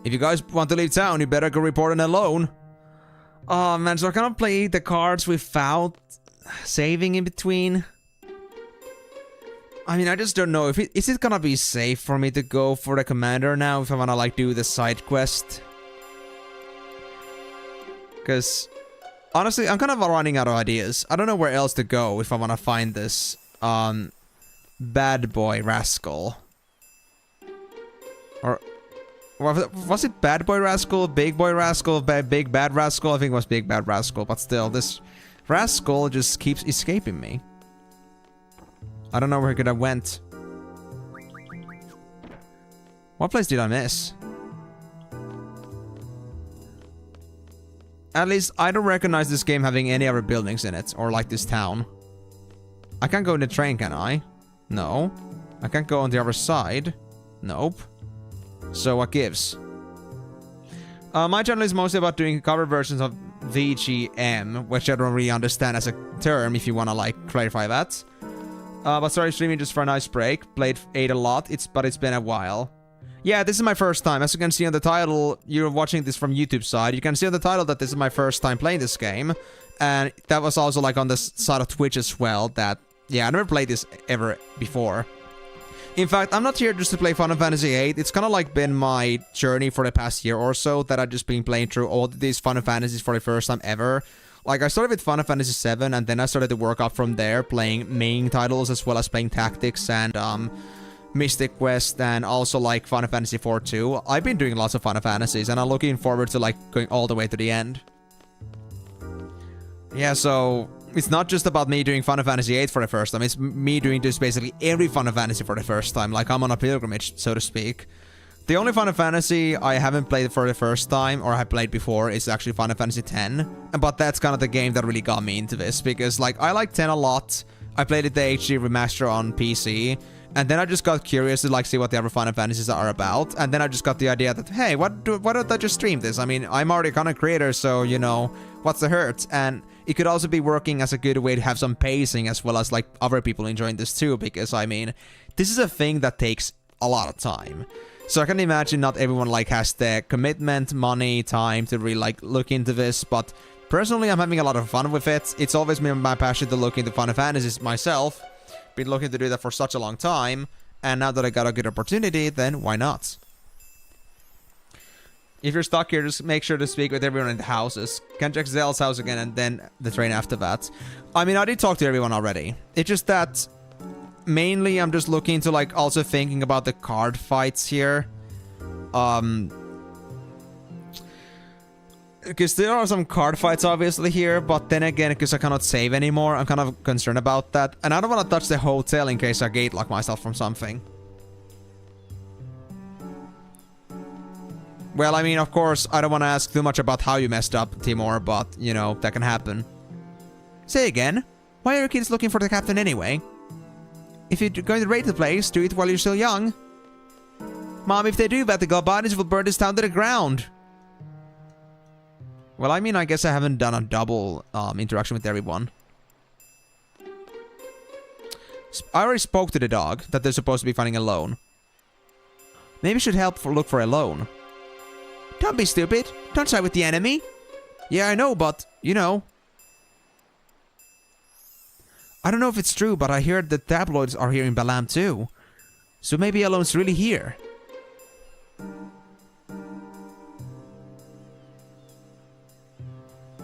If you guys want to leave town, you better go report an Elone. Oh man, so I cannot play the cards without saving in between. I mean, I just don't know if is it gonna be safe for me to go for the commander now if I wanna like do the side quest. Because honestly, I'm kind of running out of ideas. I don't know where else to go if I wanna find this bad boy rascal. Or was it Bad Boy Rascal, Big Boy Rascal, Big Bad Rascal? I think it was Big Bad Rascal, but still, this rascal just keeps escaping me. I don't know where he could have went. What place did I miss? At least, I don't recognize this game having any other buildings in it, or like this town. I can't go in the train, can I? No. I can't go on the other side. Nope. So what gives? My channel is mostly about doing cover versions of VGM, which I don't really understand as a term, if you want to, like, clarify that. But started streaming just for a nice break. Played 8 a lot, but it's been a while. Yeah, this is my first time. As you can see on the title, you're watching this from YouTube side. You can see on the title that this is my first time playing this game. And that was also, like, on the side of Twitch as well, that, yeah, I never played this ever before. In fact, I'm not here just to play Final Fantasy VIII. It's kind of like been my journey for the past year or so that I've just been playing through all these Final Fantasies for the first time ever. Like, I started with Final Fantasy VII, and then I started to work up from there, playing main titles as well as playing Tactics and Mystic Quest, and also like Final Fantasy IV too. I've been doing lots of Final Fantasies, and I'm looking forward to like going all the way to the end. Yeah, so it's not just about me doing Final Fantasy VIII for the first time, it's me doing just basically every Final Fantasy for the first time, like I'm on a pilgrimage, so to speak. The only Final Fantasy I haven't played for the first time, or have played before, is actually Final Fantasy X, but that's kind of the game that really got me into this, because like I like 10 a lot, I played it the HD remaster on PC, and then I just got curious to like see what the other Final Fantasies are about, and then I just got the idea that, hey, why don't I just stream this? I mean, I'm already a content creator, so, you know, what's the hurt? And it could also be working as a good way to have some pacing, as well as like other people enjoying this too, because I mean, this is a thing that takes a lot of time. So I can imagine not everyone like has the commitment, money, time to really like look into this, but personally I'm having a lot of fun with it. It's always been my passion to look into Final Fantasies myself. Been looking to do that for such a long time, and now that I got a good opportunity, then why not? If you're stuck here, just make sure to speak with everyone in the houses. Can check Zell's house again and then the train after that. I mean, I did talk to everyone already. It's just that mainly I'm just looking to like also thinking about the card fights here. Because there are some card fights obviously here, but then again, because I cannot save anymore, I'm kind of concerned about that. And I don't want to touch the hotel in case I gate lock myself from something. Well, I mean, of course, I don't want to ask too much about how you messed up, Timor, but, you know, that can happen. Say again, why are your kids looking for the captain anyway? If you're going to raid the place, do it while you're still young. Mom, if they do that, the Galbadians will burn this town to the ground. Well, I mean, I guess I haven't done a double interaction with everyone. I already spoke to the dog that they're supposed to be finding a loan. Maybe should help look for a loan. Don't be stupid. Don't side with the enemy. Yeah, I know, but, you know. I don't know if it's true, but I heard the tabloids are here in Balam too. So maybe Alon's really here.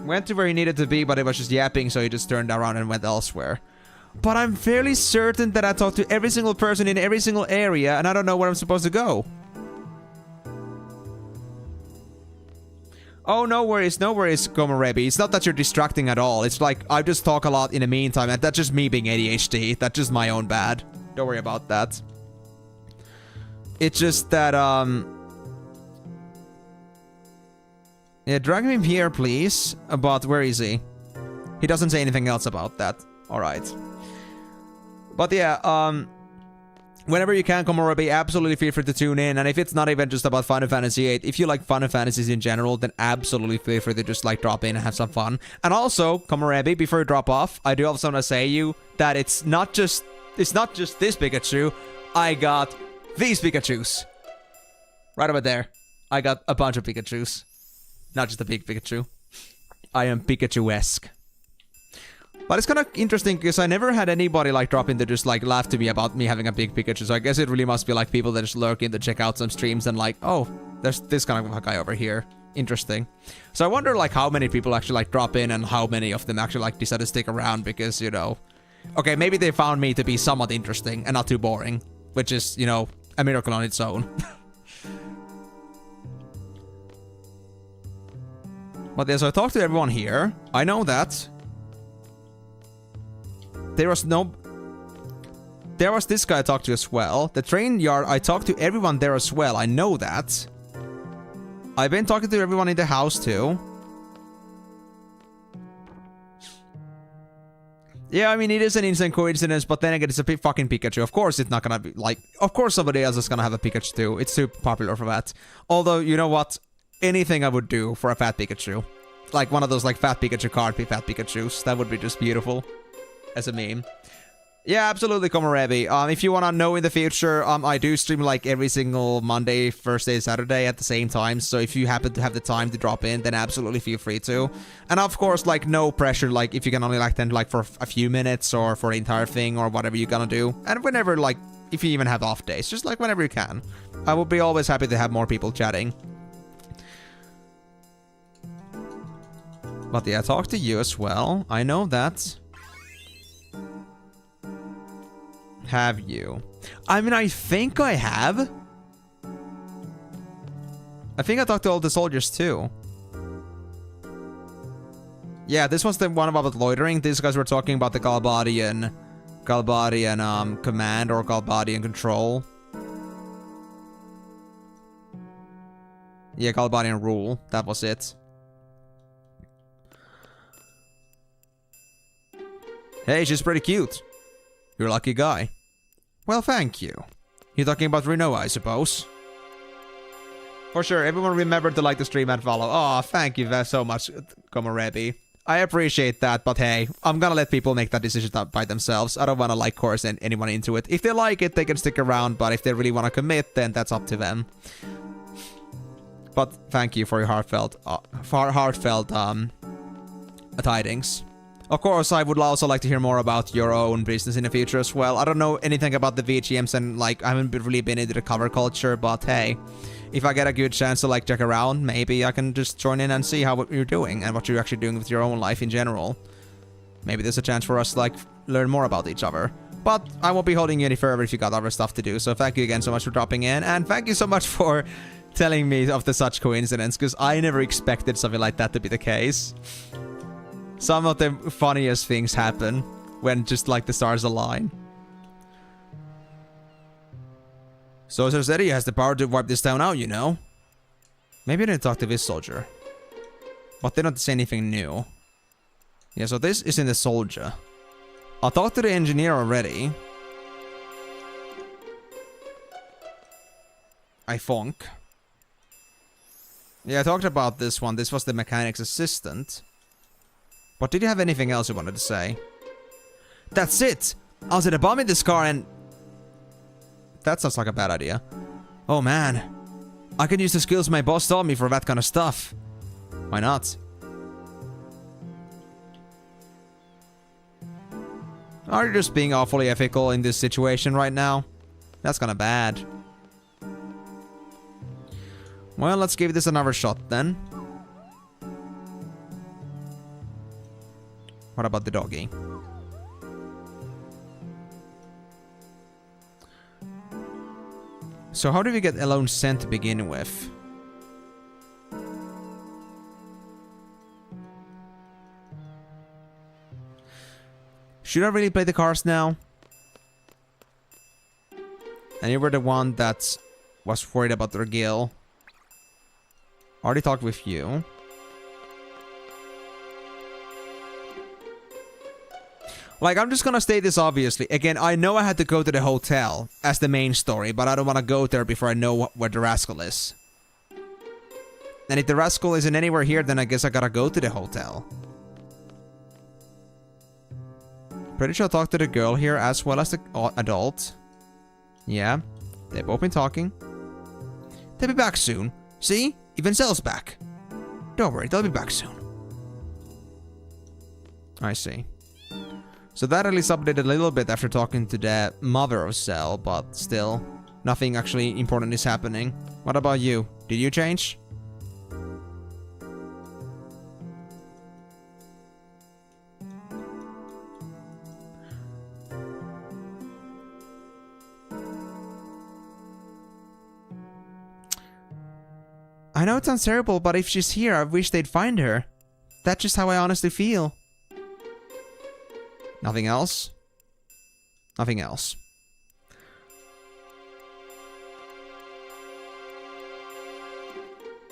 Went to where he needed to be, but it was just yapping, so he just turned around and went elsewhere. But I'm fairly certain that I talked to every single person in every single area, and I don't know where I'm supposed to go. Oh, no worries, Gomarebi. It's not that you're distracting at all. It's like, I just talk a lot in the meantime, and that's just me being ADHD. That's just my own bad. Don't worry about that. It's just that, yeah, drag him here, please. But where is he? He doesn't say anything else about that. Alright. But yeah, whenever you can, Komorobi, absolutely feel free to tune in. And if it's not even just about Final Fantasy VIII, if you like Final Fantasies in general, then absolutely feel free to just like drop in and have some fun. And also, Komorobi, before you drop off, I do also want to say you that it's not just this Pikachu. I got these Pikachus. Right over there. I got a bunch of Pikachus. Not just a big Pikachu. I am Pikachu-esque. But it's kind of interesting because I never had anybody like drop in to just like laugh to me about me having a big Pikachu. So I guess it really must be like people that just lurk in to check out some streams and like, oh, there's this kind of guy over here. Interesting. So I wonder like how many people actually like drop in and how many of them actually like decide to stick around because, you know, okay, maybe they found me to be somewhat interesting and not too boring, which is, you know, a miracle on its own. But yeah, so I talked to everyone here. I know that. There was this guy I talked to as well. The train yard, I talked to everyone there as well. I know that. I've been talking to everyone in the house too. Yeah, I mean, it is an insane coincidence, but then again, it's a fucking Pikachu. Of course, it's not gonna be like... Of course somebody else is gonna have a Pikachu too. It's too popular for that. Although, you know what? anything I would do for a fat Pikachu. Like one of those like fat Pikachu card fat Pikachus. That would be just beautiful as a meme. Yeah, absolutely, Komorebi. If you wanna know in the future, I do stream like every single Monday, Thursday, Saturday at the same time. So if you happen to have the time to drop in, then absolutely feel free to. And of course, like no pressure. Like if you can only like attend like for a few minutes or for the entire thing or whatever you're gonna do. And whenever like if you even have off days, just like whenever you can. I would be always happy to have more people chatting. But yeah, talk to you as well. I know that. Have you? I mean, I think I have. I think I talked to all the soldiers too. Yeah, this was the one about loitering. These guys were talking about the Galbadian command or Galbadian control. Yeah, Galbadian rule. That was it. Hey, she's pretty cute. You're a lucky guy. Well, thank you. You're talking about Reno, I suppose. For sure, everyone remember to like the stream and follow. Oh, thank you so much, Komorebi. I appreciate that, but hey, I'm gonna let people make that decision by themselves. I don't wanna like coerce anyone into it. If they like it, they can stick around, but if they really wanna commit, then that's up to them. But thank you for your heartfelt tidings. Of course, I would also like to hear more about your own business in the future as well. I don't know anything about the VGMs and like I haven't really been into the cover culture, but hey, if I get a good chance to like check around, maybe I can just join in and see how you're doing and what you're actually doing with your own life in general. Maybe there's a chance for us to like learn more about each other. But I won't be holding you any further if you got other stuff to do. So thank you again so much for dropping in, and thank you so much for telling me of the such coincidence, because I never expected something like that to be the case. Some of the funniest things happen when just like the stars align. So Cersei has the power to wipe this town out, you know? Maybe I didn't talk to this soldier. But they don't say anything new. Yeah, so this is in the soldier. I talked to the engineer already. I thunk. Yeah, I talked about this one. This was the mechanic's assistant. But did you have anything else you wanted to say? That's it! I was at a bomb in this car and... That sounds like a bad idea. Oh man. I can use the skills my boss taught me for that kind of stuff. Why not? Are you just being awfully ethical in this situation right now? That's kinda bad. Well, let's give this another shot then. What about the doggy? So how do we get Alone Sent to begin with? Should I really play the cards now? And you were the one that was worried about their gill. Already talked with you. Like, I'm just gonna state this obviously. Again, I know I had to go to the hotel as the main story, but I don't want to go there before I know where the rascal is. And if the rascal isn't anywhere here, then I guess I gotta go to the hotel. Pretty sure I talked to the girl here as well as the adult. Yeah, they've both been talking. They'll be back soon. See? Even Cell's back. Don't worry, they'll be back soon. I see. So that at least updated a little bit after talking to the mother of Cell, but still, nothing actually important is happening. What about you? Did you change? I know it sounds terrible, but if she's here, I wish they'd find her. That's just how I honestly feel. Nothing else? Nothing else.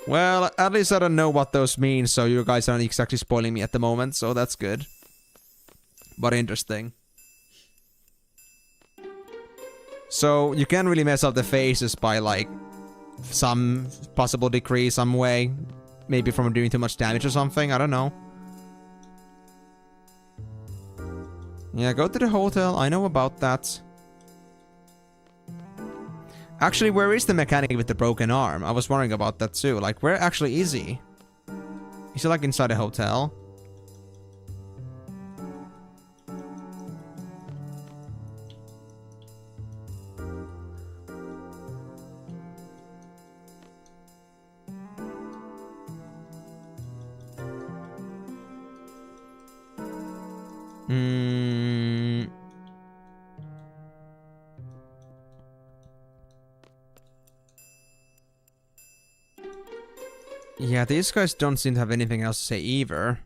Well, at least I don't know what those mean, so you guys aren't exactly spoiling me at the moment, so that's good. But interesting. So, you can't really mess up the faces by, like, some possible decrease some way. Maybe from doing too much damage or something, I don't know. Yeah, go to the hotel, I know about that. Actually, where is the mechanic with the broken arm? I was wondering about that too. Like, where actually is he? Is he like inside a hotel? Yeah, these guys don't seem to have anything else to say either.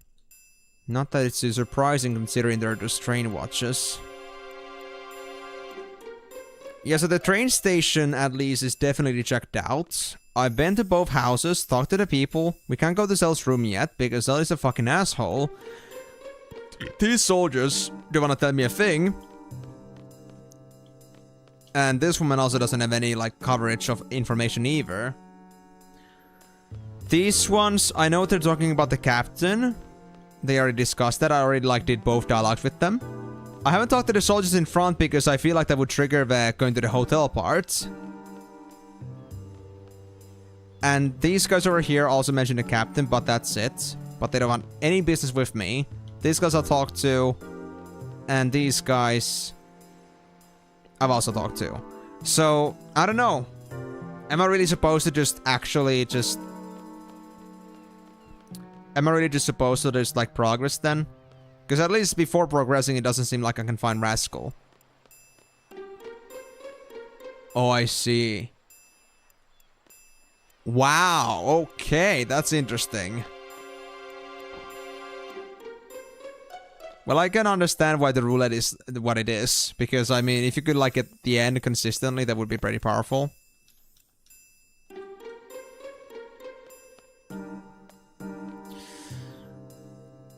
Not that it's too surprising considering they're just train watches. Yeah, so the train station at least is definitely checked out. I've been to both houses, talked to the people. We can't go to Zell's room yet because Zell is a fucking asshole. These soldiers don't want to tell me a thing. And this woman also doesn't have any like coverage of information either. These ones, I know they're talking about the captain. They already discussed that. I already like did both dialogues with them. I haven't talked to the soldiers in front because I feel like that would trigger the going to the hotel part. And these guys over here also mentioned the captain, but that's it. But they don't want any business with me. These guys I'll talk to. And these guys I've also talked to. So, I don't know. Am I really supposed to just actually just... Am I really just supposed to just like progress then? Because at least before progressing it doesn't seem like I can find Rascal. Oh, I see. Wow, okay, that's interesting. Well, I can understand why the roulette is what it is. Because, I mean, if you could like at the end consistently, that would be pretty powerful.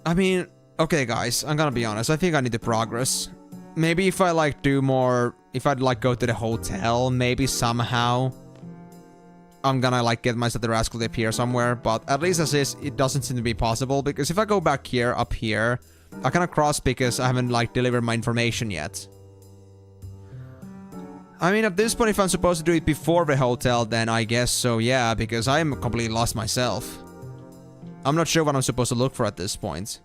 I mean, okay guys, I'm gonna be honest, I think I need to progress. Maybe if I like do more, if I'd like go to the hotel, maybe somehow I'm gonna like get myself the Rascal to appear somewhere, but at least as is, it doesn't seem to be possible, because if I go back here, up here, I cannot cross because I haven't like delivered my information yet. I mean, at this point, if I'm supposed to do it before the hotel, then I guess so, yeah, because I am completely lost myself. I'm not sure what I'm supposed to look for at this point.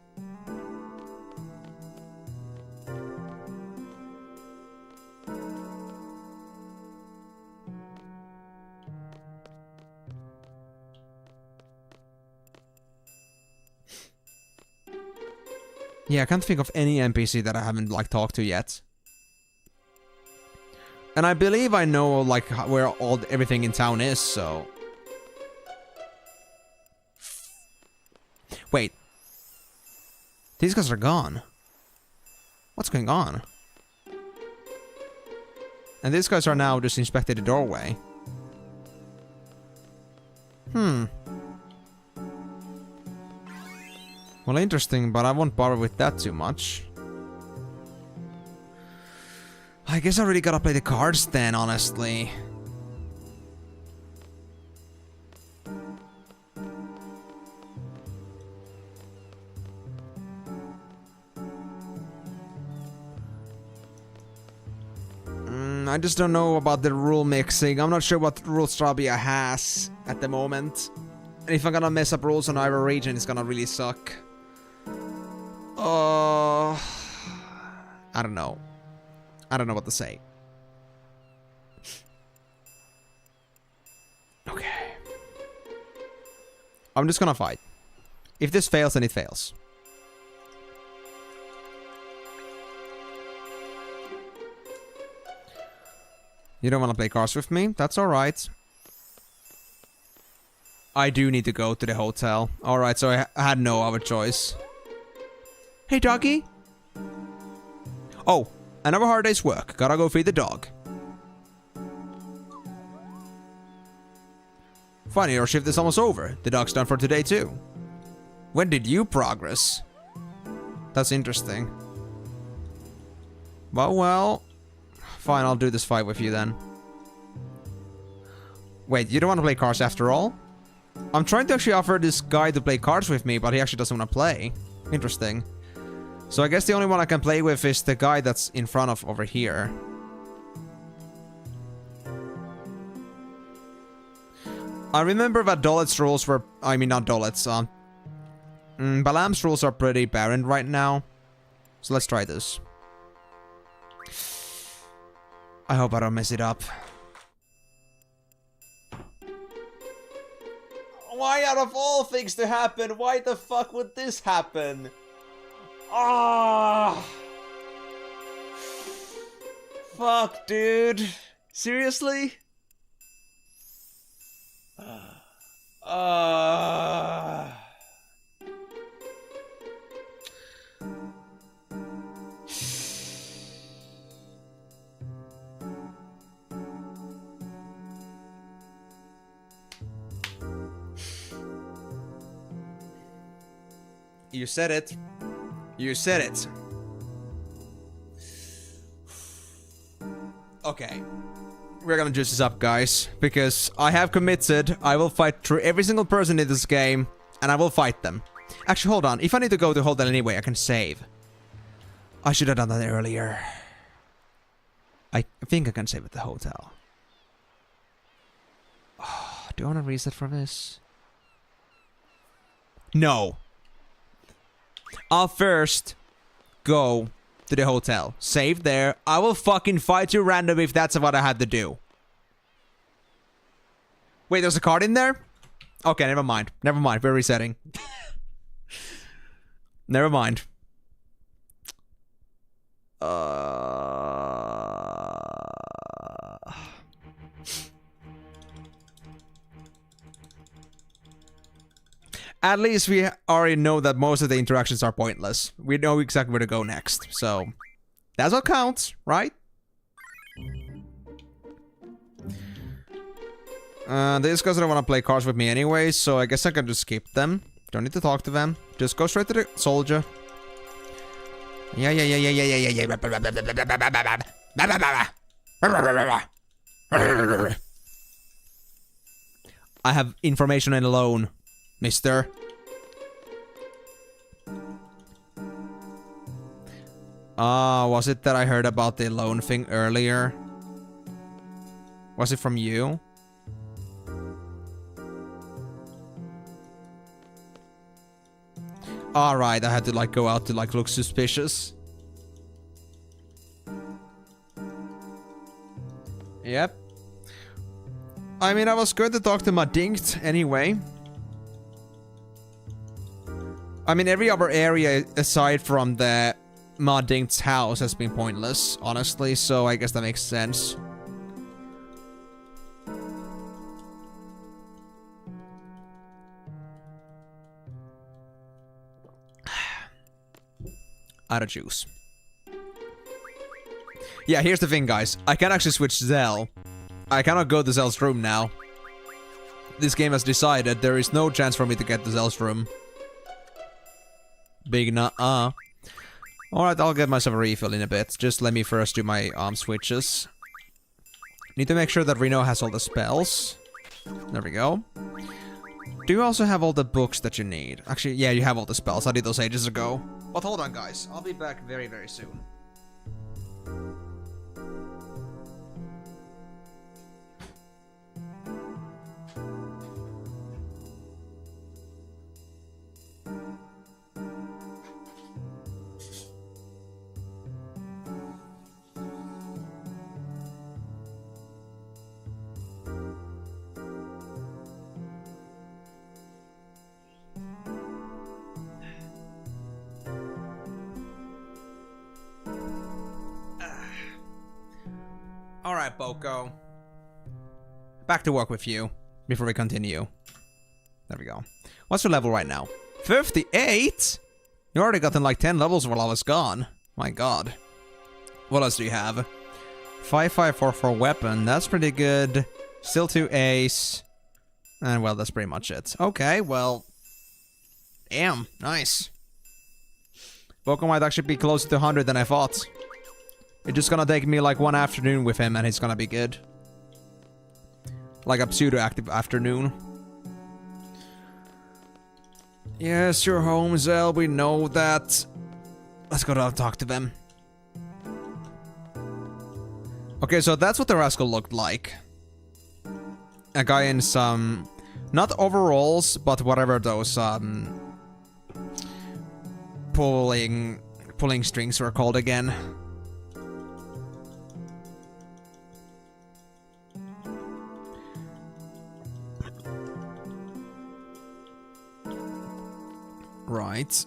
Yeah, I can't think of any NPC that I haven't like talked to yet. And I believe I know like where everything in town is, so... Wait. These guys are gone. What's going on? And these guys are now just inspecting the doorway. Well, interesting, but I won't bother with that too much. I guess I really gotta play the cards then, honestly. I just don't know about the rule mixing. I'm not sure what rules Strabia has at the moment. And if I'm gonna mess up rules on either region, it's gonna really suck. I don't know. I don't know what to say. Okay. I'm just gonna fight. If this fails, then it fails. You don't want to play cards with me? That's alright. I do need to go to the hotel. Alright, so I had no other choice. Hey, doggy. Oh, another hard day's work. Gotta go feed the dog. Funny, your shift is almost over. The dog's done for today too. When did you progress? That's interesting. Well, fine, I'll do this fight with you then. Wait, you don't want to play cards after all? I'm trying to actually offer this guy to play cards with me, but he actually doesn't want to play. Interesting. So I guess the only one I can play with is the guy that's in front of over here. I remember that Dolet's rules were... I mean, not Dolet's. Balam's rules are pretty barren right now. So let's try this. I hope I don't mess it up. Why out of all things to happen, why the fuck would this happen? Ah! Fuck, dude. Seriously? You said it. You said it. Okay. We're gonna juice this up, guys. Because I have committed, I will fight through every single person in this game. And I will fight them. Actually, hold on. If I need to go to hotel anyway, I can save. I should have done that earlier. I think I can save at the hotel. Oh, do I want to reset for this? No. I'll first go to the hotel. Save there. I will fucking fight you random if that's what I had to do. Wait, there's a card in there? Okay, never mind. Never mind. We're resetting. Never mind. At least we already know that most of the interactions are pointless. We know exactly where to go next, so... That's what counts, right? These guys don't want to play cards with me anyway, so I guess I can just skip them. Don't need to talk to them. Just go straight to the soldier. Yeah. I have information in a loan, mister. Was it that I heard about the loan thing earlier? Was it from you? Alright, I had to like go out to like look suspicious. Yep. I mean, I was going to talk to my dinkt anyway. I mean, every other area aside from the Madinkt's house has been pointless, honestly, so I guess that makes sense. Out of juice. Yeah, here's the thing, guys. I can actually switch Zell. I cannot go to Zell's room now. This game has decided there is no chance for me to get to Zell's room. Big nuh-uh. Alright, I'll get myself a refill in a bit. Just let me first do my switches. Need to make sure that Reno has all the spells. There we go. Do you also have all the books that you need? Actually, yeah, you have all the spells. I did those ages ago. But hold on, guys. I'll be back very, very soon. Alright, Boko. Back to work with you before we continue. There we go. What's your level right now? 58? You already gotten like 10 levels while I was gone. My god. What else do you have? 5544 weapon. That's pretty good. Still 2 ace. And well, that's pretty much it. Okay, well. Damn, nice. Boko might actually be closer to 100 than I thought. It's just gonna take me like one afternoon with him and he's gonna be good. Like a pseudo-active afternoon. Yes, you're home, Zell. We know that. Let's go down and talk to them. Okay, so that's what the rascal looked like. A guy in some... Not overalls, but whatever those, pulling strings were called again. Right.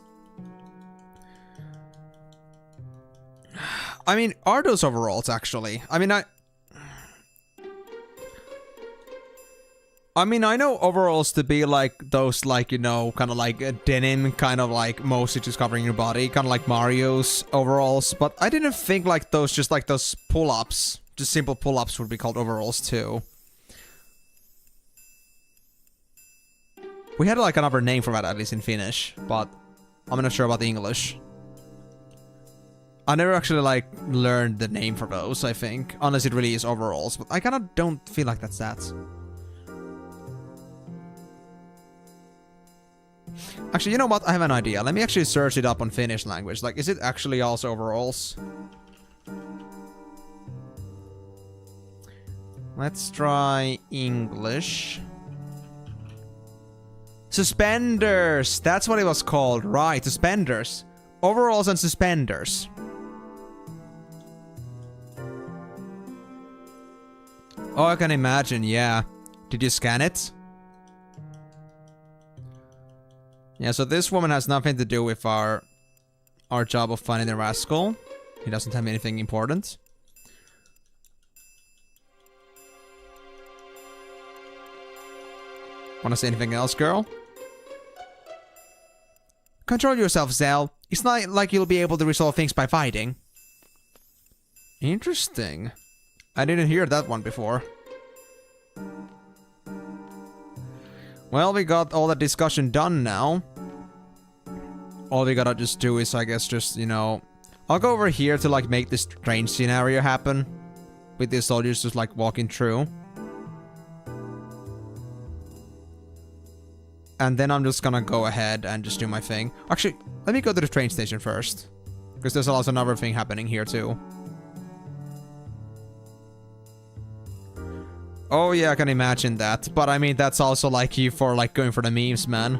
I mean, are those overalls actually? I mean, I know overalls to be like those, like, you know, kind of like a denim, kind of like mostly just covering your body, kind of like Mario's overalls. But I didn't think like those, just like those pull-ups, just simple pull-ups would be called overalls too. We had like another name for that, at least in Finnish, but I'm not sure about the English. I never actually like learned the name for those, I think, unless it really is overalls, but I kind of don't feel like that's that. Actually, you know what? I have an idea. Let me actually search it up on Finnish language. Like, is it actually also overalls? Let's try English. Suspenders! That's what it was called. Right, suspenders. Overalls and suspenders. Oh, I can imagine, yeah. Did you scan it? Yeah, so this woman has nothing to do with our job of finding the rascal. He doesn't have anything important. Wanna say anything else, girl? Control yourself, Zell. It's not like you'll be able to resolve things by fighting. Interesting. I didn't hear that one before. Well, we got all that discussion done now. All we gotta just do is, I guess, just, you know... I'll go over here to, like, make this strange scenario happen. With these soldiers just, like, walking through. And then I'm just gonna go ahead and just do my thing. Actually, let me go to the train station first. Because there's also another thing happening here, too. Oh yeah, I can imagine that. But I mean, that's also like you for like going for the memes, man.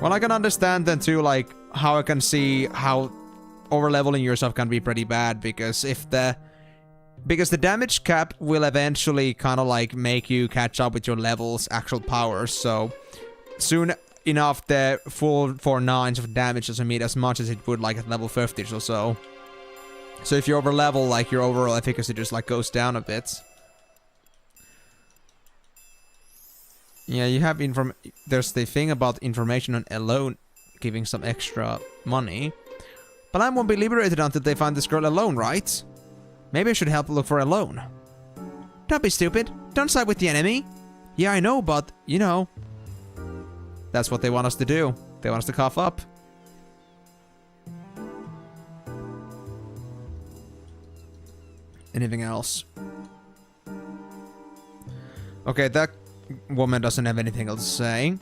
Well, I can understand then too, like, how I can see how overleveling yourself can be pretty bad, because if the damage cap will eventually kind of like make you catch up with your level's actual powers, so soon enough the full 4 nines of damage doesn't mean as much as it would like at level 50 or so. So if you overlevel, like, your overall efficacy just like goes down a bit. Yeah, you have there's the thing about information on alone giving some extra money. But I won't be liberated until they find this girl alone, right? Maybe I should help look for alone. Don't be stupid. Don't side with the enemy. Yeah, I know, but, you know. That's what they want us to do. They want us to cough up. Anything else? Okay, that woman doesn't have anything else to say.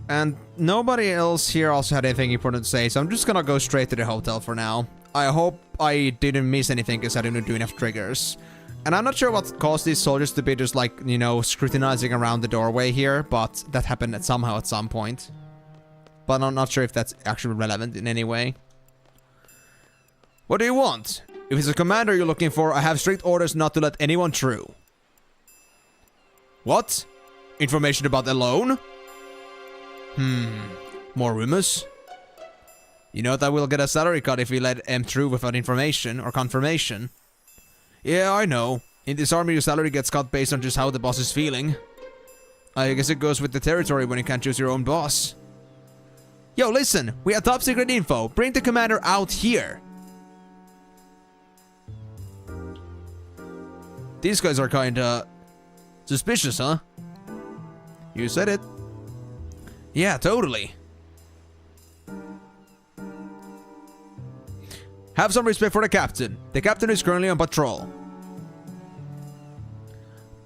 And nobody else here also had anything important to say, so I'm just gonna go straight to the hotel for now. I hope I didn't miss anything because I didn't do enough triggers. And I'm not sure what caused these soldiers to be just like, you know, scrutinizing around the doorway here, but that happened somehow at some point. But I'm not sure if that's actually relevant in any way. What do you want? If it's a commander you're looking for, I have strict orders not to let anyone through. What? Information about the loan? More rumors? You know that we'll get a salary cut if we let M through without information or confirmation. Yeah, I know. In this army your salary gets cut based on just how the boss is feeling. I guess it goes with the territory when you can't choose your own boss. Yo, listen! We have top secret info! Bring the commander out here! These guys are kinda... suspicious, huh? You said it. Yeah, totally. Have some respect for the captain. The captain is currently on patrol.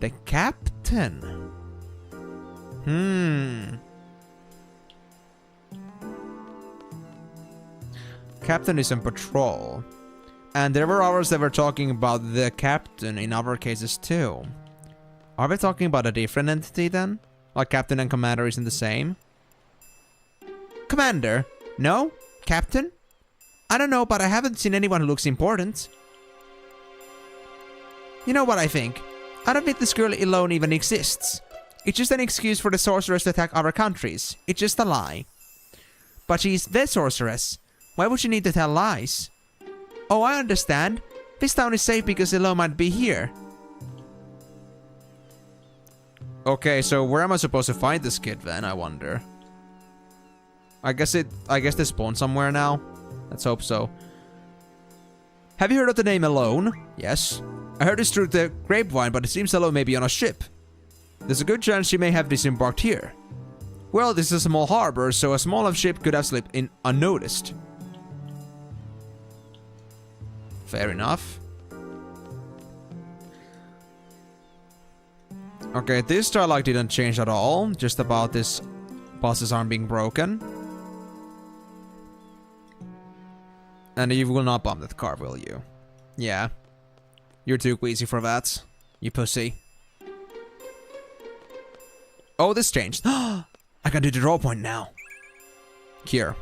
The captain. Captain is on patrol. And there were others that were talking about the captain in other cases too. Are we talking about a different entity then? Like captain and commander isn't the same? Commander? No? Captain? I don't know, but I haven't seen anyone who looks important. You know what I think? I don't think this girl alone even exists. It's just an excuse for the sorceress to attack other countries. It's just a lie. But she's the sorceress. Why would she need to tell lies? Oh, I understand. This town is safe because Elo might be here. Okay, so where am I supposed to find this kid then, I wonder? I guess they spawn somewhere now. Let's hope so. Have you heard of the name Alone? Yes. I heard it's through the grapevine, but it seems Alone may be on a ship. There's a good chance she may have disembarked here. Well, this is a small harbor, so a small enough ship could have slipped in unnoticed. Fair enough. Okay, this dialogue didn't change at all. Just about this boss's arm being broken. And you will not bomb that car, will you? Yeah. You're too queasy for that. You pussy. Oh, this changed. I can do the draw point now. Cure.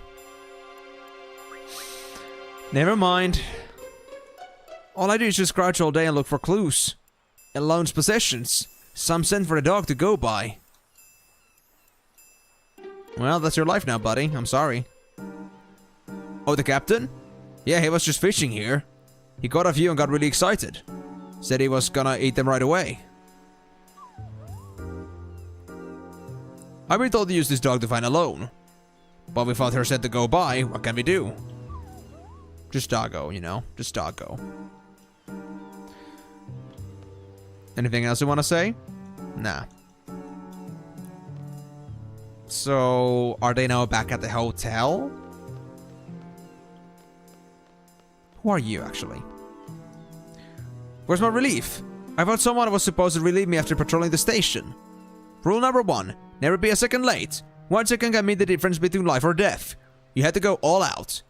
Never mind. All I do is just crouch all day and look for clues. Alone's possessions. Some scent for the dog to go by. Well, that's your life now, buddy. I'm sorry. Oh, the captain? Yeah, he was just fishing here. He got a few and got really excited. Said he was gonna eat them right away. I've been told to use this dog to find Alone. But without her scent to go by, what can we do? Just doggo, you know? Just doggo. Anything else you want to say? Nah. So, are they now back at the hotel? Who are you, actually? Where's my relief? I thought someone was supposed to relieve me after patrolling the station. Rule number 1. Never be a second late. 1 second can mean the difference between life or death. You had to go all out.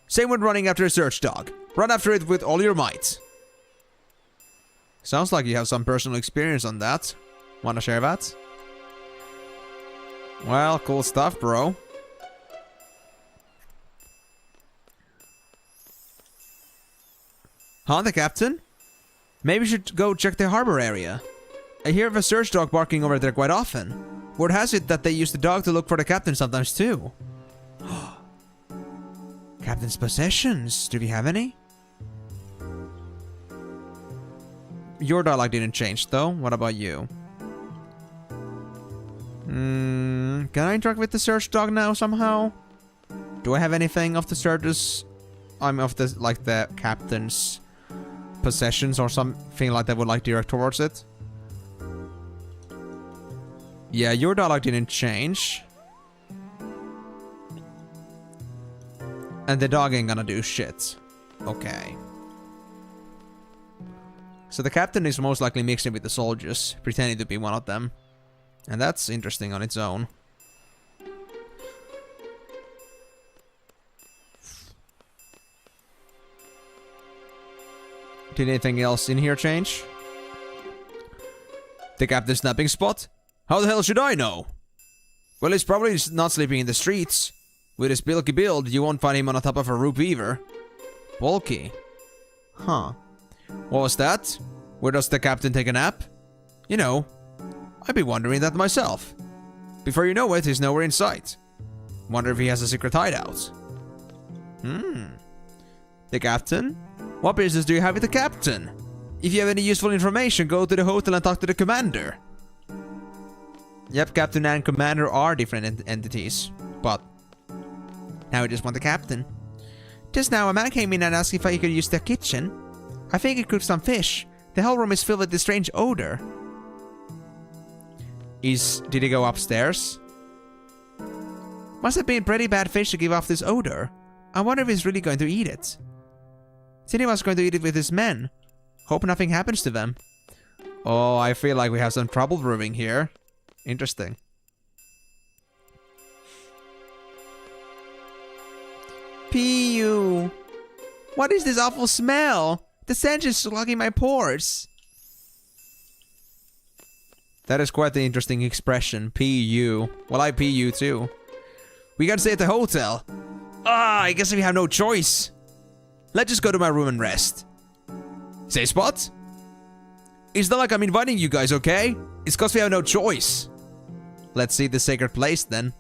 Same when running after a search dog. Run after it with all your might. Sounds like you have some personal experience on that. Wanna share that? Well, cool stuff, bro. Huh, the captain? Maybe you should go check the harbor area. I hear of a search dog barking over there quite often. Word has it that they use the dog to look for the captain sometimes too. Captain's possessions. Do we have any? Your dialogue didn't change though. What about you? Can I interact with the search dog now somehow? Do I have anything of the search's... I'm of the, like, the captain's possessions or something like that would like direct towards it? Yeah, your dialogue didn't change. And the dog ain't gonna do shit. Okay. So the captain is most likely mixing with the soldiers, pretending to be one of them. And that's interesting on its own. Did anything else in here change? The captain's snapping spot? How the hell should I know? Well, he's probably not sleeping in the streets. With his bulky build, you won't find him on the top of a roof either. Bulky? Huh. What was that? Where does the captain take a nap? You know, I'd be wondering that myself. Before you know it, he's nowhere in sight. Wonder if he has a secret hideout. The captain? What business do you have with the captain? If you have any useful information, go to the hotel and talk to the commander. Yep, captain and commander are different entities. But now we just want the captain. Just now, a man came in and asked if I could use the kitchen. I think he cooked some fish. The whole room is filled with this strange odor. Did he go upstairs? Must have been pretty bad fish to give off this odor. I wonder if he's really going to eat it. Said he was going to eat it with his men. Hope nothing happens to them. Oh, I feel like we have some trouble brewing here. Interesting. P.U. What is this awful smell? The stench is clogging my pores. That is quite the interesting expression. P.U. Well, I P.U. too. We gotta stay at the hotel. I guess we have no choice. Let's just go to my room and rest. Say spot? It's not like I'm inviting you guys, okay? It's cause we have no choice. Let's see the sacred place then.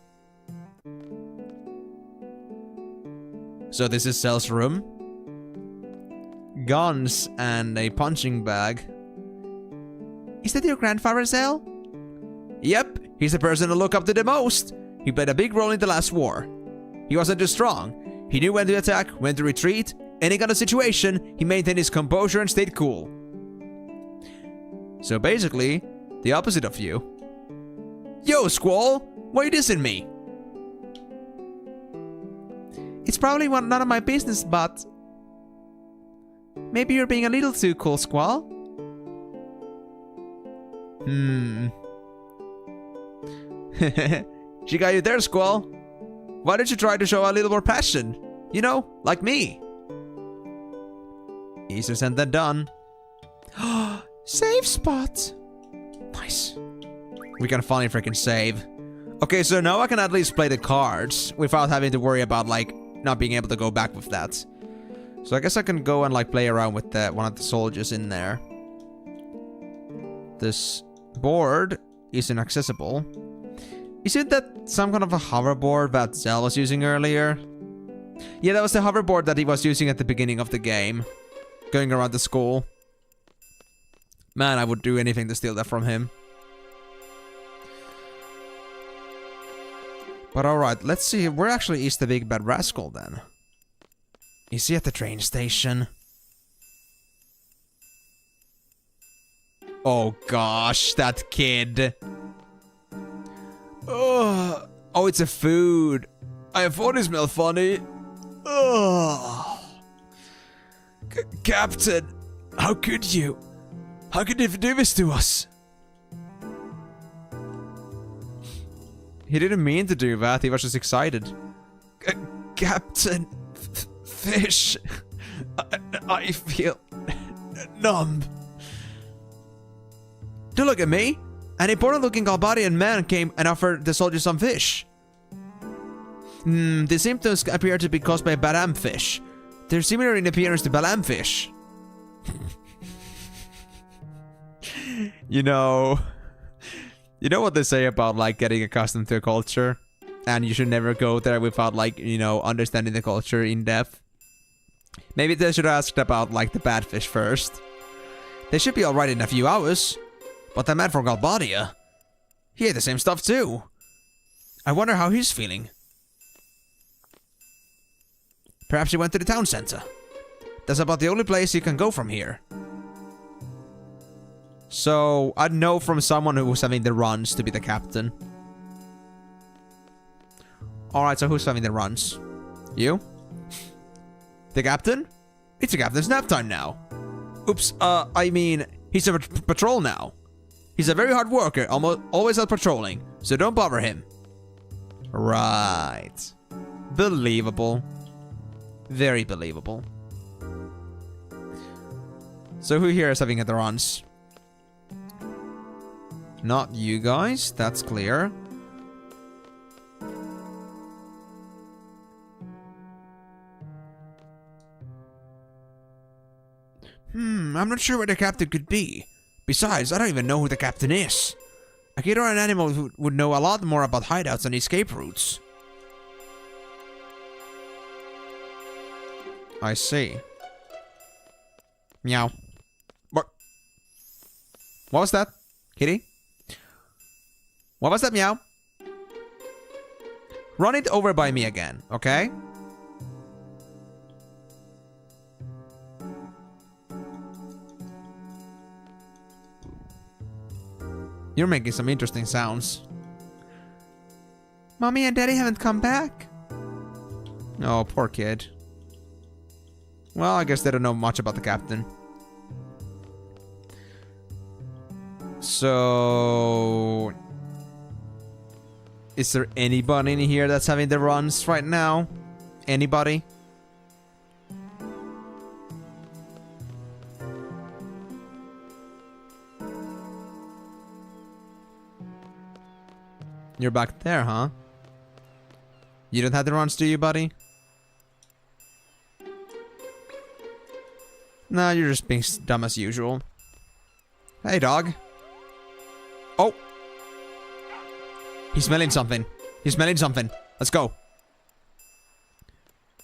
So this is Cell's room. Guns and a punching bag. Is that your grandfather, Cell? Yep, he's the person to look up to the most. He played a big role in the last war. He wasn't too strong. He knew when to attack, when to retreat. Any kind of situation, he maintained his composure and stayed cool. So basically, the opposite of you. Yo, Squall! Why you dissing me? It's probably none of my business, but... maybe you're being a little too cool, Squall. She got you there, Squall. Why don't you try to show a little more passion? You know, like me. Easier said than done. Save spot. Nice. We can finally freaking save. Okay, so now I can at least play the cards without having to worry about, like, not being able to go back with that. So I guess I can go and, like, play around with one of the soldiers in there. This board is inaccessible. Isn't that some kind of a hoverboard that Zell was using earlier? Yeah, that was the hoverboard that he was using at the beginning of the game. Going around the school. Man, I would do anything to steal that from him. But alright, let's see. Where actually is the big bad rascal then? Is he at the train station? Oh gosh, that kid. Oh, it's a food. I thought it smelled funny. Oh. Captain, how could you? How could you do this to us? He didn't mean to do that, he was just excited. Captain, fish. I feel numb. Don't look at me. An important-looking Galbadian man came and offered the soldier some fish. The symptoms appear to be caused by Balam fish. They're similar in appearance to Balam fish. You know what they say about, like, getting accustomed to a culture? And you should never go there without, like, you know, understanding the culture in depth. Maybe they should have asked about, like, the bad fish first. They should be alright in a few hours. But the man from Galbadia, he ate the same stuff too. I wonder how he's feeling. Perhaps he went to the town center. That's about the only place you can go from here. So, I'd know from someone who was having the runs to be the captain. Alright, so who's having the runs? You? The captain? It's the captain's nap time now. Oops, I mean, he's a patrol now. He's a very hard worker, always out patrolling, so don't bother him. Right. Believable. Very believable. So who here is having the runs? Not you guys, that's clear. I'm not sure where the captain could be. Besides, I don't even know who the captain is. A kid or an animal who would know a lot more about hideouts and escape routes. I see. Meow. What was that? Kitty? What was that, meow? Run it over by me again, okay? You're making some interesting sounds. Mommy and Daddy haven't come back. Oh, poor kid. Well, I guess they don't know much about the captain. So... Is there anybody in here that's having the runs right now? Anybody? You're back there, huh? You don't have the runs, do you, buddy? Nah, you're just being dumb as usual. Hey, dog. Oh! He's smelling something. He's smelling something. Let's go.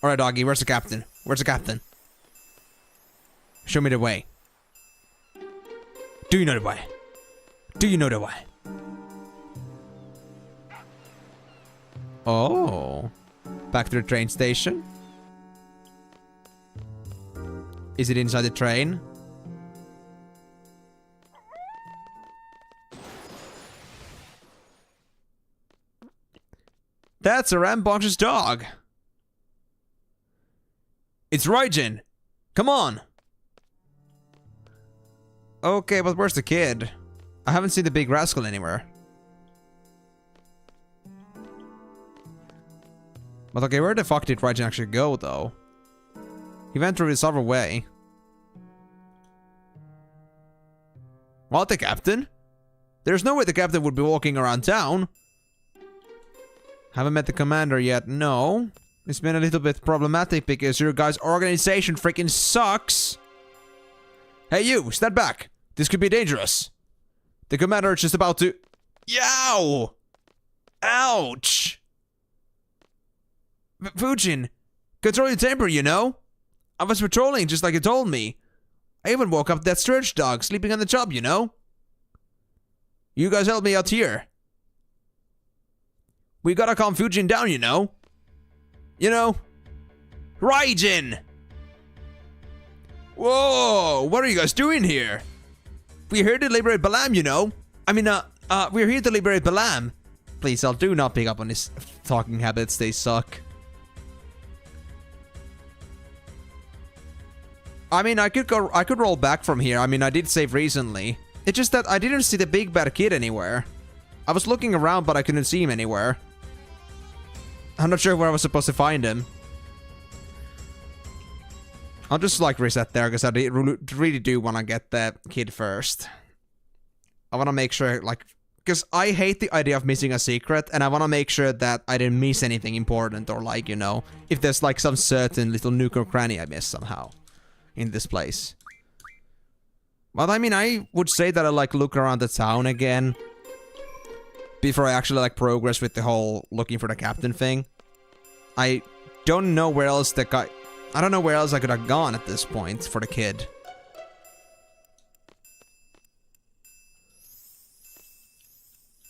Alright, doggy, where's the captain? Where's the captain? Show me the way. Do you know the way? Do you know the way? Oh. Back to the train station. Is it inside the train? That's a rambunctious dog. It's Raijin. Come on. Okay, but where's the kid? I haven't seen the big rascal anywhere. But okay, where the fuck did Raijin actually go, though? He went through this other way. What, the captain? There's no way the captain would be walking around town. Haven't met the commander yet, no. It's been a little bit problematic because your guys' organization freaking sucks. Hey you, step back. This could be dangerous. The commander is just about to... Yow! Ouch! Fujin, control your temper, you know? I was patrolling just like you told me. I even woke up that stretch dog sleeping on the job, you know? You guys helped me out here. We gotta calm Fujin down, you know? You know? Raijin! Whoa! What are you guys doing here? We're here to liberate Balam, you know? I mean, we're here to liberate Balam. Please, I'll do not pick up on his talking habits, they suck. I mean, I could roll back from here. I mean, I did save recently. It's just that I didn't see the big bad kid anywhere. I was looking around, but I couldn't see him anywhere. I'm not sure where I was supposed to find him. I'll just like reset there because I really do want to get that kid first. I want to make sure, like, because I hate the idea of missing a secret, and I want to make sure that I didn't miss anything important, or like, you know, if there's like some certain little nook or cranny I missed somehow in this place. But I mean, I would say that I like look around the town again before I actually like progress with the whole looking for the captain thing. I don't know where else the guy... I don't know where else I could have gone at this point for the kid.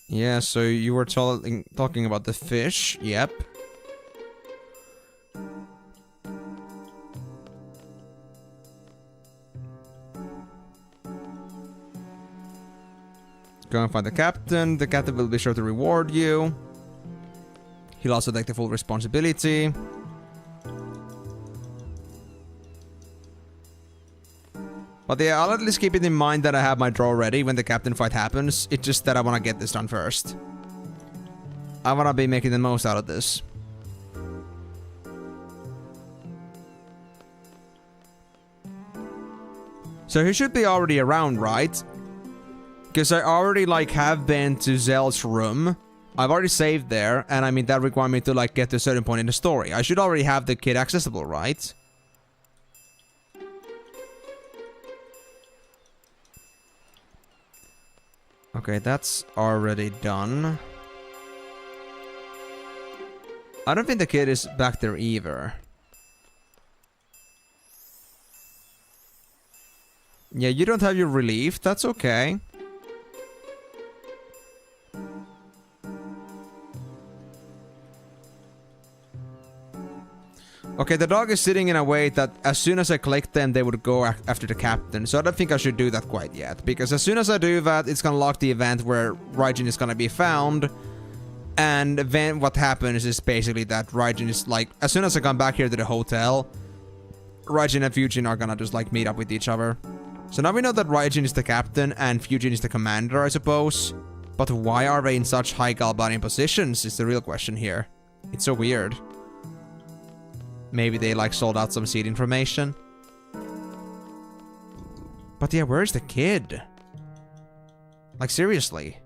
Yeah, so you were talking about the fish. Yep. Go and find the captain. The captain will be sure to reward you. He'll also take the full responsibility. But yeah, I'll at least keep it in mind that I have my draw ready when the captain fight happens. It's just that I want to get this done first. I want to be making the most out of this. So he should be already around, right? Because I already, like, have been to Zell's room. I've already saved there, and I mean, that requires me to, like, get to a certain point in the story. I should already have the kid accessible, right? Okay, that's already done. I don't think the kid is back there either. Yeah, you don't have your relief. That's okay. Okay, the dog is sitting in a way that as soon as I collect them, they would go after the captain. So I don't think I should do that quite yet. Because as soon as I do that, it's gonna lock the event where Raijin is gonna be found. And then what happens is basically that Raijin is like... As soon as I come back here to the hotel, Raijin and Fujin are gonna just like meet up with each other. So now we know that Raijin is the captain and Fujin is the commander, I suppose. But why are they in such high Galbanian positions is the real question here. It's so weird. Maybe they like sold out some seed information. But yeah, where's the kid? Like seriously.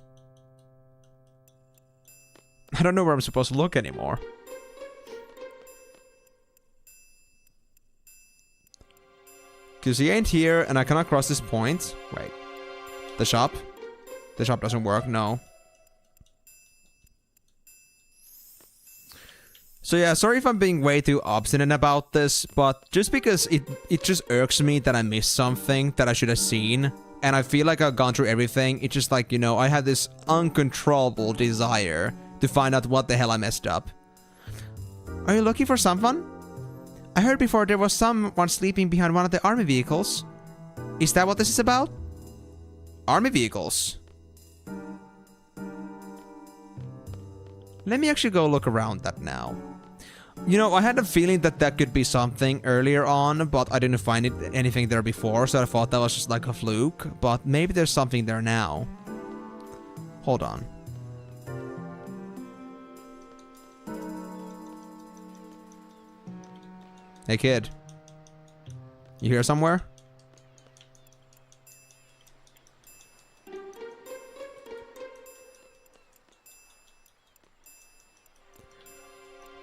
I don't know where I'm supposed to look anymore. Because he ain't here and I cannot cross this point. Wait. The shop? The shop doesn't work, no. So yeah, sorry if I'm being way too obstinate about this, but just because it just irks me that I missed something that I should have seen, and I feel like I've gone through everything, it's just like, you know, I had this uncontrollable desire to find out what the hell I messed up. Are you looking for someone? I heard before there was someone sleeping behind one of the army vehicles. Is that what this is about? Army vehicles. Let me actually go look around that now. You know, I had a feeling that that could be something earlier on, but I didn't find anything there before, so I thought that was just like a fluke. But maybe there's something there now. Hold on. Hey kid. You here somewhere?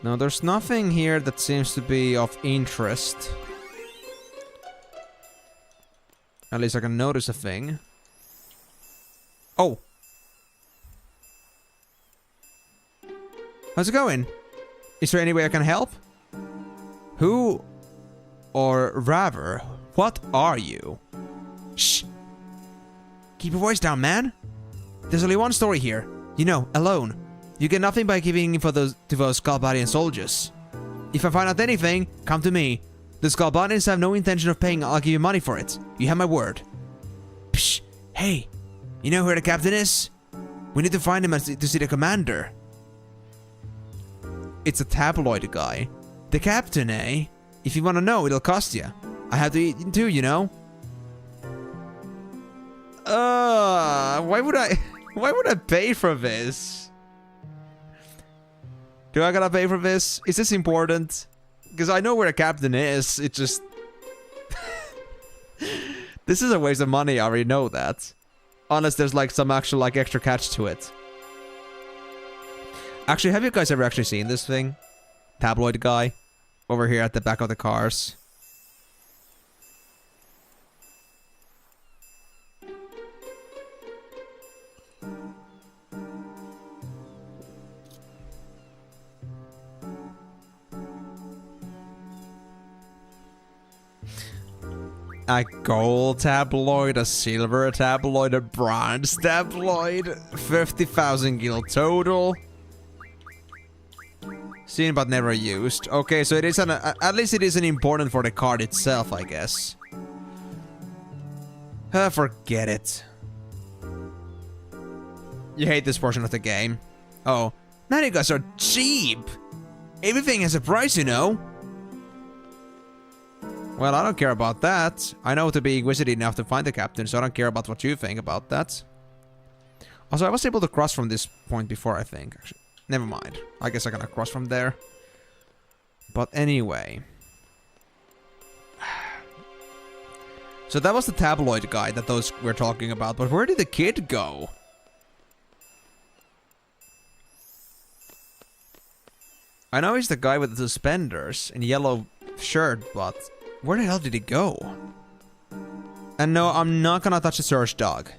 No, there's nothing here that seems to be of interest. At least I can notice a thing. Oh! How's it going? Is there any way I can help? Who, or rather, what are you? Shh! Keep your voice down, man! There's only one story here. You know, alone. You get nothing by giving info to those Galbanian soldiers. If I find out anything, come to me. The Galbanians have no intention of paying, I'll give you money for it. You have my word. Psh! Hey! You know where the captain is? We need to find him to see the commander. It's a tabloid guy. The captain, eh? If you want to know, it'll cost you. I have to eat too, you know? Why would I pay for this? Do I gotta pay for this? Is this important? Because I know where the captain is, it just... This is a waste of money, I already know that. Unless there's like some actual like extra catch to it. Actually, have you guys ever actually seen this thing? Tabloid guy? Over here at the back of the cars. A gold tabloid, a silver tabloid, a bronze tabloid, 50,000 gil total. Seen but never used. Okay, so it is at least it isn't important for the card itself, I guess. Forget it. You hate this portion of the game. Oh, now you guys are cheap. Everything has a price, you know. Well, I don't care about that. I know to be inquisitive enough to find the captain, so I don't care about what you think about that. Also, I was able to cross from this point before, I think. Actually, never mind. I guess I can cross from there. But anyway. So that was the tabloid guy that those were talking about. But where did the kid go? I know he's the guy with the suspenders and yellow shirt, but... where the hell did he go? And no, I'm not gonna touch the search dog.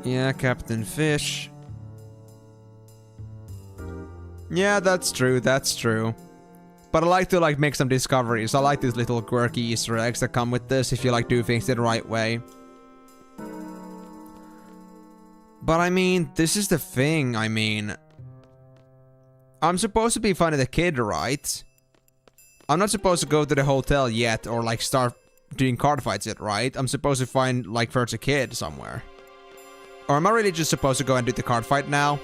Yeah, Captain Fish. Yeah, that's true, that's true. But I like to like make some discoveries. I like these little quirky Easter eggs that come with this if you like do things the right way. But I mean, this is the thing, I mean... I'm supposed to be finding the kid, right? I'm not supposed to go to the hotel yet or like start doing card fights yet, right? I'm supposed to find like first a kid somewhere. Or am I really just supposed to go and do the card fight now?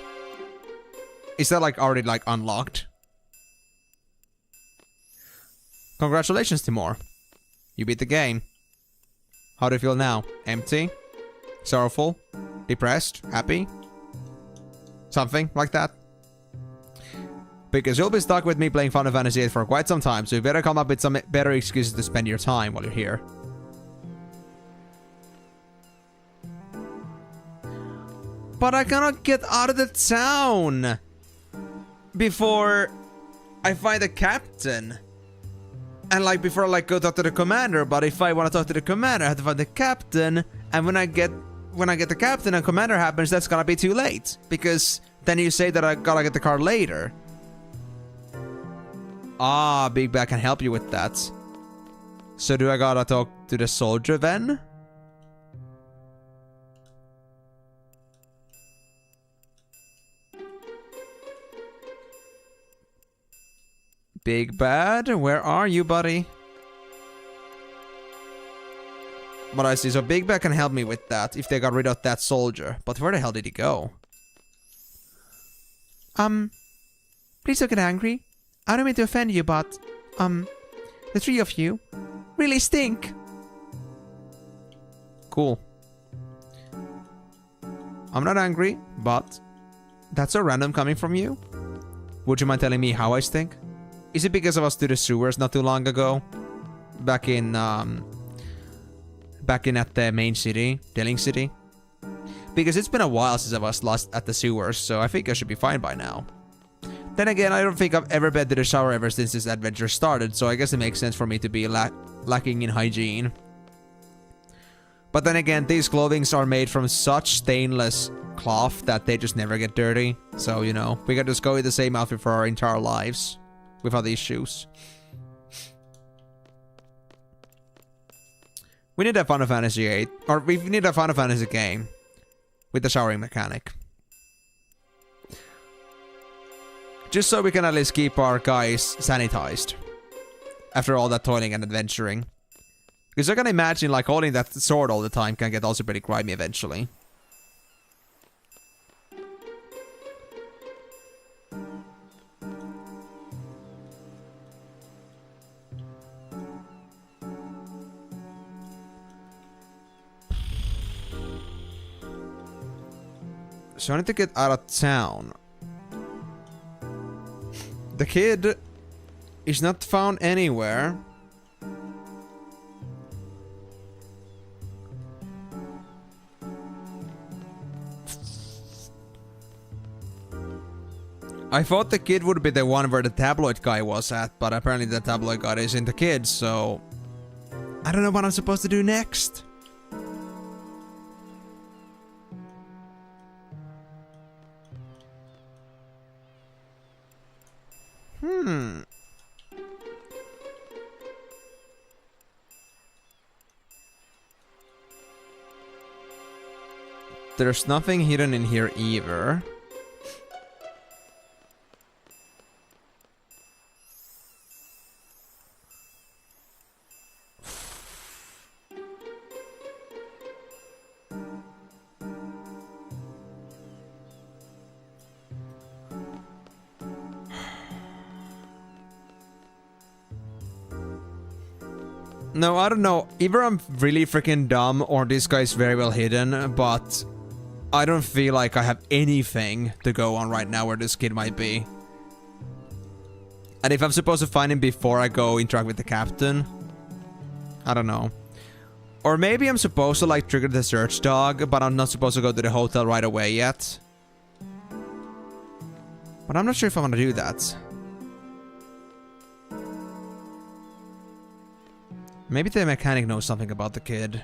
Is that like already like unlocked? Congratulations, Timur. You beat the game. How do you feel now? Empty? Sorrowful? Depressed? Happy? Something like that? Because you'll be stuck with me playing Final Fantasy VIII for quite some time, so you better come up with some better excuses to spend your time while you're here. But I cannot get out of the town before I find the captain. And like before I like go talk to the commander, but if I want to talk to the commander, I have to find the captain. And when I get the captain and commander happens, that's gonna be too late. Because then you say that I gotta get the card later. Ah, Big Bad can help you with that. So do I gotta talk to the soldier then? Big Bad, where are you, buddy? But I see, so Big Bad can help me with that if they got rid of that soldier. But where the hell did he go? Please don't get angry. I don't mean to offend you, but, the three of you really stink. Cool. I'm not angry, but that's so random coming from you. Would you mind telling me how I stink? Is it because of us to the sewers not too long ago? Back in at the main city, Dealing City? Because it's been a while since I was last at the sewers, so I think I should be fine by now. Then again, I don't think I've ever been to the shower ever since this adventure started, so I guess it makes sense for me to be lacking in hygiene. But then again, these clothings are made from such stainless cloth that they just never get dirty. So, you know, we can just go with the same outfit for our entire lives without these shoes. We need a Final Fantasy VIII, or we need a Final Fantasy game with the showering mechanic. Just so we can at least keep our guys sanitized after all that toiling and adventuring. Because I can imagine like holding that sword all the time can get also pretty grimy eventually. So I need to get out of town. The kid is not found anywhere. I thought the kid would be the one where the tabloid guy was at, but apparently the tabloid guy isn't the kid, so I don't know what I'm supposed to do next. There's nothing hidden in here either. No, I don't know. Either I'm really freaking dumb or this guy's very well hidden, but I don't feel like I have anything to go on right now where this kid might be. And if I'm supposed to find him before I go interact with the captain, I don't know. Or maybe I'm supposed to like trigger the search dog, but I'm not supposed to go to the hotel right away yet. But I'm not sure if I want to do that. Maybe the mechanic knows something about the kid.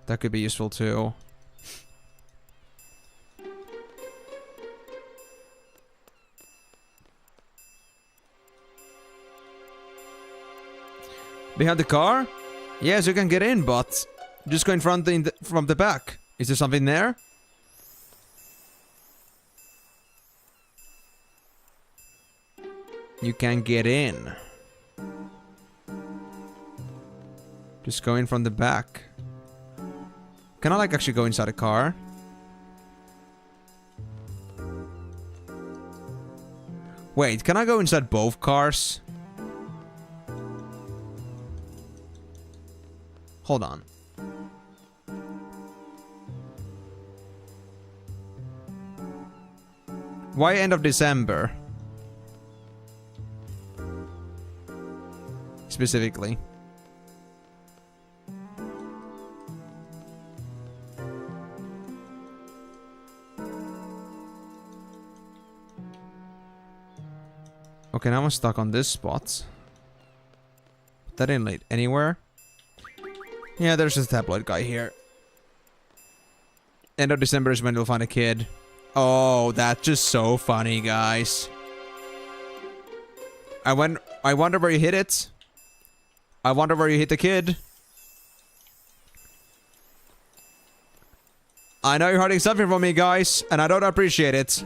That could be useful too. Behind the car? Yes, you can get in, but just go in front from the back. Is there something there? You can get in. Just go in from the back. Can I like actually go inside a car? Wait, can I go inside both cars? Hold on. Why end of December? Specifically. Okay, now I'm stuck on this spot. That didn't lead anywhere. Yeah, there's just a tabloid guy here. End of December is when you'll find a kid. Oh, that's just so funny, guys. I wonder where you hit it. I wonder where you hit the kid. I know you're hiding something from me, guys, and I don't appreciate it.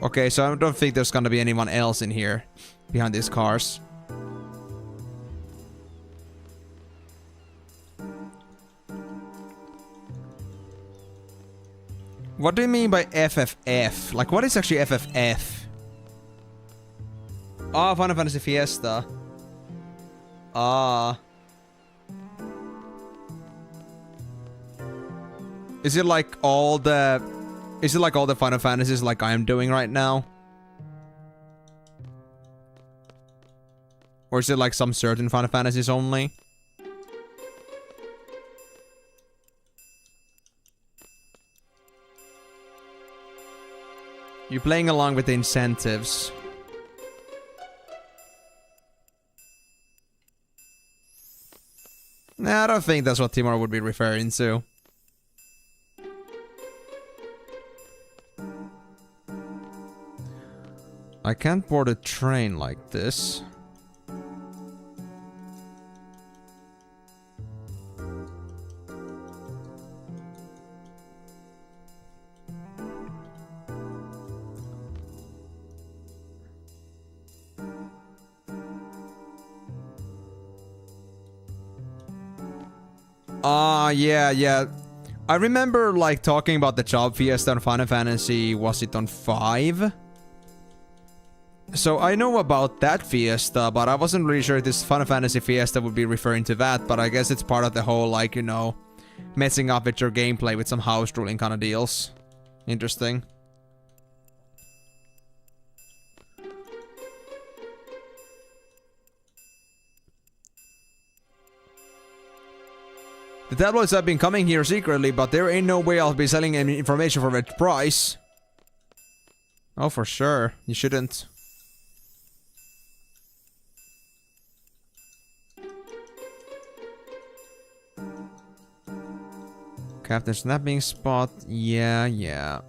Okay, so I don't think there's gonna be anyone else in here behind these cars. What do you mean by FFF? Like, what is actually FFF? Ah, Final Fantasy Fiesta. Ah. Is it like all the... Is it like all the Final Fantasies like I am doing right now? Or is it like some certain Final Fantasies only? You're playing along with the incentives. Nah, I don't think that's what Timur would be referring to. I can't board a train like this. Yeah. I remember, like, talking about the job fiesta on Final Fantasy, was it on 5? So I know about that fiesta, but I wasn't really sure if this Final Fantasy fiesta would be referring to that, but I guess it's part of the whole, like, you know, messing up with your gameplay with some house ruling kind of deals. Interesting. The tabloids have been coming here secretly, but there ain't no way I'll be selling any information for a price. Oh, for sure. You shouldn't. Captain snapping spot. Yeah.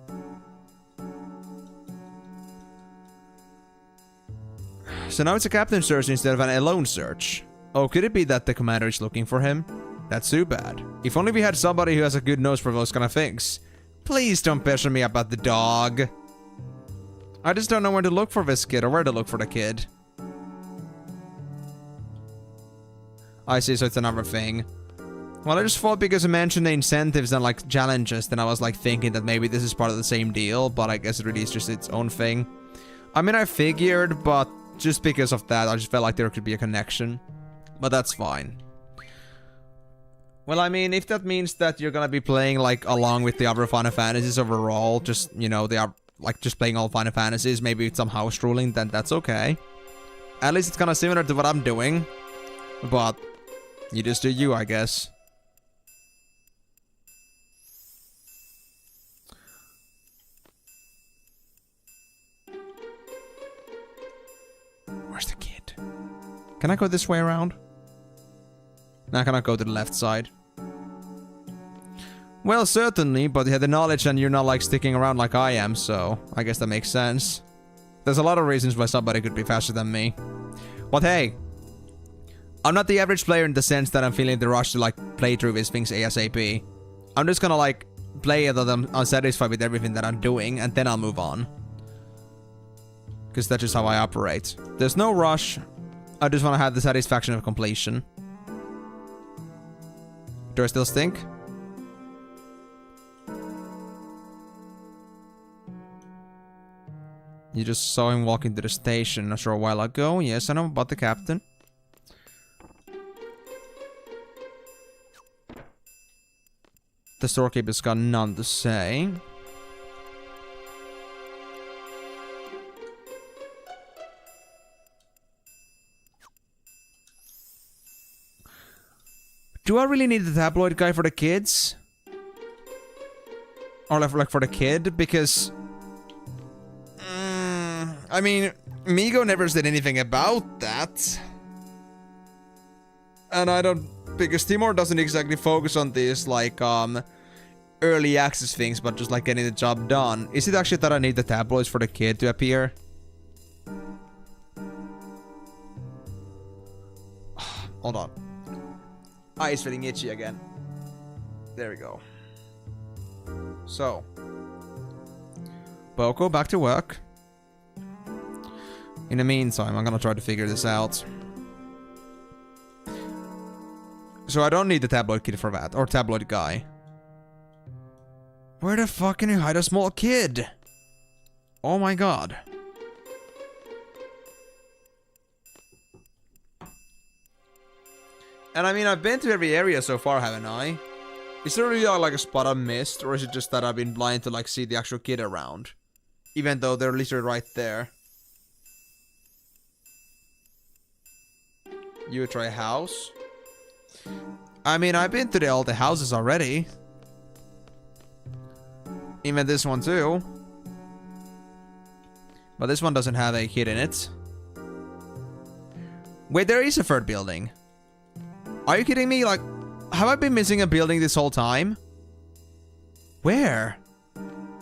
So now it's a captain search instead of an alone search. Oh, could it be that the commander is looking for him? That's too bad. If only we had somebody who has a good nose for those kind of things. Please don't pressure me about the dog. I just don't know where to look for this kid or where to look for the kid. I see, so it's another thing. Well, I just thought because I mentioned the incentives and like challenges, then I was like thinking that maybe this is part of the same deal, but I guess it really is just its own thing. I mean, I figured, but just because of that, I just felt like there could be a connection. But that's fine. Well, I mean, if that means that you're gonna be playing, like, along with the other Final Fantasies overall, just, you know, they are, like, just playing all Final Fantasies, maybe with some house ruling, then that's okay. At least it's kinda similar to what I'm doing. But, you just do you, I guess. Where's the kid? Can I go this way around? No, I cannot go to the left side. Well, certainly, but you have the knowledge and you're not, like, sticking around like I am, so I guess that makes sense. There's a lot of reasons why somebody could be faster than me. But hey, I'm not the average player in the sense that I'm feeling the rush to, like, play through these things ASAP. I'm just gonna, like, play it until I'm satisfied with everything that I'm doing, and then I'll move on. Because that's just how I operate. There's no rush. I just want to have the satisfaction of completion. Do I still stink? You just saw him walk into the station a short while ago. Yes, I know about the captain. The storekeeper's got none to say. Do I really need the tabloid guy for the kids? Or like for the kid? Because... I mean, Migo never said anything about that. And I don't... Because Timor doesn't exactly focus on these, like, early access things, but just, like, getting the job done. Is it actually that I need the tabloids for the kid to appear? Hold on. Eye is feeling itchy again. There we go. So. Boko, back to work. In the meantime, I'm gonna try to figure this out. So I don't need the tabloid kid for that, or tabloid guy. Where the fuck can you hide a small kid? Oh my god. And I mean, I've been to every area so far, haven't I? Is there really like a spot I missed, or is it just that I've been blind to like see the actual kid around? Even though they're literally right there. You try a house? I mean, I've been to all the houses already. Even this one too. But this one doesn't have a kid in it. Wait, there is a third building. Are you kidding me? Like, have I been missing a building this whole time? Where?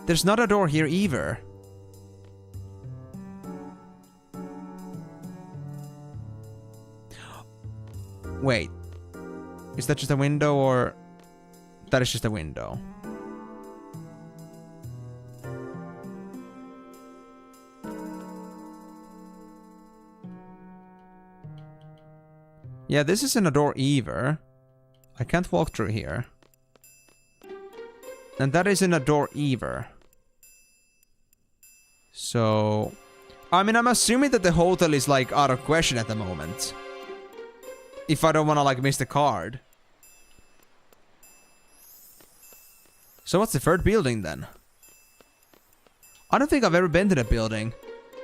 There's not a door here either. Wait. Is that just a window, or... That is just a window. Yeah, this isn't a door either. I can't walk through here. And that isn't a door either. So... I mean, I'm assuming that the hotel is, like, out of question at the moment. If I don't want to, like, miss the card. So what's the third building, then? I don't think I've ever been to that building.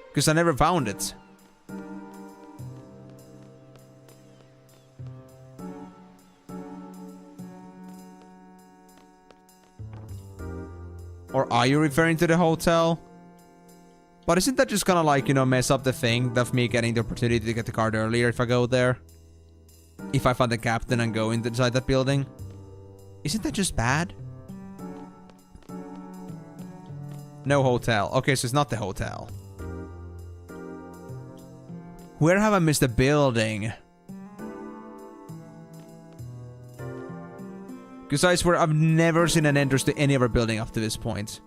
Because I never found it. Or are you referring to the hotel? But isn't that just gonna, like, you know, mess up the thing of me getting the opportunity to get the card earlier if I go there? If I find the captain and go inside that building? Isn't that just bad? No hotel. Okay, so it's not the hotel. Where have I missed a building? Because I swear I've never seen an entrance to any other building up to this point.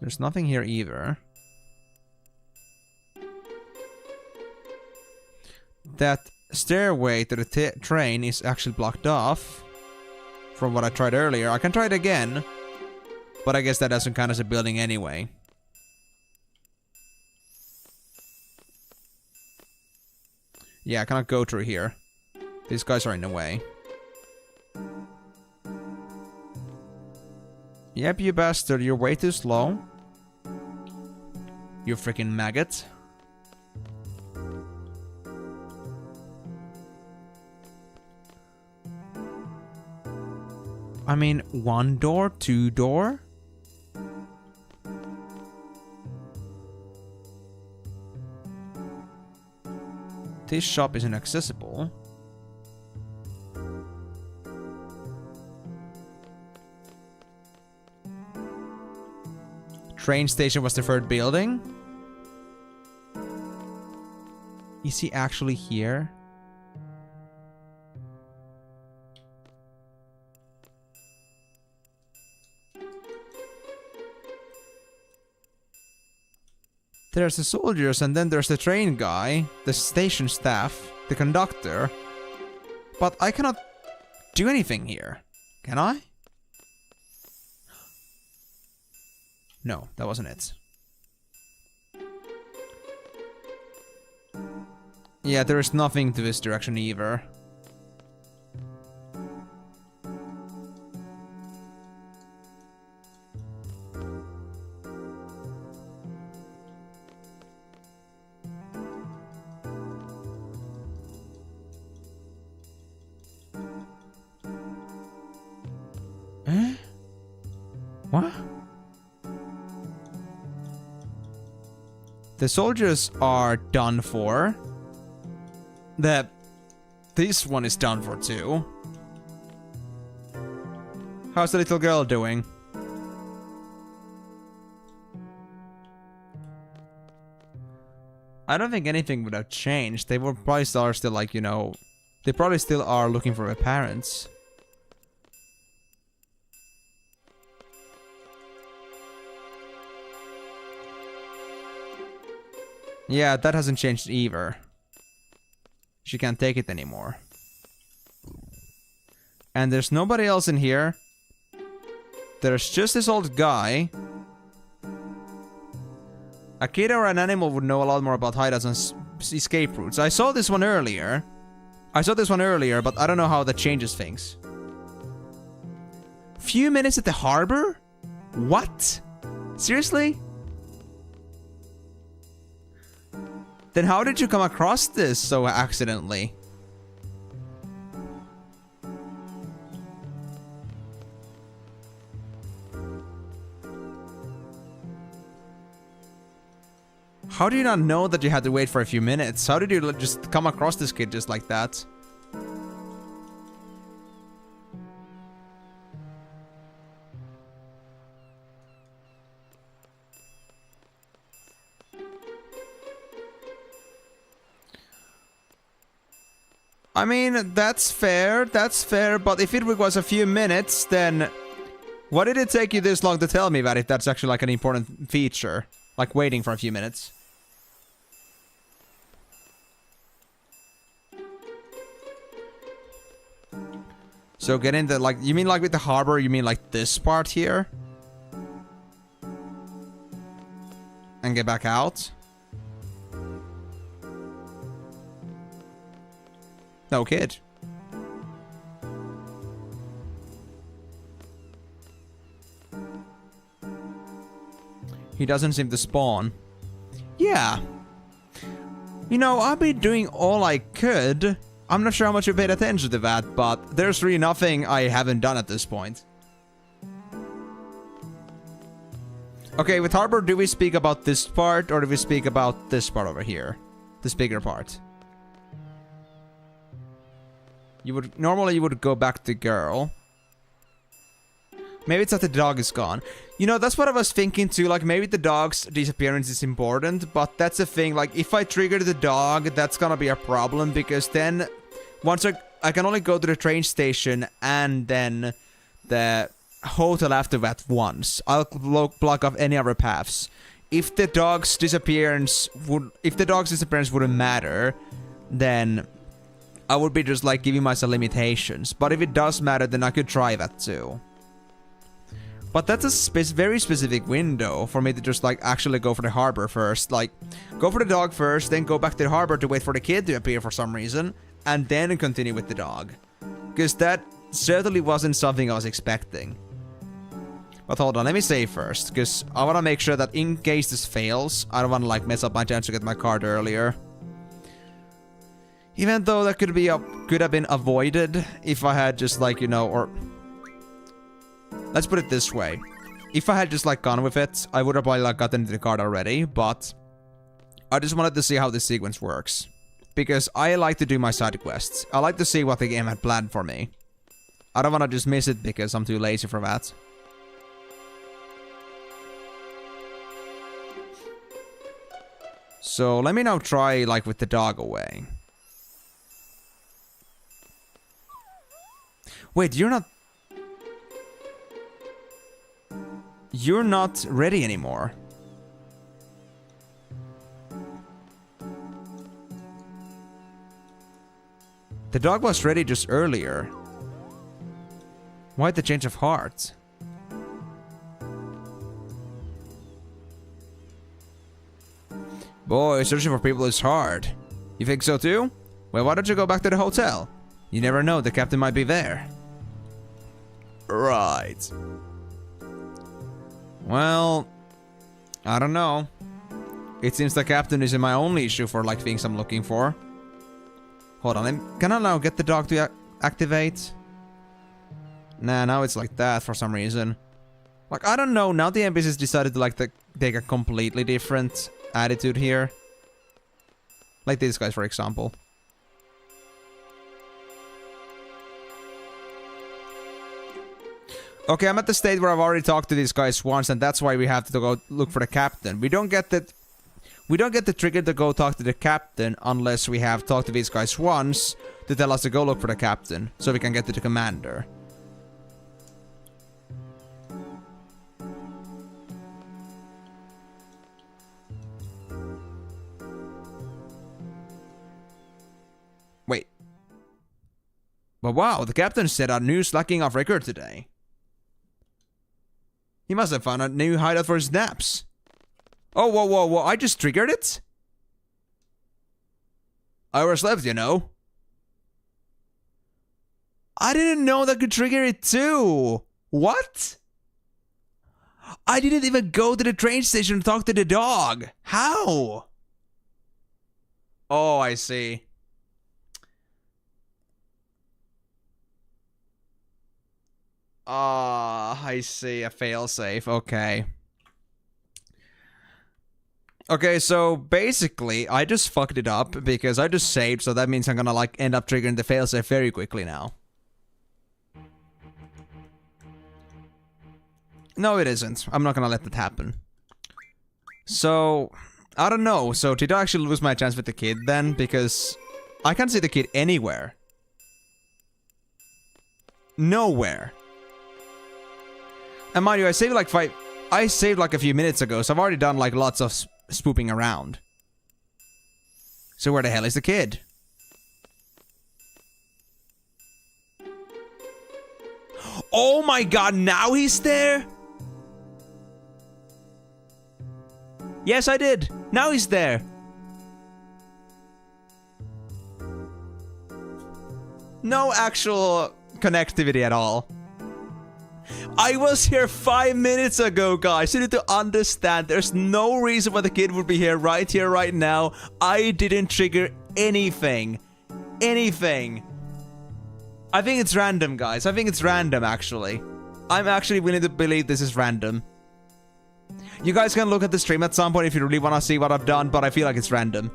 There's nothing here either. That stairway to the train is actually blocked off. From what I tried earlier. I can try it again. But I guess that doesn't count as a building anyway. Yeah, I cannot go through here. These guys are in the way. Yep, you bastard. You're way too slow. You freaking maggot. I mean, one door, two door? This shop isn't accessible. Train station was the third building? Is he actually here? There's the soldiers, and then there's the train guy, the station staff, the conductor. But I cannot do anything here. Can I? No, that wasn't it. Yeah, there is nothing to this direction either. Eh? What? The soldiers are done for. This one is done for too. How's the little girl doing? I don't think anything would have changed. They were probably still like, you know, they probably still are looking for their parents. Yeah, that hasn't changed either. She can't take it anymore. And there's nobody else in here. There's just this old guy. A kid or an animal would know a lot more about hideouts and escape routes. I saw this one earlier. But I don't know how that changes things. Few minutes at the harbor? What? Seriously? Then how did you come across this so accidentally? How do you not know that you had to wait for a few minutes? How did you just come across this kid just like that? I mean, that's fair, but if it was a few minutes, then why did it take you this long to tell me that if that's actually like an important feature? Like waiting for a few minutes. So get into, like, you mean like with the harbor, you mean like this part here? And get back out? No kid. He doesn't seem to spawn. Yeah. You know, I've been doing all I could. I'm not sure how much you paid attention to that, but there's really nothing I haven't done at this point. Okay, with Harbor, do we speak about this part, or do we speak about this part over here? This bigger part. Normally you would go back to girl. Maybe it's that the dog is gone. You know, that's what I was thinking too, like maybe the dog's disappearance is important, but that's the thing, like if I trigger the dog, that's gonna be a problem, because then once I can only go to the train station and then the hotel after that once. I'll block off any other paths. If the dog's disappearance wouldn't matter, then I would be just like giving myself limitations. But if it does matter, then I could try that too. But that's a very specific window for me to just like actually go for the harbor first. Like, go for the dog first, then go back to the harbor to wait for the kid to appear for some reason, and then continue with the dog. Because that certainly wasn't something I was expecting. But hold on, let me save first, because I want to make sure that in case this fails, I don't want to like mess up my chance to get my card earlier. Even though that could have been avoided if I had just like, you know, or... Let's put it this way. If I had just like gone with it, I would have probably like gotten the card already, but I just wanted to see how this sequence works. Because I like to do my side quests. I like to see what the game had planned for me. I don't want to just miss it because I'm too lazy for that. So let me now try like with the dog away. Wait, you're not ready anymore. The dog was ready just earlier. Why the change of heart? Boy, searching for people is hard. You think so too? Well, why don't you go back to the hotel? You never know, the captain might be there. Right. Well, I don't know. It seems the captain isn't my only issue for like things I'm looking for. Hold on, can I now get the dog to activate? Nah, now it's like that for some reason. Like, I don't know, now the NPCs decided to like take a completely different attitude here. Like these guys, for example. Okay, I'm at the state where I've already talked to these guys once, and that's why we have to go look for the captain. We don't get the trigger to go talk to the captain unless we have talked to these guys once to tell us to go look for the captain, so we can get to the commander. Wait. But wow, the captain said our new slacking off record today. He must have found a new hideout for his naps. Oh, whoa, whoa, whoa, I just triggered it? I overslept, you know. I didn't know that could trigger it too. What? I didn't even go to the train station to talk to the dog. How? Oh, I see. I see. A failsafe. Okay. Okay, so basically, I just fucked it up because I just saved, so that means I'm gonna like end up triggering the failsafe very quickly now. No, it isn't. I'm not gonna let that happen. So, I don't know. So, did I actually lose my chance with the kid then? Because I can't see the kid anywhere. Nowhere. And mind you, I saved like a few minutes ago, so I've already done like lots of spooping around. So where the hell is the kid? Oh my god, now he's there? Yes, I did. Now he's there. No actual connectivity at all. I was here 5 minutes ago, guys. You need to understand, there's no reason why the kid would be here, right now. I didn't trigger anything. Anything. I think it's random, guys. I think it's random, actually. I'm actually willing to believe this is random. You guys can look at the stream at some point if you really want to see what I've done, but I feel like it's random.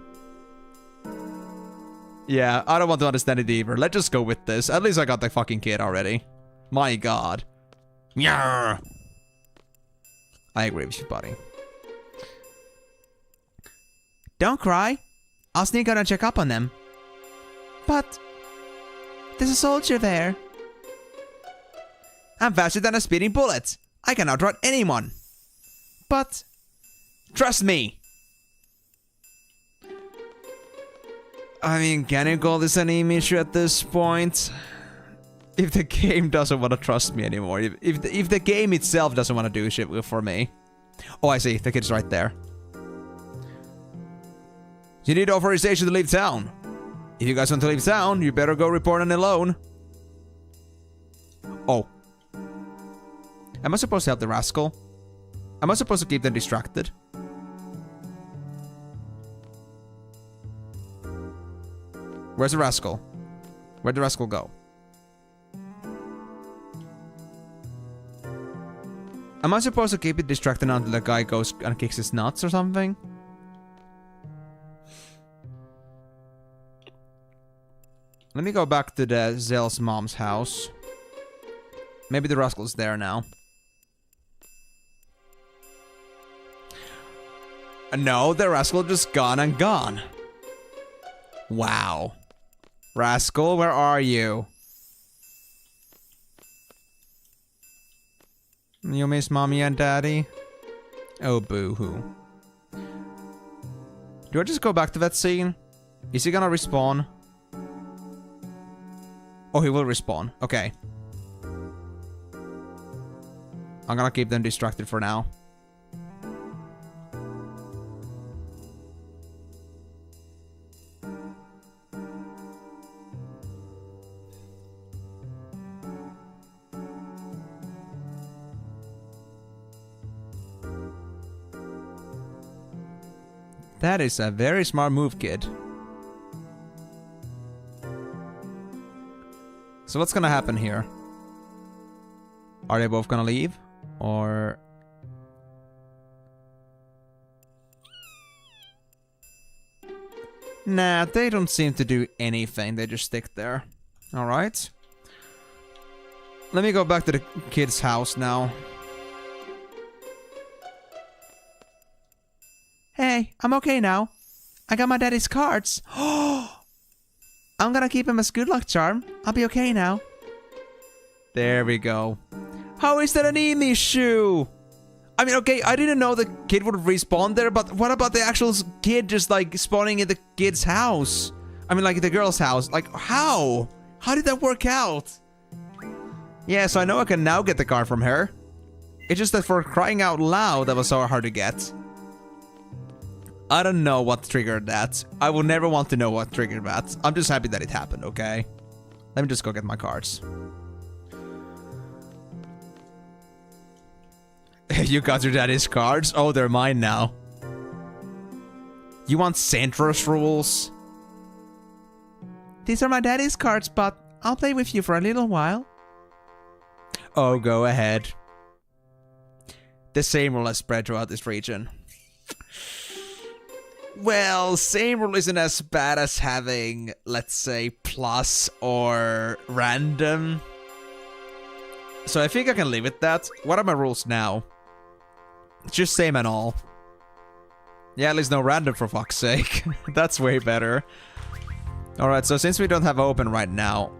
Yeah, I don't want to understand it either. Let's just go with this. At least I got the fucking kid already. My god. Yeah. I agree with you, buddy. Don't cry. I'll sneak out and check up on them. But there's a soldier there. I'm faster than a speeding bullet. I can outrun anyone. But trust me. I mean, can you call this an issue at this point? If the game doesn't want to trust me anymore. If the game itself doesn't want to do shit for me. Oh, I see. The kid's right there. You need authorization to leave town. If you guys want to leave town, you better go report on alone. Oh. Am I supposed to help the rascal? Am I supposed to keep them distracted? Where's the rascal? Where'd the rascal go? Am I supposed to keep it distracted until the guy goes and kicks his nuts or something? Let me go back to the Zell's mom's house. Maybe the rascal's there now. No, the rascal just gone and gone. Wow. Rascal, where are you? You miss mommy and daddy? Oh, boo-hoo. Do I just go back to that scene? Is he gonna respawn? Oh, he will respawn. Okay. I'm gonna keep them distracted for now. That is a very smart move, kid. So what's gonna happen here? Are they both gonna leave? Or... Nah, they don't seem to do anything. They just stick there. Alright. Let me go back to the kid's house now. Hey, I'm okay now. I got my daddy's cards. I'm gonna keep him as good luck charm. I'll be okay now. There we go. How is that an Emi shoe? I mean, okay, I didn't know the kid would respawn there, but what about the actual kid just like spawning in the kid's house? I mean, like the girl's house. Like, how? How did that work out? Yeah, so I know I can now get the card from her. It's just that for crying out loud, that was so hard to get. I don't know what triggered that. I will never want to know what triggered that. I'm just happy that it happened, okay? Let me just go get my cards. You got your daddy's cards? Oh, they're mine now. You want Centros rules? These are my daddy's cards, but I'll play with you for a little while. Oh, go ahead. The same rule has spread throughout this region. Well, same rule isn't as bad as having, let's say, plus or random. So I think I can live with that. What are my rules now? Just same and all. Yeah, at least no random for fuck's sake. That's way better. Alright, so since we don't have open right now...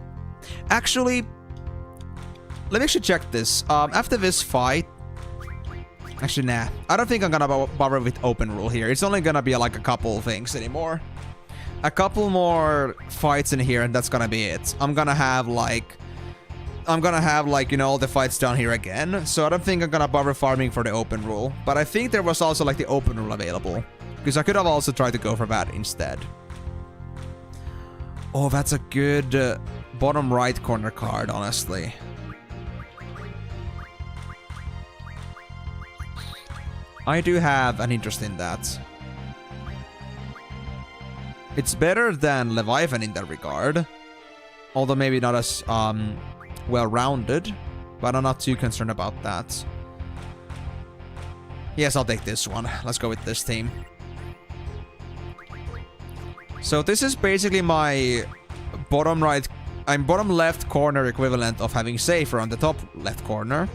Actually... Let me actually check this. After this fight... Actually, nah. I don't think I'm gonna bother with open rule here. It's only gonna be like a couple things anymore. A couple more fights in here and that's gonna be it. I'm gonna have like, you know, all the fights down here again. So I don't think I'm gonna bother farming for the open rule. But I think there was also like the open rule available. Because I could have also tried to go for that instead. Oh, that's a good bottom right corner card, honestly. I do have an interest in that. It's better than Leviathan in that regard. Although maybe not as well-rounded. But I'm not too concerned about that. Yes, I'll take this one. Let's go with this team. So this is basically my bottom right... bottom left corner equivalent of having Safer on the top left corner.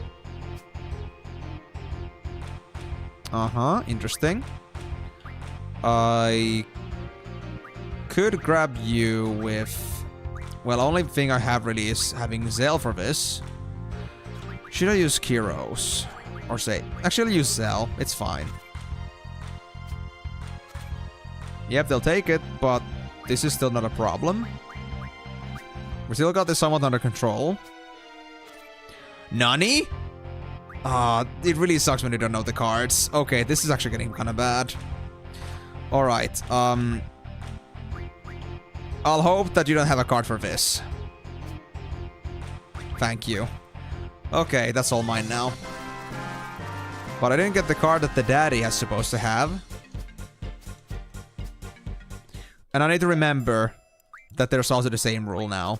Uh-huh, interesting. I could grab you with... Well, only thing I have really is having Zell for this. Should I use Kyros? Or say... Actually use Zell, it's fine. Yep, they'll take it, but this is still not a problem. We still got this somewhat under control. Nani? It really sucks when you don't know the cards. Okay, this is actually getting kind of bad. Alright, I'll hope that you don't have a card for this. Thank you. Okay, that's all mine now. But I didn't get the card that the daddy is supposed to have. And I need to remember that there's also the same rule now.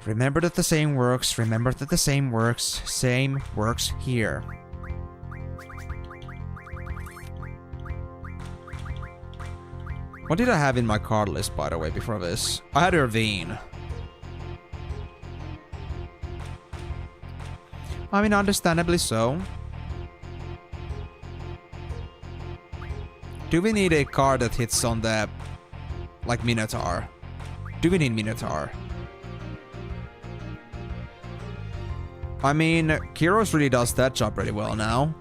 Remember that the same works. Remember that the same works. Same works here. What did I have in my card list, by the way, before this? I had Irvine. I mean, understandably so. Do we need a card that hits on the... like, Minotaur? Do we need Minotaur? I mean, Kyros really does that job pretty well now.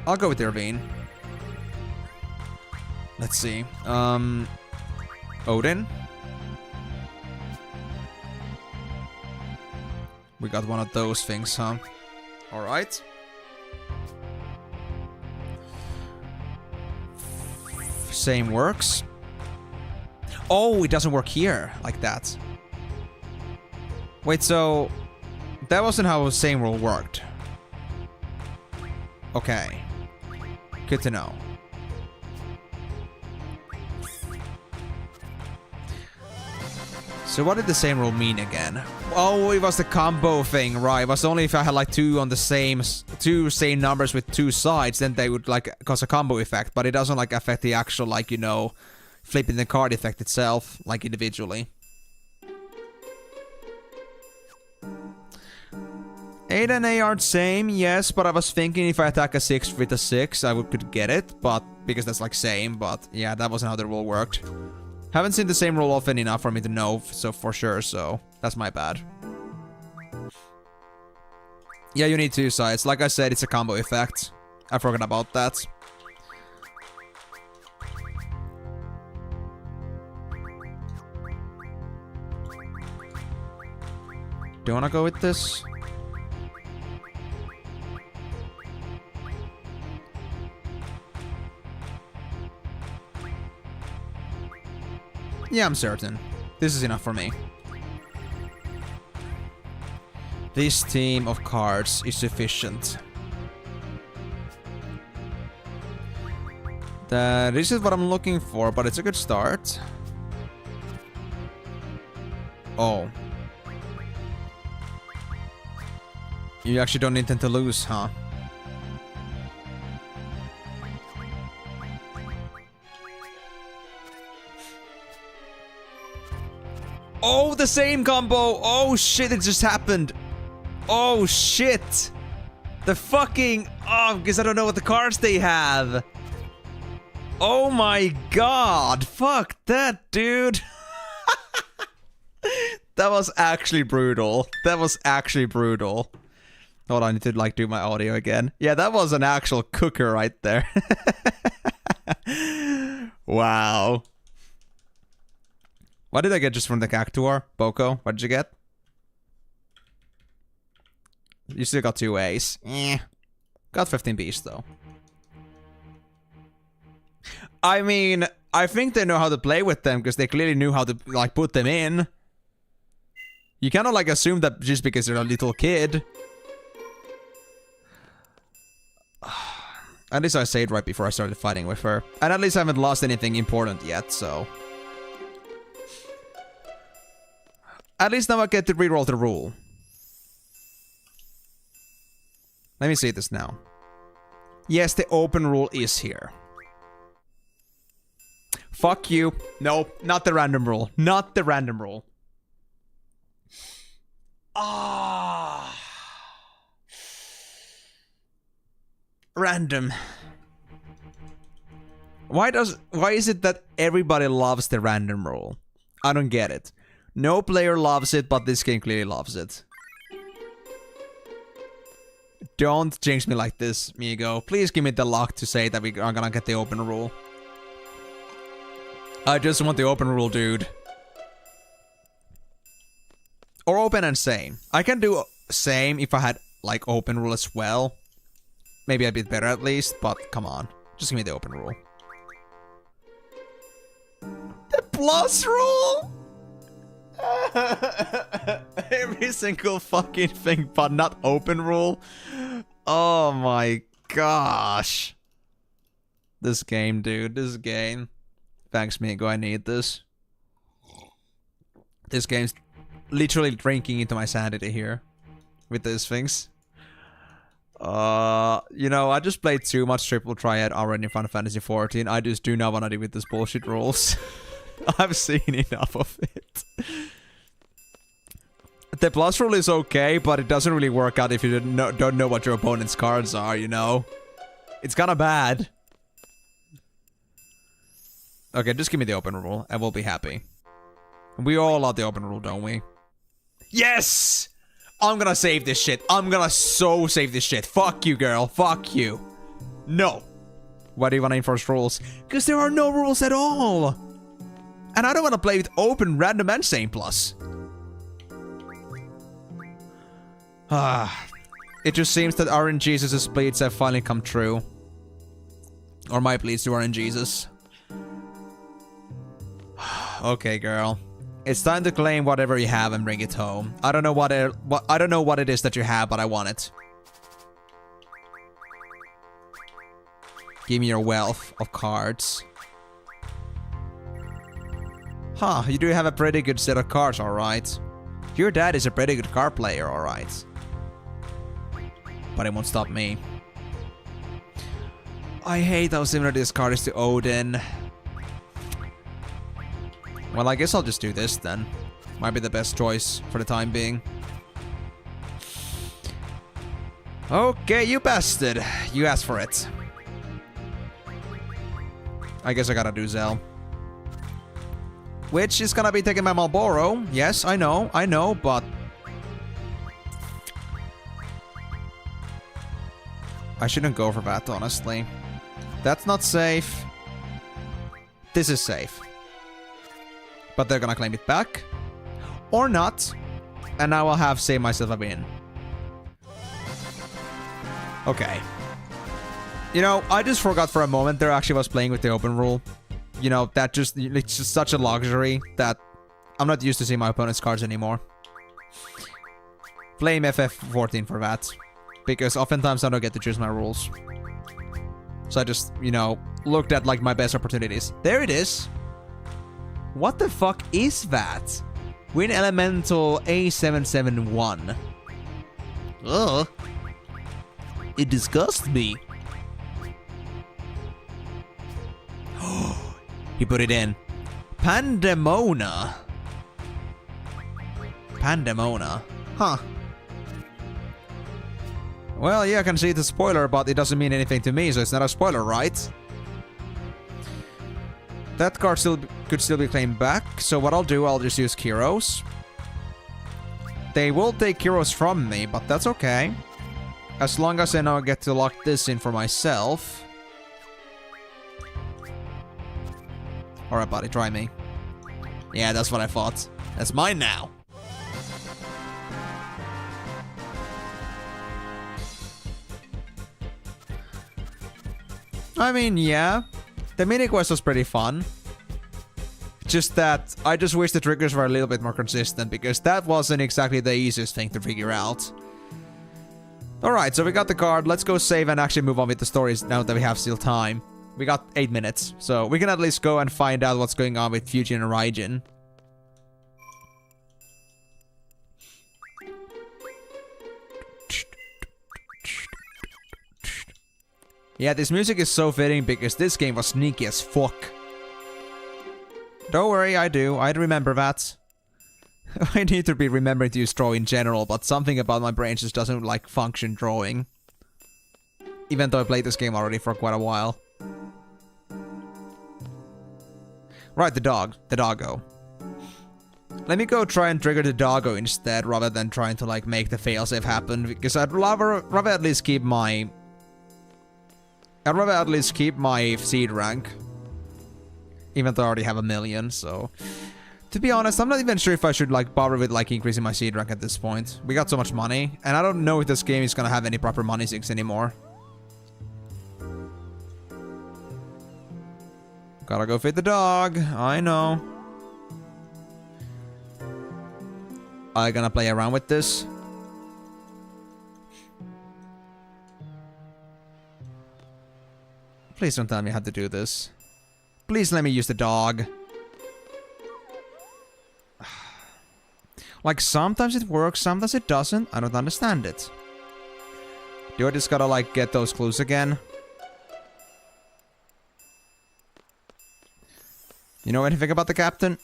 I'll go with Irvine. Let's see. Odin. We got one of those things, huh? Alright. Same works. Oh, it doesn't work here like that. Wait, so that wasn't how the same rule worked. Okay. Good to know. So what did the same rule mean again? Oh, it was the combo thing, right? It was only if I had like two same numbers with two sides, then they would like cause a combo effect, but it doesn't like affect the actual like, you know, flipping the card effect itself, like individually. 8 and A aren't same, yes, but I was thinking if I attack a 6 with a 6, I could get it, but because that's like same, but yeah, that wasn't how the rule worked. Haven't seen the same rule often enough for me to know, so for sure, so that's my bad. Yeah, you need two sides. Like I said, it's a combo effect. I forgot about that. Do you wanna go with this? Yeah, I'm certain. This is enough for me. This team of cards is sufficient. This is what I'm looking for, but it's a good start. Oh. You actually don't intend to lose, huh? Oh, the same combo! Oh shit, it just happened! Oh shit! The fucking... Oh, because I don't know what the cards they have! Oh my god! Fuck that, dude! That was actually brutal. That was actually brutal. Hold on, I need to like do my audio again. Yeah, that was an actual cooker right there. Wow. What did I get just from the Cactuar? Boko, what did you get? You still got 2 A's. Got 15 B's though. I mean, I think they know how to play with them because they clearly knew how to like put them in. You cannot like assume that just because they're a little kid. At least I saved right before I started fighting with her. And at least I haven't lost anything important yet, so... At least now I get to reroll the rule. Let me see this now. Yes, the open rule is here. Fuck you. No, not the random rule. Not the random rule. Ah. Random. Why is it that everybody loves the random rule? I don't get it. No player loves it, but this game clearly loves it. Don't jinx me like this, Migo. Please give me the luck to say that we are gonna get the open rule. I just want the open rule, dude. Or open and same. I can do same if I had, like, open rule as well. Maybe a bit better at least, but come on. Just give me the open rule. The plus rule? Every single fucking thing, but not open rule. Oh my gosh. This game, dude. This game. Thanks, Migo. I need this. This game's literally drinking into my sanity here. With these things. You know, I just played too much Triple Triad already in Final Fantasy XIV. I just do not want to deal with this bullshit rules. I've seen enough of it. The plus rule is okay, but it doesn't really work out if you don't know what your opponent's cards are, you know? It's kinda bad. Okay, just give me the open rule, and we'll be happy. We all love the open rule, don't we? Yes! I'm gonna save this shit. I'm gonna so save this shit. Fuck you, girl. Fuck you. No. Why do you wanna enforce rules? Because there are no rules at all. And I don't want to play with open, random, and same plus. It just seems that RNGesus' pleas have finally come true. Or my pleas to RNGesus. Okay, girl. It's time to claim whatever you have and bring it home. I don't know what it is that you have, but I want it. Give me your wealth of cards. Huh, you do have a pretty good set of cards, alright. Your dad is a pretty good card player, alright. But it won't stop me. I hate how similar this card is to Odin. Well, I guess I'll just do this then. Might be the best choice for the time being. Okay, you bastard. You asked for it. I guess I gotta do Zell. Which is gonna be taking my Marlboro. Yes, I know, but... I shouldn't go for that, honestly. That's not safe. This is safe. But they're gonna claim it back. Or not. And now I'll have saved myself a win. Okay. You know, I just forgot for a moment there actually was playing with the open rule. You know, it's just such a luxury that I'm not used to seeing my opponent's cards anymore. Blame FF14 for that. Because oftentimes I don't get to choose my rules. So I just, you know, looked at like my best opportunities. There it is. What the fuck is that? Win Elemental A771. Ugh. It disgusts me. He put it in. Pandemona. Pandemona. Huh. Well, yeah, I can see it's a spoiler, but it doesn't mean anything to me, so it's not a spoiler, right? That card could still be claimed back, so what I'll do, I'll just use Kyros. They will take Kyros from me, but that's okay. As long as I now get to lock this in for myself. Alright, buddy, try me. Yeah, that's what I thought. That's mine now. I mean, yeah. The mini quest was pretty fun. Just that I just wish the triggers were a little bit more consistent, because that wasn't exactly the easiest thing to figure out. Alright, so we got the card. Let's go save and actually move on with the stories now that we have still time. We got 8 minutes, so we can at least go and find out what's going on with Fujin and Raijin. Yeah, this music is so fitting because this game was sneaky as fuck. Don't worry, I do. I remember that. I need to be remembering to use draw in general, but something about my brain just doesn't like function drawing. Even though I played this game already for quite a while. Right, the dog. The doggo. Let me go try and trigger the doggo instead, rather than trying to like make the failsafe happen, because I'd rather at least keep my... I'd rather at least keep my seed rank. Even though I already have 1 million, so... To be honest, I'm not even sure if I should like bother with like increasing my seed rank at this point. We got so much money, and I don't know if this game is gonna have any proper money sinks anymore. Gotta go feed the dog, I know. I'm gonna play around with this. Please don't tell me how to do this. Please let me use the dog. Like, sometimes it works, sometimes it doesn't. I don't understand it. Do I just gotta, like, get those clues again? You know anything about the captain?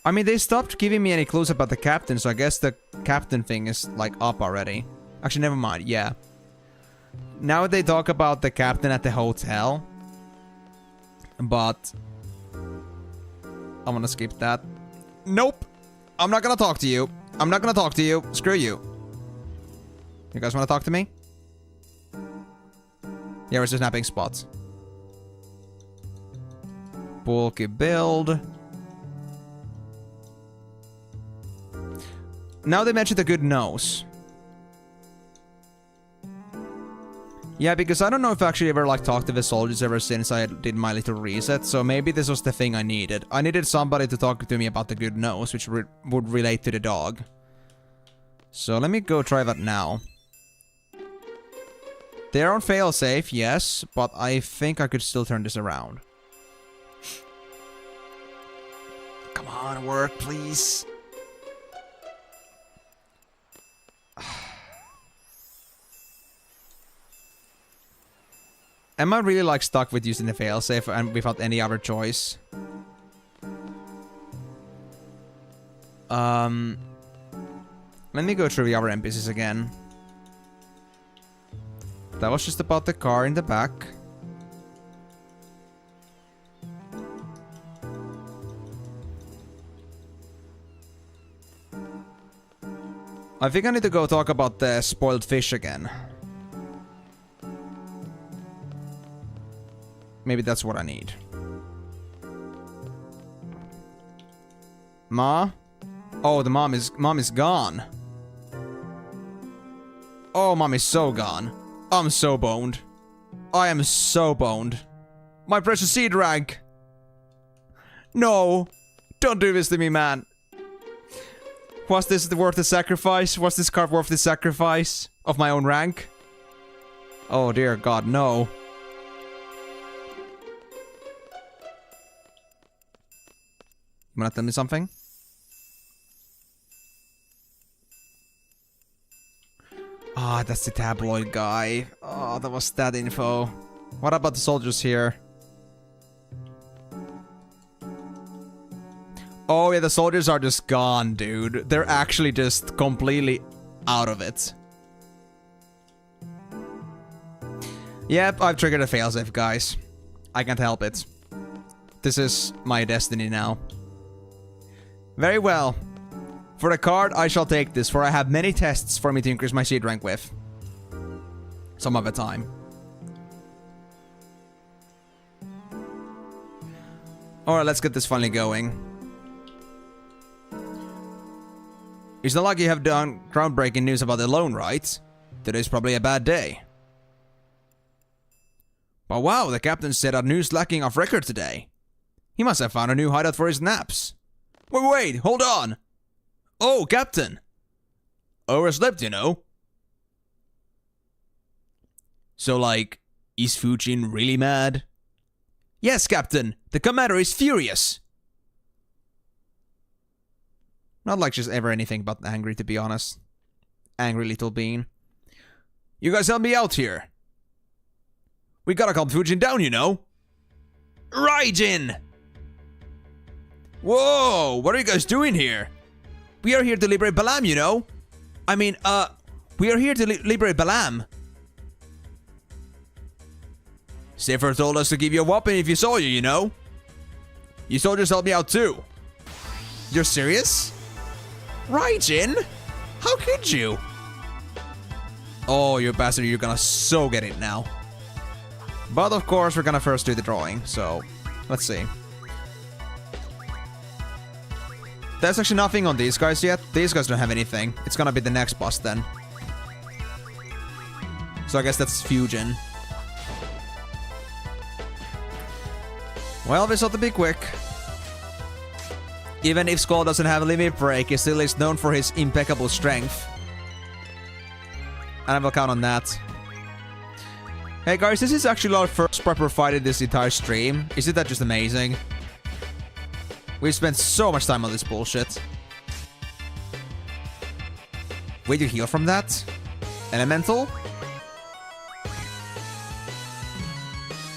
I mean, they stopped giving me any clues about the captain, so I guess the captain thing is, like, up already. Actually, never mind, yeah. Now they talk about the captain at the hotel. But... I'm gonna skip that. Nope! I'm not gonna talk to you. I'm not gonna talk to you. Screw you. You guys wanna talk to me? Yeah, we're just snapping spots. Bulky build. Now they mentioned a good nose. Yeah, because I don't know if I actually ever like talked to the soldiers ever since I did my little reset, so maybe this was the thing I needed. I needed somebody to talk to me about the good nose, which would relate to the dog. So let me go try that now. They're on failsafe, yes, but I think I could still turn this around. Come on, work, please. Am I really like stuck with using the failsafe and without any other choice? Let me go through the other NPCs again. That was just about the car in the back. I think I need to go talk about the spoiled fish again. Maybe that's what I need. Ma? Oh, the mom is gone. Oh, mom is so gone. I'm so boned. I am so boned. My precious seed rank. No. Don't do this to me, man. Was this worth the sacrifice? Was this card worth the sacrifice of my own rank? Oh dear God, no. You wanna tell me something? Ah, that's the tabloid guy. Oh, that was that info. What about the soldiers here? Oh yeah, the soldiers are just gone, dude. They're actually just completely out of it. Yep, I've triggered a failsafe, guys. I can't help it. This is my destiny now. Very well. For the card, I shall take this, for I have many tests for me to increase my seed rank with. Some of the time. Alright, let's get this finally going. It's not like you have done groundbreaking news about the loan, right? Today's probably a bad day. But wow, the captain said our news lacking of record today. He must have found a new hideout for his naps. Wait, hold on! Oh, Captain! Overslept, you know. So, like, is Fujin really mad? Yes, Captain! The commander is furious! Not like she's ever anything but angry, to be honest. Angry little bean. You guys help me out here. We gotta calm Fujin down, you know. Raijin! Whoa, what are you guys doing here? We are here to liberate Balam, you know. I mean, we are here to liberate Balam. Safer told us to give you a weapon if you saw you, you know. You soldiers helped me out too. You're serious? Raijin? How could you? Oh, you bastard, you're gonna so get it now. But of course, we're gonna first do the drawing, so let's see. There's actually nothing on these guys yet. These guys don't have anything. It's gonna be the next boss then. So I guess that's Fujin. Well, this ought to be quick. Even if Squall doesn't have a limit break, he still is known for his impeccable strength. And I will count on that. Hey guys, this is actually our first proper fight in this entire stream. Isn't that just amazing? We've spent so much time on this bullshit. Wait, you heal from that? Elemental?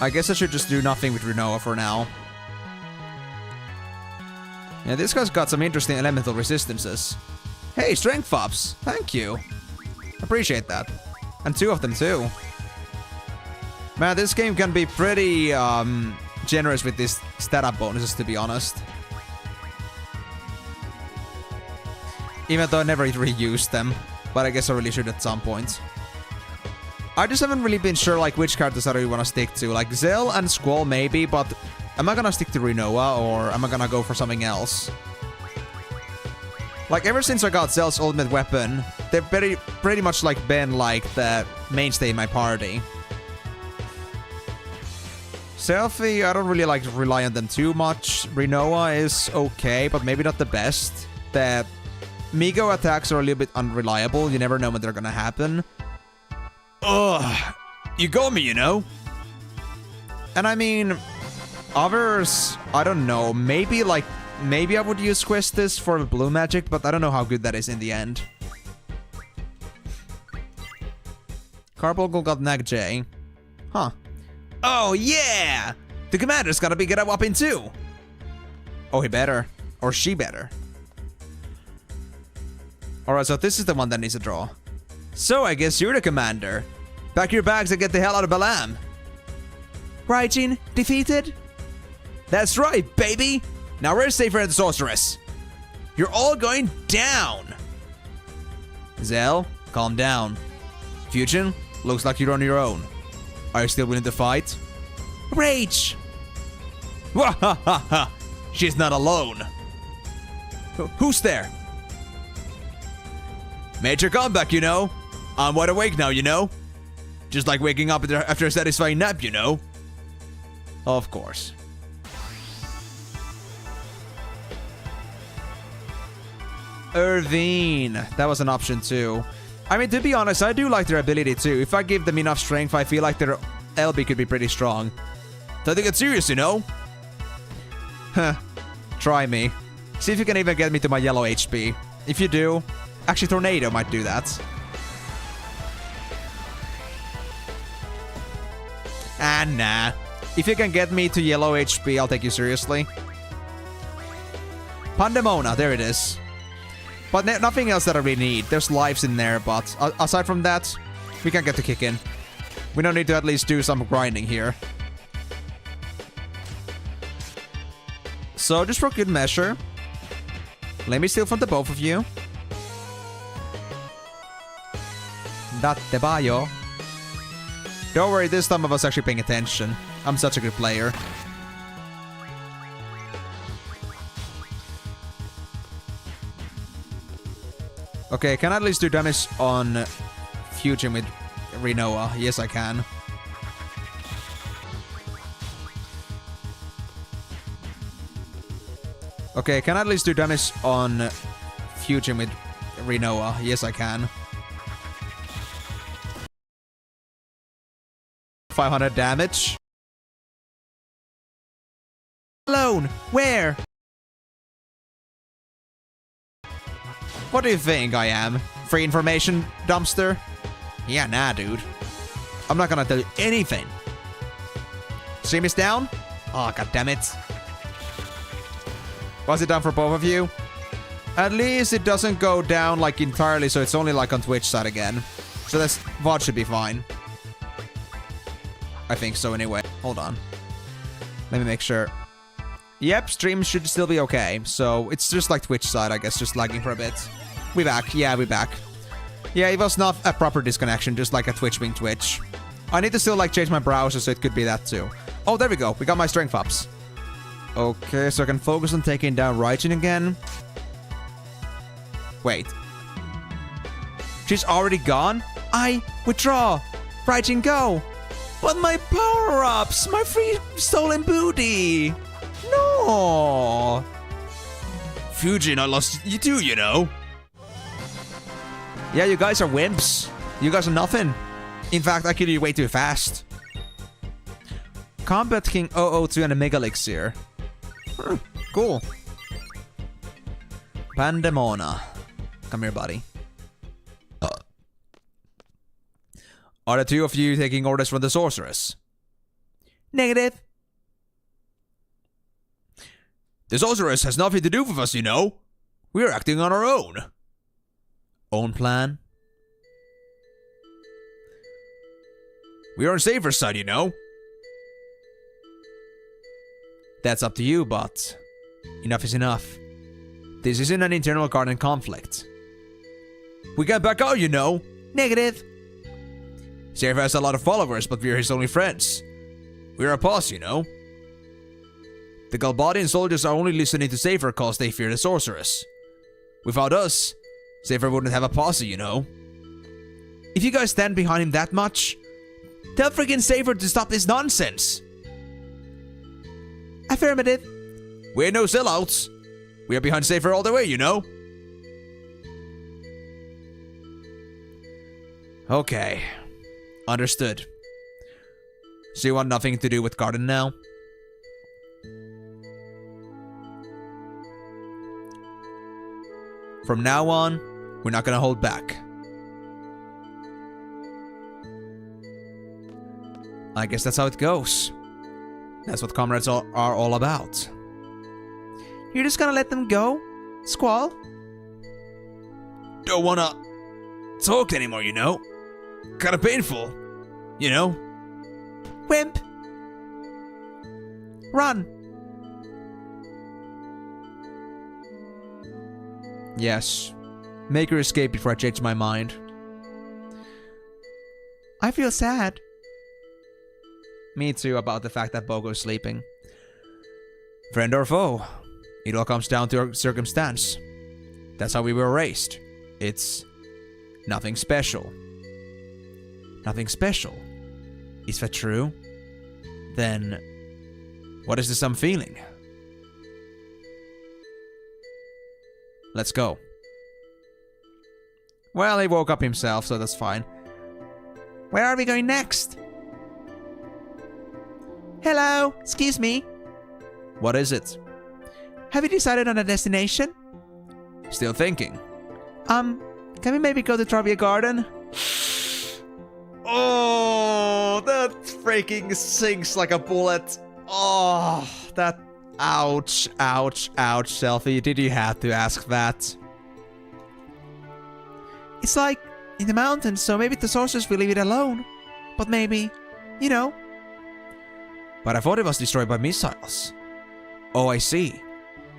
I guess I should just do nothing with Renoa for now. Yeah, this guy's got some interesting elemental resistances. Hey, strength ups! Thank you. Appreciate that. And 2 of them too. Man, this game can be pretty generous with these stat up bonuses, to be honest. Even though I never really used them. But I guess I really should at some point. I just haven't really been sure like which characters I really want to stick to. Like Zell and Squall maybe, but Am I gonna stick to Rinoa, or am I gonna go for something else? Like, ever since I got Cell's ultimate weapon, they've pretty much like been like the mainstay in my party. Selfie, I don't really like to rely on them too much. Rinoa is okay, but maybe not the best. The Migo attacks are a little bit unreliable. You never know when they're gonna happen. Ugh, you got me, you know? And I mean, others, I don't know. Maybe I would use Quistis for blue magic, but I don't know how good that is in the end. Carboggle got Nag J. Huh. Oh yeah! The commander's gotta be good at whopping too! Oh, he better. Or she better. Alright, so this is the one that needs a draw. So I guess you're the commander. Pack your bags and get the hell out of Balam. Raijin, defeated? That's right, baby! Now we're safer than the sorceress. You're all going down! Zell, calm down. Fujin, looks like you're on your own. Are you still willing to fight? Rage! Wahahaha! She's not alone. Who's there? Major comeback, you know. I'm wide awake now, you know. Just like waking up after a satisfying nap, you know. Of course. Irvine. That was an option too. I mean, to be honest, I do like their ability too. If I give them enough strength, I feel like their LB could be pretty strong. So they get serious, you know? Huh. Try me. See if you can even get me to my yellow HP. If you do, actually Tornado might do that. Ah, nah. If you can get me to yellow HP, I'll take you seriously. Pandemona, there it is. But nothing else that I really need. There's lives in there, but aside from that, we can get to kick in. We don't need to at least do some grinding here. So, just for good measure, let me steal from the both of you. Date bayo. Don't worry, this time I was actually paying attention. I'm such a good player. Okay, can I at least do damage on Fujin with Rinoa? Yes, I can. Okay, can I at least do damage on Fujin with Rinoa? Yes, I can. 500 damage. Alone! Where? What do you think I am? Free information dumpster? Yeah, nah, dude. I'm not gonna tell you anything. Stream is down? Oh, god damn it. Was it down for both of you? At least it doesn't go down like entirely, so it's only like on Twitch side again. So this VOD should be fine. I think so anyway. Hold on. Let me make sure. Yep, stream should still be okay. So it's just like Twitch side, I guess, just lagging for a bit. We back. Yeah, we back. Yeah, it was not a proper disconnection, just like a Twitch being Twitch. I need to still like change my browser, so it could be that too. Oh, there we go. We got my strength ups. Okay, so I can focus on taking down Raijin again. Wait. She's already gone? I withdraw. Raijin, go. But my power-ups! My free stolen booty! No! Fujin, I lost you too, you know. Yeah, you guys are wimps. You guys are nothing. In fact, I killed you way too fast. Combat King 002 and a Mega Elixir. Cool. Pandemona. Come here, buddy. Are the two of you taking orders from the sorceress? Negative. The sorceress has nothing to do with us, you know. We're acting on our own. Own plan? We're on safer side, you know. That's up to you, but enough is enough. This isn't an internal garden conflict. We can back out, you know. Negative. Seraph has a lot of followers, but we're his only friends. We're a boss, you know. The Galbadian soldiers are only listening to Safer cause they fear the sorceress. Without us, Safer wouldn't have a posse, you know. If you guys stand behind him that much, tell freaking Safer to stop this nonsense. Affirmative. We're no sellouts. We are behind Safer all the way, you know. Okay. Understood. So you want nothing to do with Garden now? From now on, we're not gonna hold back. I guess that's how it goes. That's what comrades are all about. You're just gonna let them go? Squall? Don't wanna talk anymore, you know? Kinda painful, you know? Wimp! Run! Yes. Make her escape before I change my mind. I feel sad. Me too, about the fact that Bogo's sleeping. Friend or foe, it all comes down to circumstance. That's how we were raised. It's nothing special. Nothing special. Is that true? Then, what is this I'm feeling? Let's go. Well, he woke up himself, so that's fine. Where are we going next? Hello, excuse me. What is it? Have you decided on a destination? Still thinking. Can we maybe go to Travia Garden? Oh, that freaking sinks like a bullet. Oh, that... Ouch, ouch, ouch, Selfie. Did you have to ask that? It's like in the mountains, so maybe the sorcerers will leave it alone. But maybe, you know. But I thought it was destroyed by missiles. Oh, I see.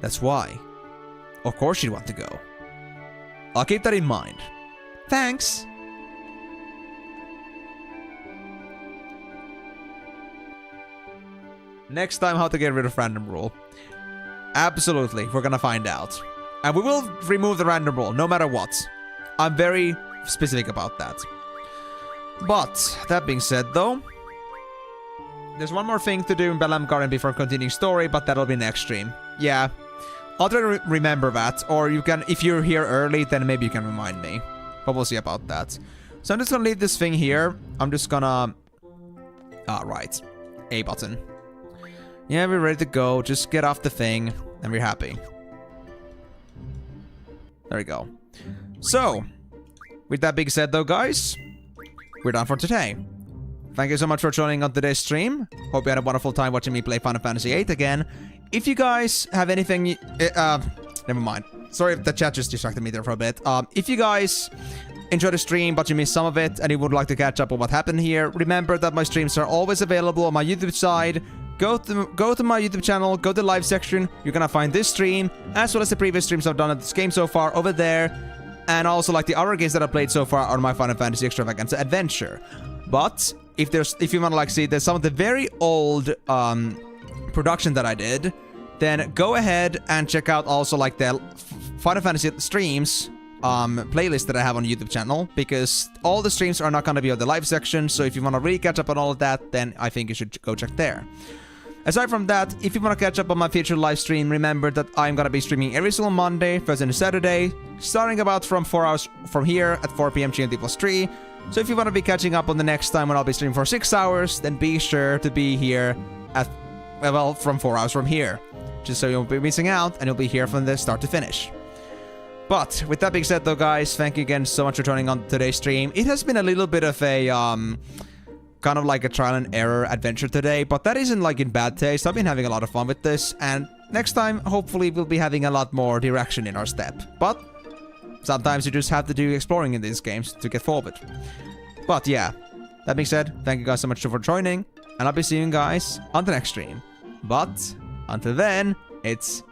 That's why. Of course you'd want to go. I'll keep that in mind. Thanks. Next time, how to get rid of random rule. Absolutely, we're gonna find out. And we will remove the random rule, no matter what. I'm very specific about that. But, that being said though, there's one more thing to do in Bellam Garden before continuing story, but that'll be next stream. Yeah, I'll try to remember that, or you can, if you're here early, then maybe you can remind me. But we'll see about that. So I'm just gonna leave this thing here. I'm just gonna... right. A button. Yeah, we're ready to go. Just get off the thing, and we're happy. There we go. So, with that being said though, guys, we're done for today. Thank you so much for joining on today's stream. Hope you had a wonderful time watching me play Final Fantasy VIII again. If you guys have anything... never mind. Sorry if the chat just distracted me there for a bit. If you guys enjoyed the stream, but you missed some of it, and you would like to catch up on what happened here, remember that my streams are always available on my YouTube side. Go to my YouTube channel, go to the live section. You're gonna find this stream, as well as the previous streams I've done at this game so far over there. And also like the other games that I played so far on my Final Fantasy Extravaganza adventure. But if you wanna like see there's some of the very old production that I did, then go ahead and check out also like the Final Fantasy streams playlist that I have on YouTube channel, because all the streams are not gonna be on the live section. So if you wanna really catch up on all of that, then I think you should go check there. Aside from that, if you want to catch up on my future live stream, remember that I'm going to be streaming every single Monday, Thursday and Saturday, starting about from 4 hours from here at 4 PM GMT plus 3. So if you want to be catching up on the next time when I'll be streaming for 6 hours, then be sure to be here at, well, from 4 hours from here. Just so you won't be missing out, and you'll be here from the start to finish. But with that being said though, guys, thank you again so much for joining on today's stream. It has been a little bit of a, kind of like a trial and error adventure today, but that isn't like in bad taste. I've been having a lot of fun with this, and next time, hopefully, we'll be having a lot more direction in our step. But sometimes you just have to do exploring in these games to get forward. But yeah, that being said, thank you guys so much for joining, and I'll be seeing you guys on the next stream. But until then, it's